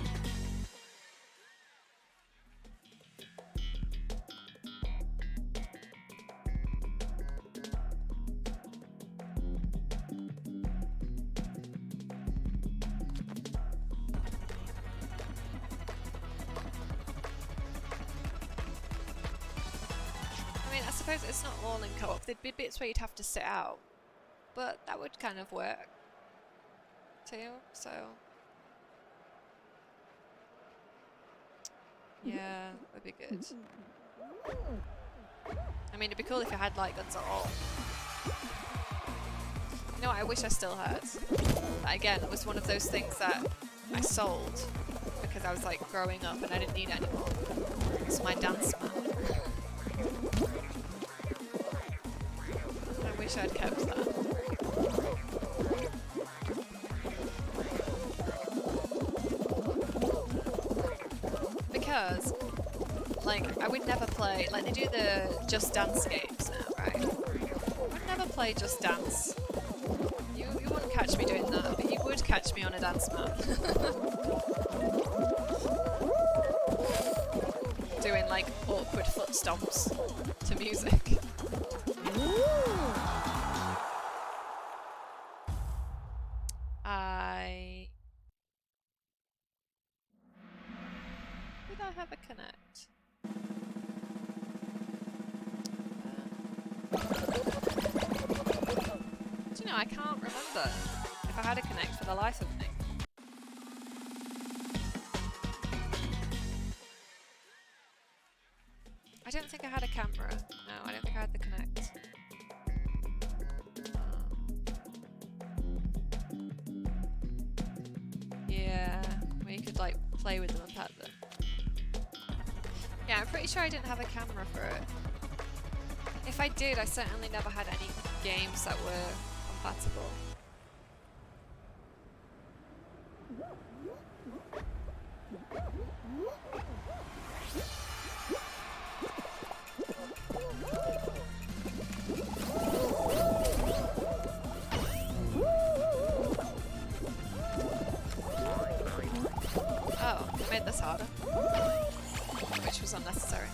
S1: I suppose it's not all in co-op. There'd be bits where you'd have to sit out, but that would kind of work too, so... Yeah, would be good. I mean, it'd be cool if you had light guns at all. You know what I wish I still had? But again, it was one of those things that I sold because I was like growing up and I didn't need it anymore. It's my dance mat. I wish I'd kept that. Because, like, I would never play, like, they do the Just Dance games now, right? I would never play Just Dance. You wouldn't catch me doing that, but you would catch me on a dance mat. Doing, like, awkward foot stomps to music. I have a connect? Do you know, I can't remember if I had a connect for the life of me. I don't think I had a camera. No, I don't think I had the connect. Yeah, where you could like play with them and pet them. Yeah, I'm pretty sure I didn't have a camera for it. If I did, I certainly never had any games that were compatible. Oh, they made this harder. Which was unnecessary.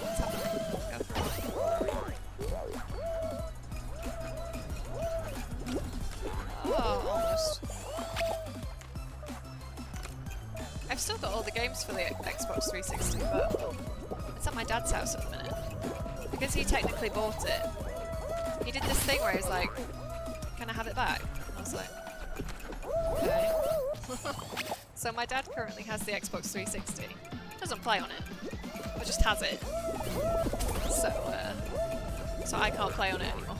S1: What's happening? Go for it. Oh, almost. I've still got all the games for the Xbox 360, but it's at my dad's house at the minute. Because he technically bought it, he did this thing where he was like, can I have it back? And I was like, okay. So my dad currently has the Xbox 360. Doesn't play on it, but just has it. So I can't play on it anymore.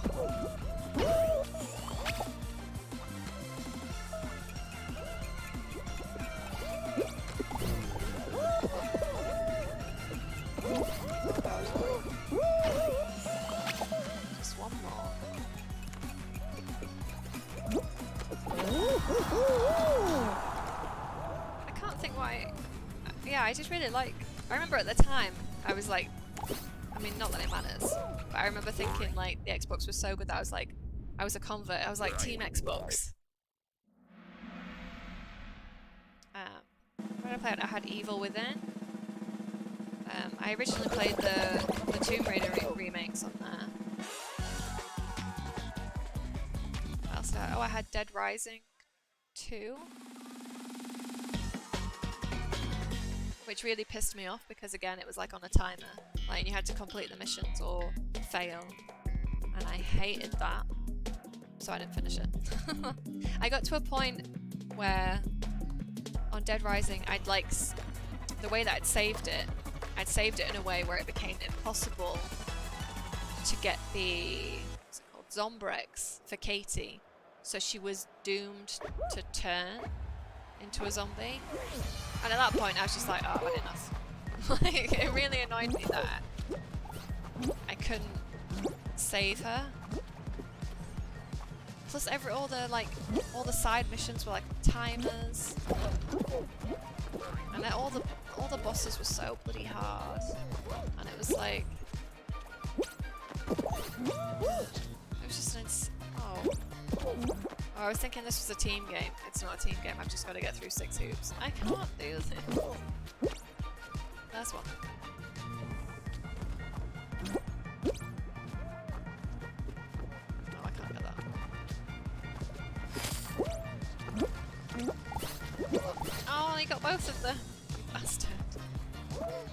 S1: Just one more. I can't think why. Yeah, I just really like. I remember at the time I was like, I mean, not that it matters, but I remember thinking like the Xbox was so good that I was like, I was a convert. I was like Team Xbox. What did I play on? I had Evil Within. I originally played the Tomb Raider remakes on there. What else did I? Oh, I had Dead Rising 2. Which really pissed me off because again it was like on a timer. Like you had to complete the missions or fail. And I hated that. So I didn't finish it. I got to a point where on Dead Rising I'd like the way that I'd saved it in a way where it became impossible to get the, what's it called, Zombrex for Katie. So she was doomed to turn into a zombie. And at that point I was just like, oh, I've had enough. Like, it really annoyed me that I couldn't save her. Plus all the side missions were like timers. And then all the bosses were so bloody hard. And it was like, it was just I was thinking this was a team game. It's not a team game, I've just got to get through 6 hoops. I can't do this. There's one. No, I can't get that. Oh, you got both of them. Bastard. Oh,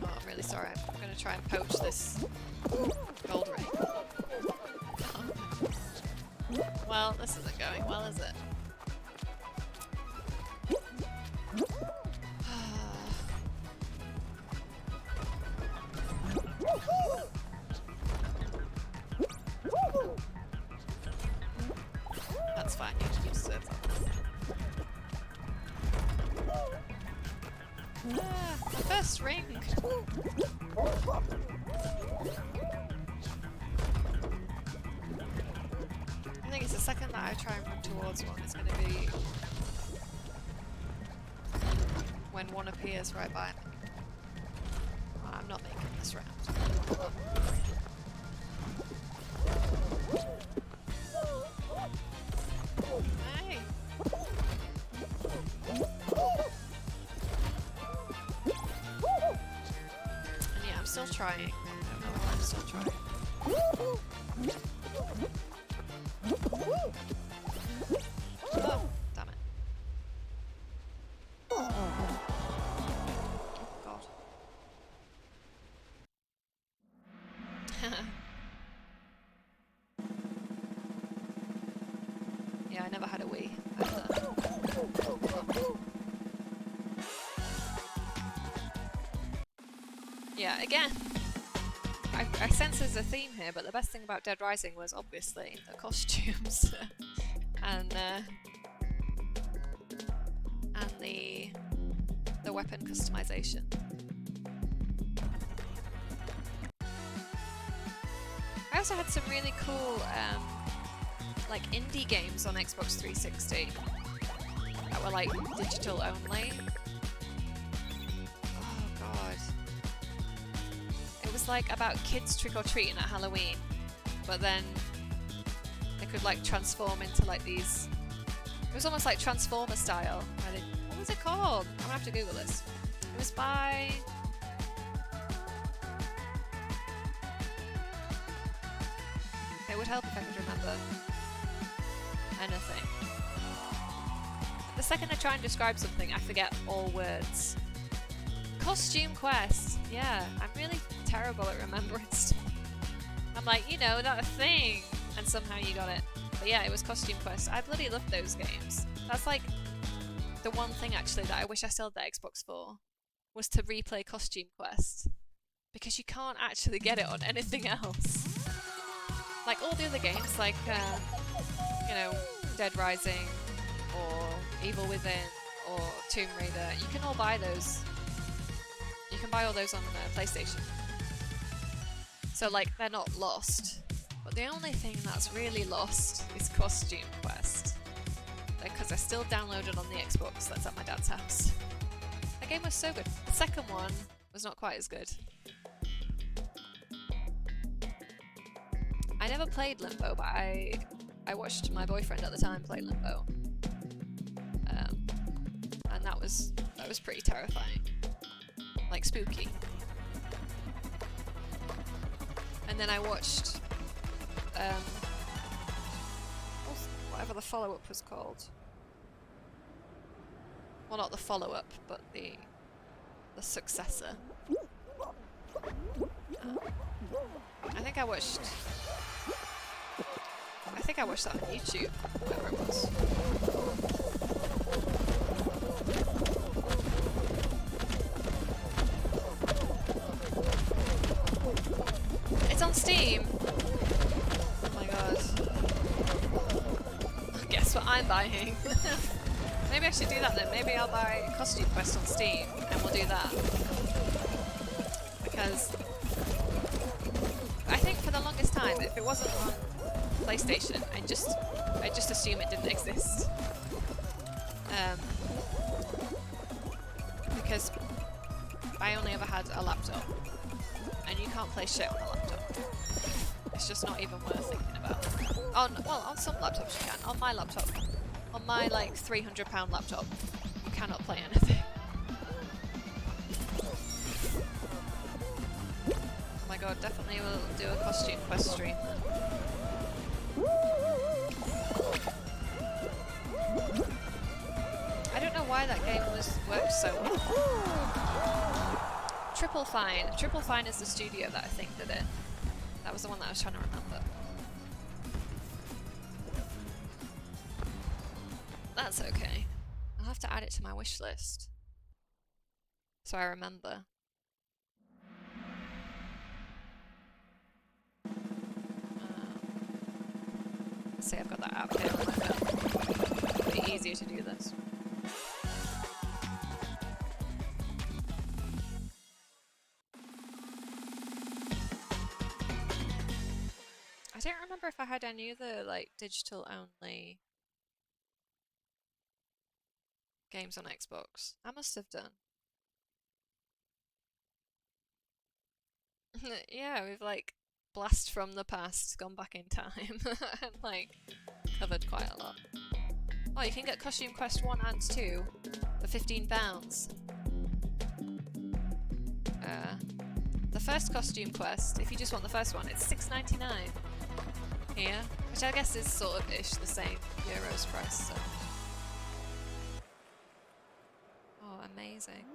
S1: I'm really sorry. I'm going to try and poach this gold ring. Well, this isn't going well, is it? That's fine, you deserve that. My first ring! I think it's the second that I try and run towards one, it's going to be when one appears right by me. Oh, I'm not making this round. Hey! And yeah, I'm still trying. I don't know why I'm still try. Oh, damn it. Oh, God. Yeah, I never had a Wii. Yeah, again, I sense there's a theme here, but the best thing about Dead Rising was obviously the costumes and the weapon customization. I also had some really cool like indie games on Xbox 360 that were like digital only. Oh god. It was like about kids trick-or-treating at Halloween, but then they could like transform into like these... It was almost like Transformer style. What was it called? I'm gonna have to Google this. It was by... It would help if I could remember anything. The second I try and describe something, I forget all words. Costume Quest! Yeah, I'm really terrible at remembering stuff. I'm like, you know, that thing! And somehow you got it. But yeah, it was Costume Quest. I bloody loved those games. That's like the one thing actually that I wish I still had the Xbox for, was to replay Costume Quest. Because you can't actually get it on anything else. Like all the other games, like, you know, Dead Rising, or Evil Within, or Tomb Raider, you can all buy those. You can buy all those on PlayStation. So, like, they're not lost. But the only thing that's really lost is Costume Quest. Because I still downloaded on the Xbox that's at my dad's house. That game was so good. The second one was not quite as good. I never played Limbo, but I watched my boyfriend at the time play Limbo, and that was pretty terrifying, like spooky. And then I watched whatever the follow-up was called. Well, not the follow-up, but the successor. I think I watched that on YouTube, whatever it was. It's on Steam! Oh my god. Guess what I'm buying? Maybe I should do that then. Maybe I'll buy Costume Quest on Steam and we'll do that. Because I think for the longest time, if it wasn't on PlayStation, I just assume it didn't exist. Because I only ever had a laptop, and you can't play shit on a laptop. It's just not even worth thinking about. On some laptops you can. On my laptop, on my like £300 laptop, you cannot play anything. Oh my god, definitely we'll do a Costume Quest stream then. I don't know why that game worked so well. Triple Fine. Triple Fine is the studio that I think did it. That was the one that I was trying to remember. That's okay. I'll have to add it to my wish list. So I remember. Let's say I've got that app here on my phone. It'll be easier to do this. I don't remember if I had any other like digital only games on Xbox. I must have done. Yeah, we've like blast from the past, gone back in time, and like covered quite a lot. Oh, you can get Costume Quest 1 and 2 for £15. The first costume quest, if you just want the first one, it's $6.99 here, which I guess is sort of ish the same euros price. So. Oh, amazing.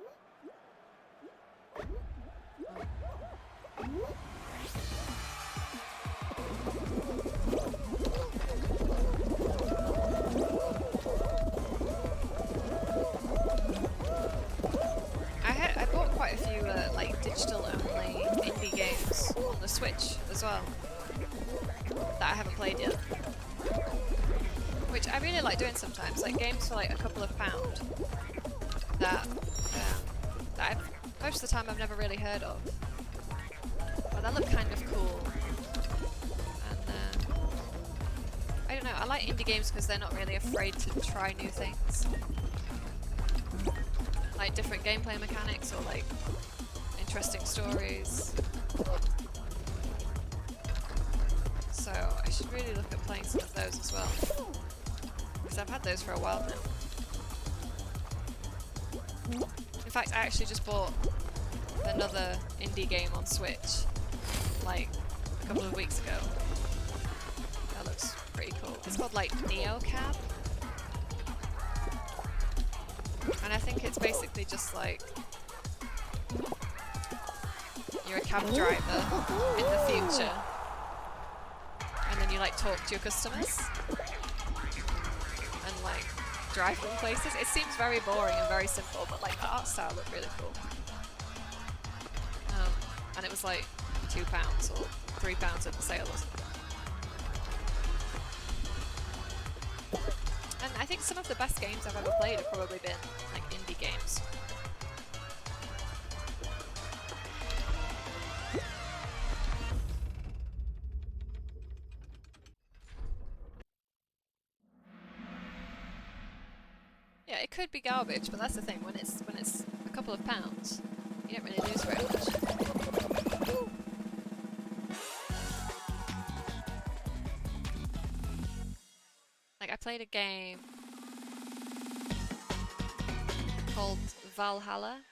S1: I bought quite a few like digital-only indie games on the Switch as well that I haven't played yet, which I really like doing sometimes. Like games for like a couple of £1 that most of the time I've never really heard of, but that look kind of cool. And I don't know. I like indie games because they're not really afraid to try new things. Like different gameplay mechanics or like interesting stories. So I should really look at playing some of those as well, because I've had those for a while now. In fact, I actually just bought another indie game on Switch like a couple of weeks ago. That looks pretty cool. It's called like NeoCab. And I think it's basically just like you're a cab driver in the future, and then you like talk to your customers and like drive them places. It seems very boring and very simple, but like the art style looked really cool. And it was like £2 or £3 at the sale or something. And I think some of the best games I've ever played have probably been like indie games. Yeah, it could be garbage, but that's the thing. When it's a couple of £, you don't really lose very much. Like I played a game called Valhalla.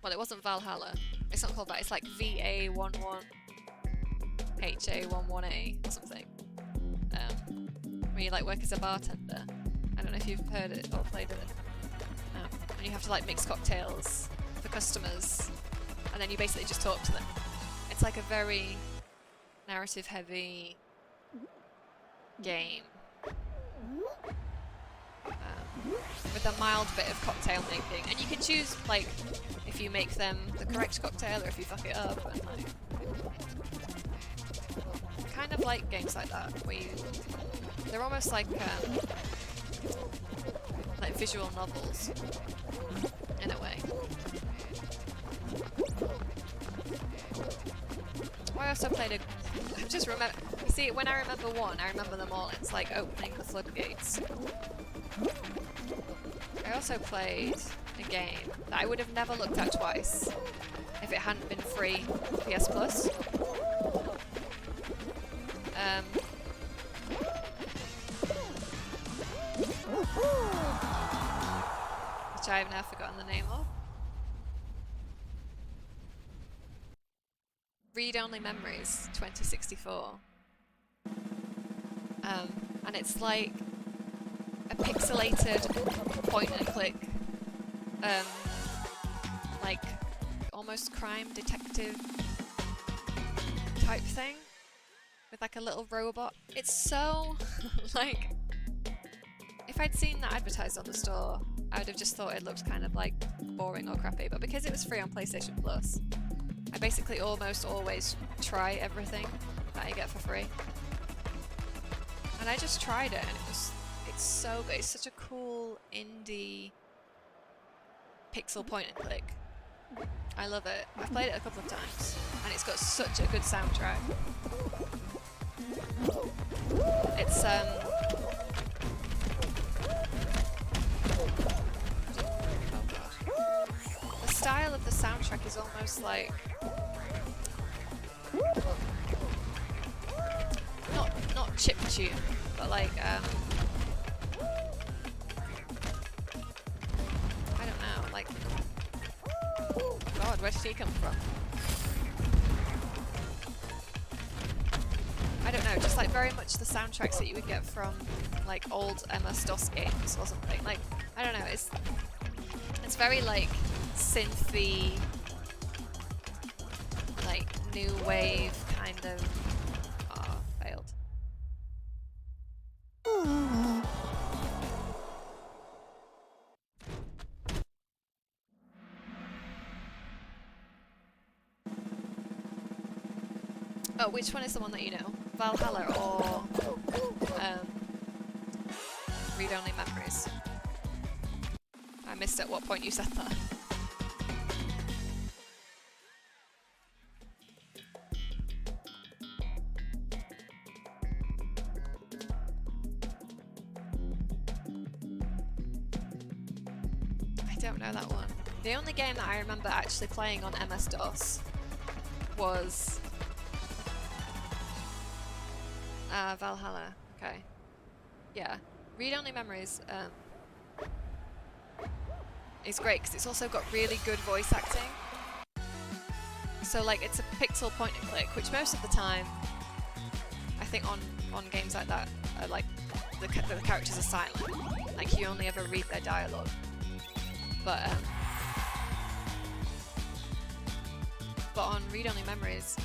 S1: Well, it wasn't Valhalla. It's not called that. It's like VA11HA11A or something. Where you like work as a bartender. I don't know if you've heard it or played it. And you have to like mix cocktails for customers, and then you basically just talk to them. It's like a very narrative-heavy game. With a mild bit of cocktail making, and you can choose like if you make them the correct cocktail or if you fuck it up, and like kind of like games like that where they're almost like visual novels in a way. I also played I just remember. See, when I remember one, I remember them all. It's like opening the floodgates. I also played a game that I would have never looked at twice if it hadn't been free PS Plus. Which I have now forgotten the name of. Read Only Memories 2064. And it's like a pixelated point and click, like almost crime detective type thing with like a little robot. It's so like, if I'd seen that advertised on the store, I would have just thought it looked kind of like boring or crappy, but because it was free on PlayStation Plus, I basically almost always try everything that I get for free. And I just tried it, and it's so good. It's such a cool indie pixel point and click. I love it. I've played it a couple of times, and it's got such a good soundtrack. It's the style of the soundtrack is almost like not chiptune, but like I don't know, like God, where did he come from? like very much the soundtracks that you would get from like old MS-DOS games or something. Like, I don't know, it's very like synthy, like new wave kind of. Oh, failed. Oh, which one is the one that you know? Valhalla or Read Only Memories? I missed at what point you said that. I don't know that one. The only game that I remember actually playing on MS-DOS was Valhalla. Okay. Yeah. Read Only Memories is great because it's also got really good voice acting. So like it's a pixel point and click, which most of the time I think on games like that are like the characters are silent. Like you only ever read their dialogue. But on Read Only Memories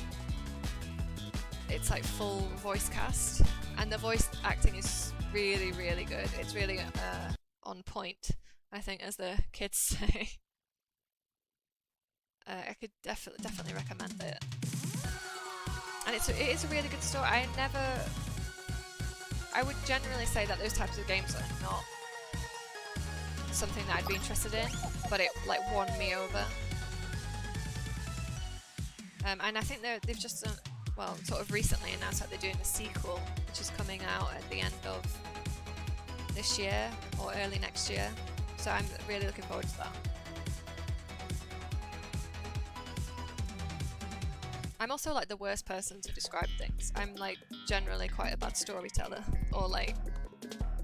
S1: it's like full voice cast, and the voice acting is really, really good. It's really on point, I think, as the kids say. I could definitely recommend it. And it is a really good story. I would generally say that those types of games are not something that I'd be interested in, but it like won me over. And I think they've just done, well, sort of recently announced that they're doing a sequel, which is coming out at the end of this year or early next year. So I'm really looking forward to that. I'm also like the worst person to describe things. I'm like generally quite a bad storyteller. Or like,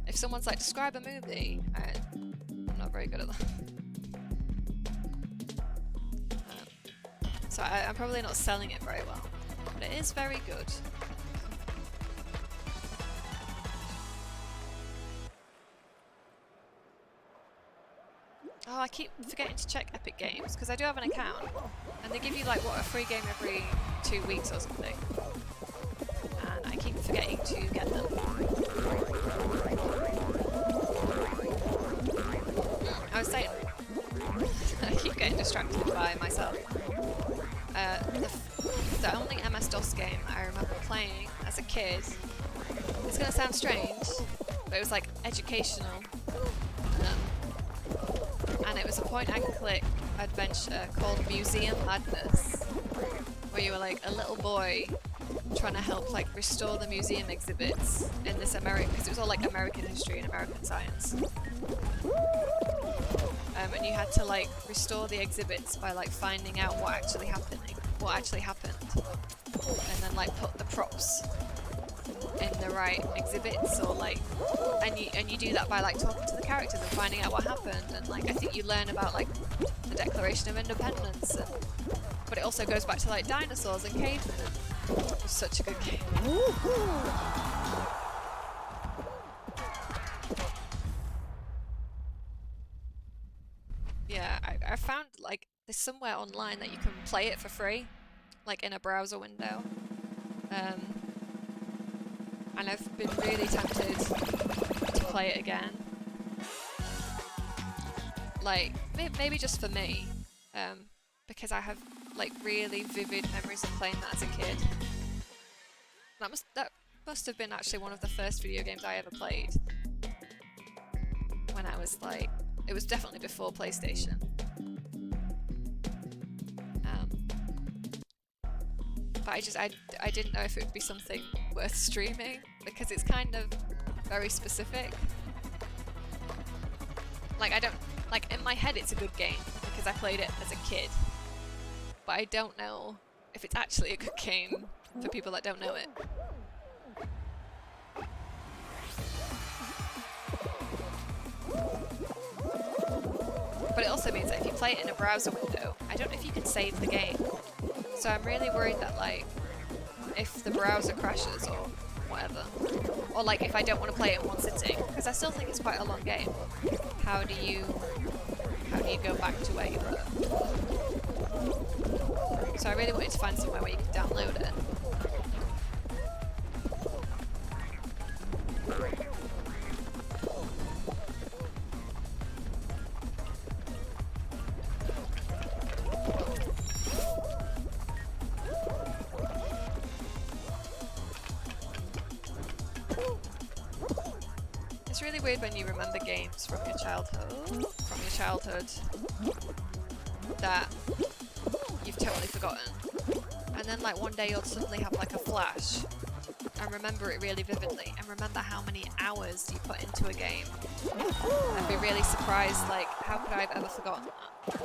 S1: if someone's like, describe a movie, I'm not very good at that. So I'm probably not selling it very well. But it is very good. Oh, I keep forgetting to check Epic Games, because I do have an account, and they give you like, what, a free game every 2 weeks or something. And I keep forgetting to get them. I was saying, I keep getting distracted by myself. The only MS-DOS game I remember playing as a kid, it's going to sound strange, but it was like educational. And it was a point-and-click adventure called Museum Madness, where you were like a little boy trying to help like restore the museum exhibits in this because it was all like American history and American science. And you had to like restore the exhibits by like finding out what actually happened, and then like put the props in the right exhibits, or like, and you do that by like talking to the characters and finding out what happened, and like I think you learn about like the Declaration of Independence, but it also goes back to like dinosaurs and cavemen. It was such a good game. Yeah, I found like there's somewhere online that you can play it for free, like in a browser window. And I've been really tempted to play it again. Like, maybe just for me, because I have like really vivid memories of playing that as a kid. That must have been actually one of the first video games I ever played. When I was like, it was definitely before PlayStation. But I didn't know if it would be something worth streaming, because it's kind of very specific. Like, I don't, like, in my head it's a good game, because I played it as a kid. But I don't know if it's actually a good game for people that don't know it. But it also means that if you play it in a browser window, I don't know if you can save the game. So I'm really worried that, like, if the browser crashes or whatever. Or like if I don't want to play it in one sitting, because I still think it's quite a long game. How do you go back to where you were? So I really wanted to find somewhere where you could download it. It's really weird when you remember games from your childhood that you've totally forgotten. And then like one day you'll suddenly have like a flash and remember it really vividly and remember how many hours you put into a game and be really surprised like how could I have ever forgotten that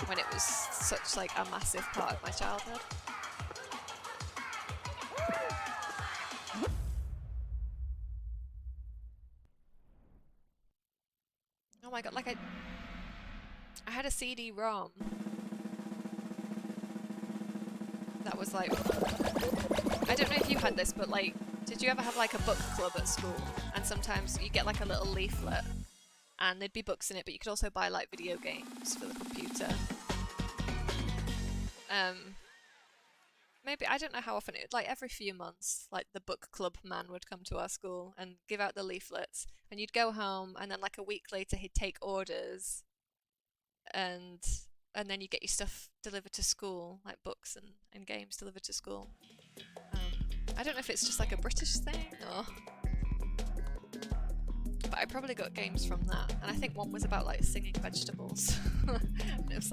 S1: when it was such like a massive part of my childhood. Oh my god, like I had a CD-ROM that was like, I don't know if you had this, but like, did you ever have like a book club at school? And sometimes you get like a little leaflet and there'd be books in it, but you could also buy like video games for the computer. Maybe, I don't know how often, like every few months, like the book club man would come to our school and give out the leaflets, and you'd go home, and then like a week later he'd take orders, and then you get your stuff delivered to school, like books and games delivered to school. I don't know if it's just like a British thing, or... But I probably got games from that, and I think one was about like singing vegetables. It was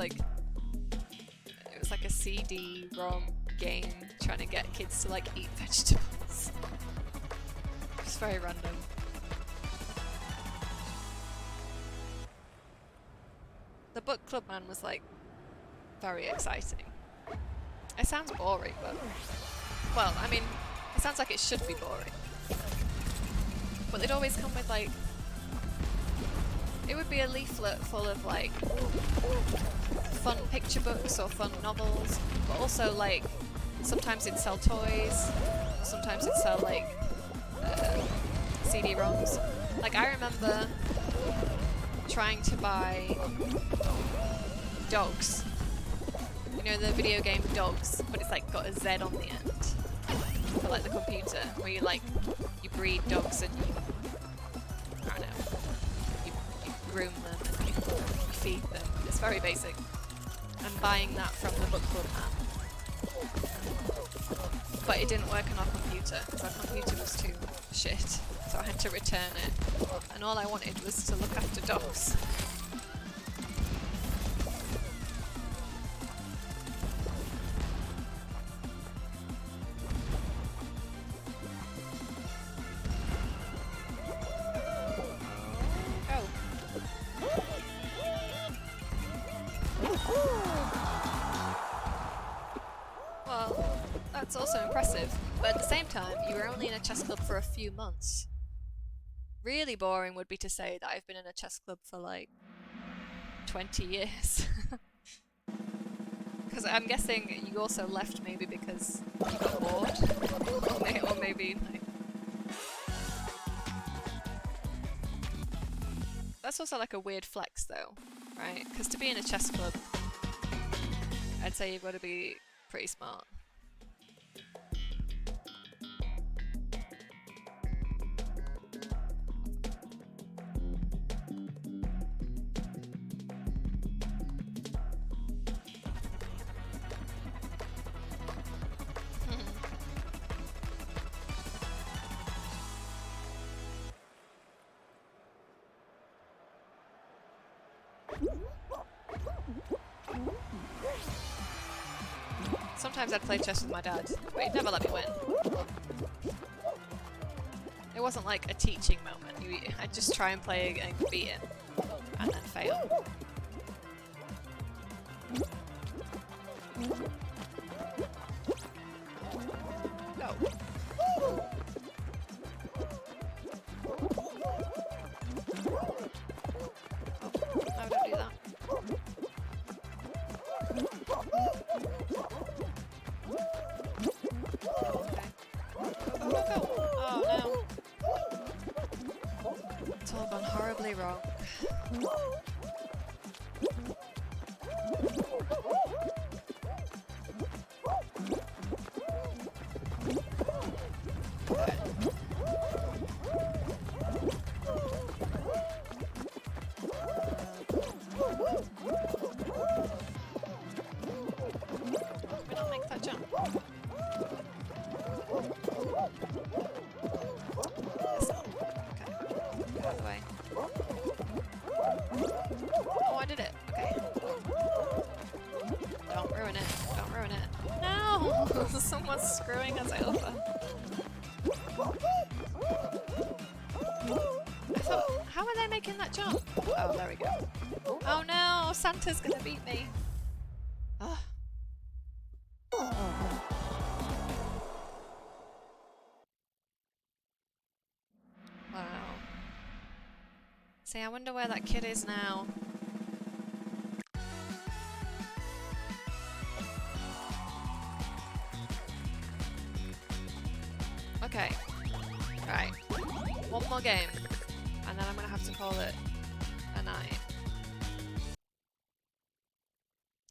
S1: like a CD-ROM game trying to get kids to like eat vegetables. It's very random. The book club man was like very exciting. It sounds boring, but well, I mean, it sounds like it should be boring. But they'd always come with like, it would be a leaflet full of like fun picture books or fun novels, but also like sometimes it'd sell toys, sometimes it'd sell like CD-ROMs. Like I remember trying to buy Dogs. You know the video game Dogs, but it's like got a Z on the end for like the computer, where you like you breed dogs and you, I don't know, you groom them and you feed them. It's very basic. And buying that from the book club man. But it didn't work on our computer because our computer was too shit, so I had to return it. And all I wanted was to look after dogs. Well, that's also impressive, but at the same time, you were only in a chess club for a few months. Really boring would be to say that I've been in a chess club for like 20 years. Because I'm guessing you also left maybe because you got bored, or maybe like... That's also like a weird flex though, right? Because to be in a chess club, I'd say you've got to be pretty smart. Sometimes I'd play chess with my dad, but he'd never let me win. It wasn't like a teaching moment. I'd just try and play and beat him, and then fail. Go. No, don't do that. Okay. Go, go, go, go. Someone's screwing us over. I thought, how are they making that jump? Oh, there we go. Oh no, Santa's gonna beat me. Ugh. Wow. See, I wonder where that kid is now. Okay. Right. One more game. And then I'm gonna have to call it a night.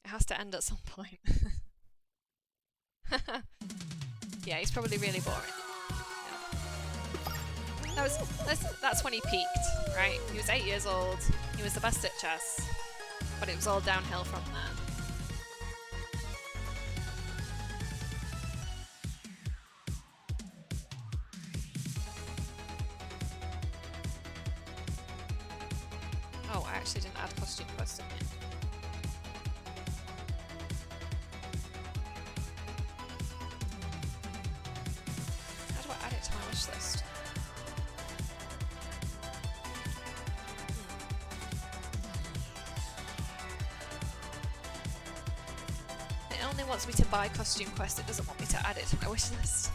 S1: It has to end at some point. Yeah, he's probably really boring. Yeah. That's when he peaked, right? He was 8 years old, he was the best at chess, but it was all downhill from there. Oh, I actually didn't add costume quest in yet. How do I add it to my wish list? It only wants me to buy costume quest, it doesn't want me to add it to my wish list.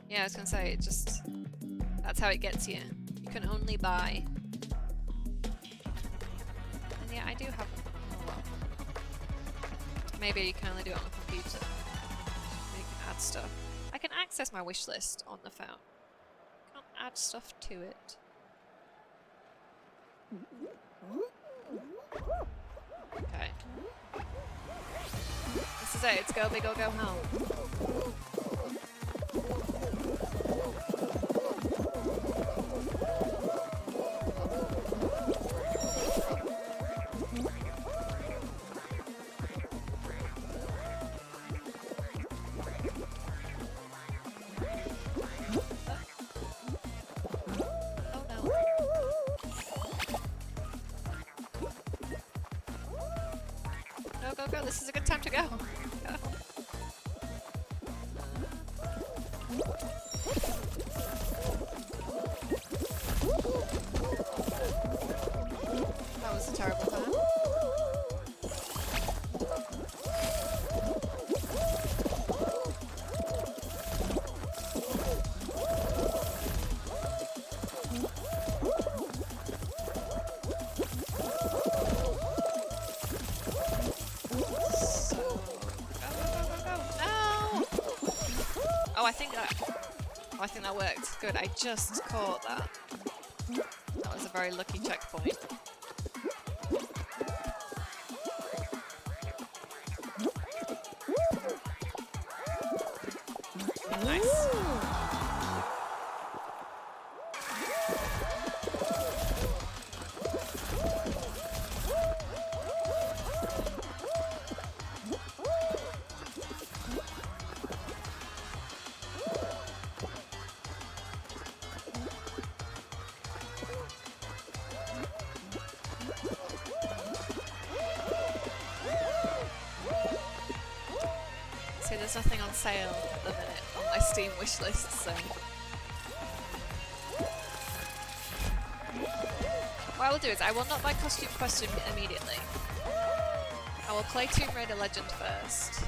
S1: Yeah, I was gonna say, it just... that's how it gets you. You can only buy. And yeah, I do have... oh well. Maybe you can only do it on the computer. Maybe you can add stuff. I can access my wish list on the phone. I can't add stuff to it. Okay. This is it, it's go big or go home. Go, this is a good time to go. Go. That was a terrible time. I think that worked. Good, I just caught that. That was a very lucky checkpoint. Nice. There's nothing on sale at the minute on my Steam wishlist, so... what I will do is I will not buy Costume Quest immediately. I will play Tomb Raider Legend first,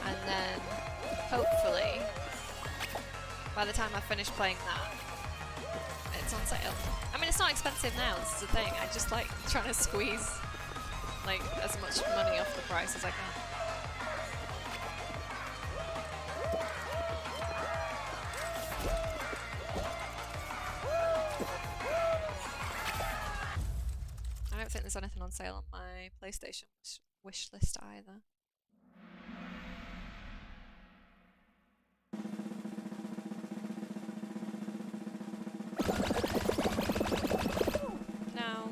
S1: and then hopefully by the time I finish playing that, it's on sale. I mean, it's not expensive now, this is the thing. I just like trying to squeeze like as much money off the price as I can. I don't think there's anything on sale on my PlayStation wish list either. No.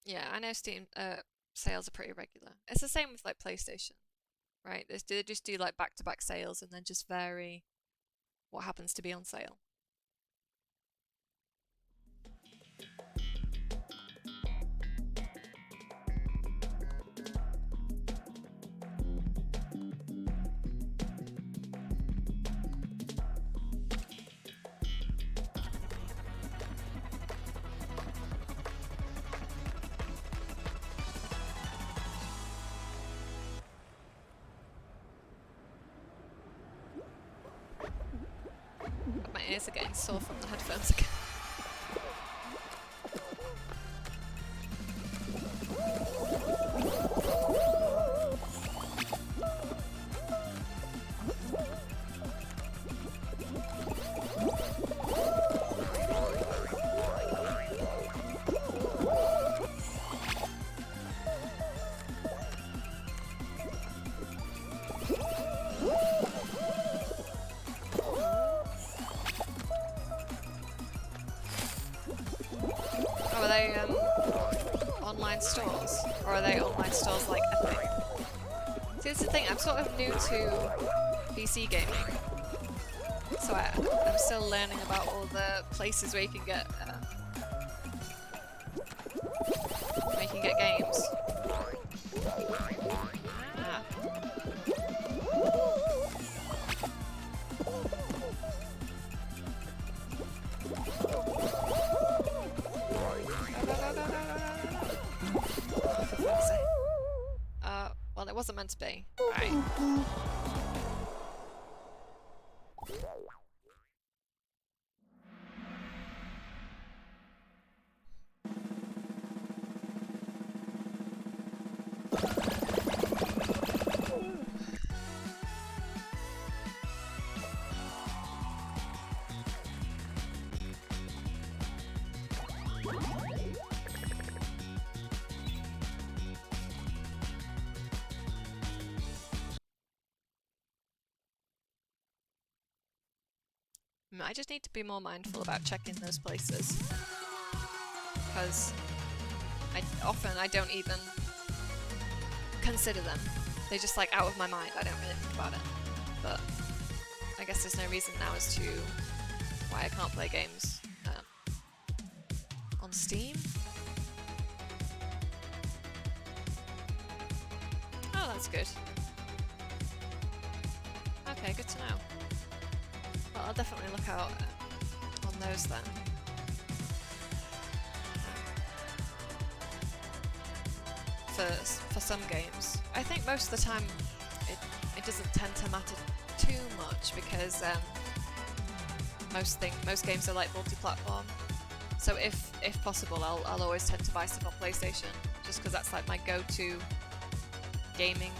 S1: Yeah, I know Steam sales are pretty regular. It's the same with like PlayStation, right? They just do like back-to-back sales and then just vary what happens to be on sale. My ears are getting sore from the headphones again. Are they online stores? Or are they online stores like Epic? See, that's the thing, I'm sort of new to PC gaming. So I'm still learning about all the places where you can get games. Ah. Well, it wasn't meant to be. Alright. I just need to be more mindful about checking those places, because often I don't even consider them. They're just like out of my mind, I don't really think about it. But I guess there's no reason now as to why I can't play games on Steam. Oh, that's good. Okay, good to know. Well, I'll definitely look out on those then. For some games. I think most of the time it doesn't tend to matter too much, because most games are like multi-platform. So if possible, I'll always tend to buy stuff on PlayStation, just because that's like my go-to gaming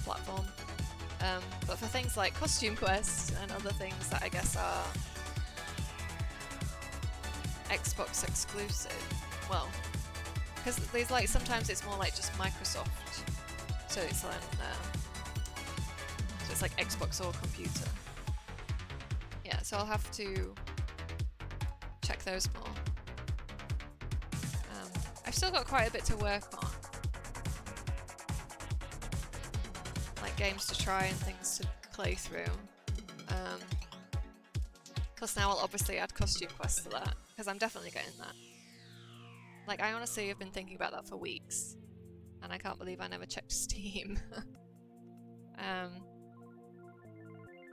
S1: platform. But for things like Costume Quest and other things that I guess are Xbox exclusive, well, because there's like sometimes it's more like just Microsoft, so it's like Xbox or computer. Yeah, so I'll have to check those more. I've still got quite a bit to work on. Games to try and things to play through. Plus now I'll obviously add Costume Quest to that, because I'm definitely getting that. Like, I honestly have been thinking about that for weeks, and I can't believe I never checked Steam.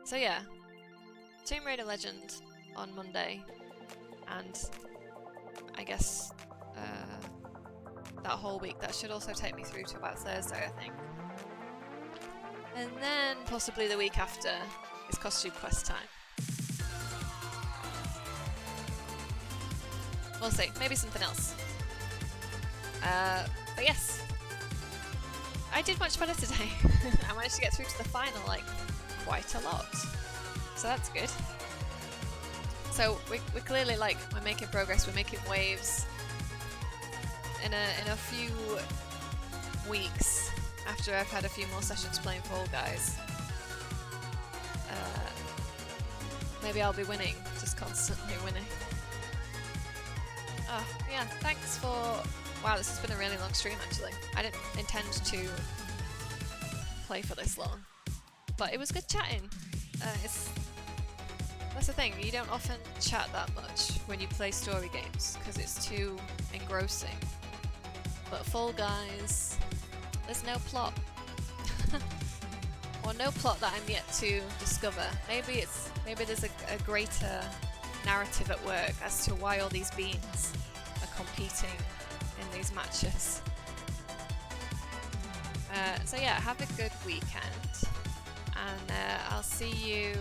S1: So yeah, Tomb Raider Legend on Monday, and I guess that whole week. That should also take me through to about Thursday, I think. And then possibly the week after is Costume Quest time. We'll see, maybe something else. But yes, I did much better today. I managed to get through to the final like quite a lot, so that's good. So we're clearly like, we're making progress, we're making waves. In a few weeks, after I've had a few more sessions playing Fall Guys, maybe I'll be winning, just constantly winning. Oh, yeah, thanks for Wow, this has been a really long stream actually. I didn't intend to play for this long, but it was good chatting. That's the thing, you don't often chat that much when you play story games because it's too engrossing. But Fall Guys, there's no plot. Or no plot that I'm yet to discover. Maybe there's a greater narrative at work as to why all these beings are competing in these matches. So yeah, have a good weekend, and I'll see you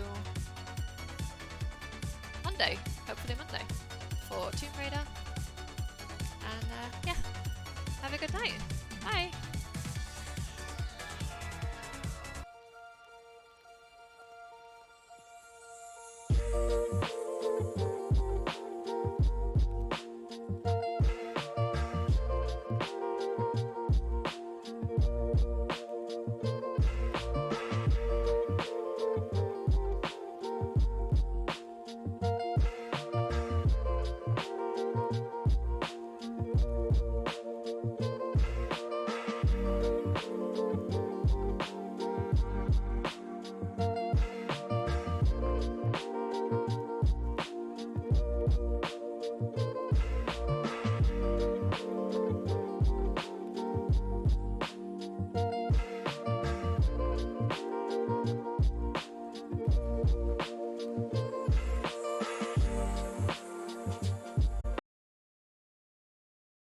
S1: Monday, hopefully Monday, for Tomb Raider. And yeah, have a good night. Bye!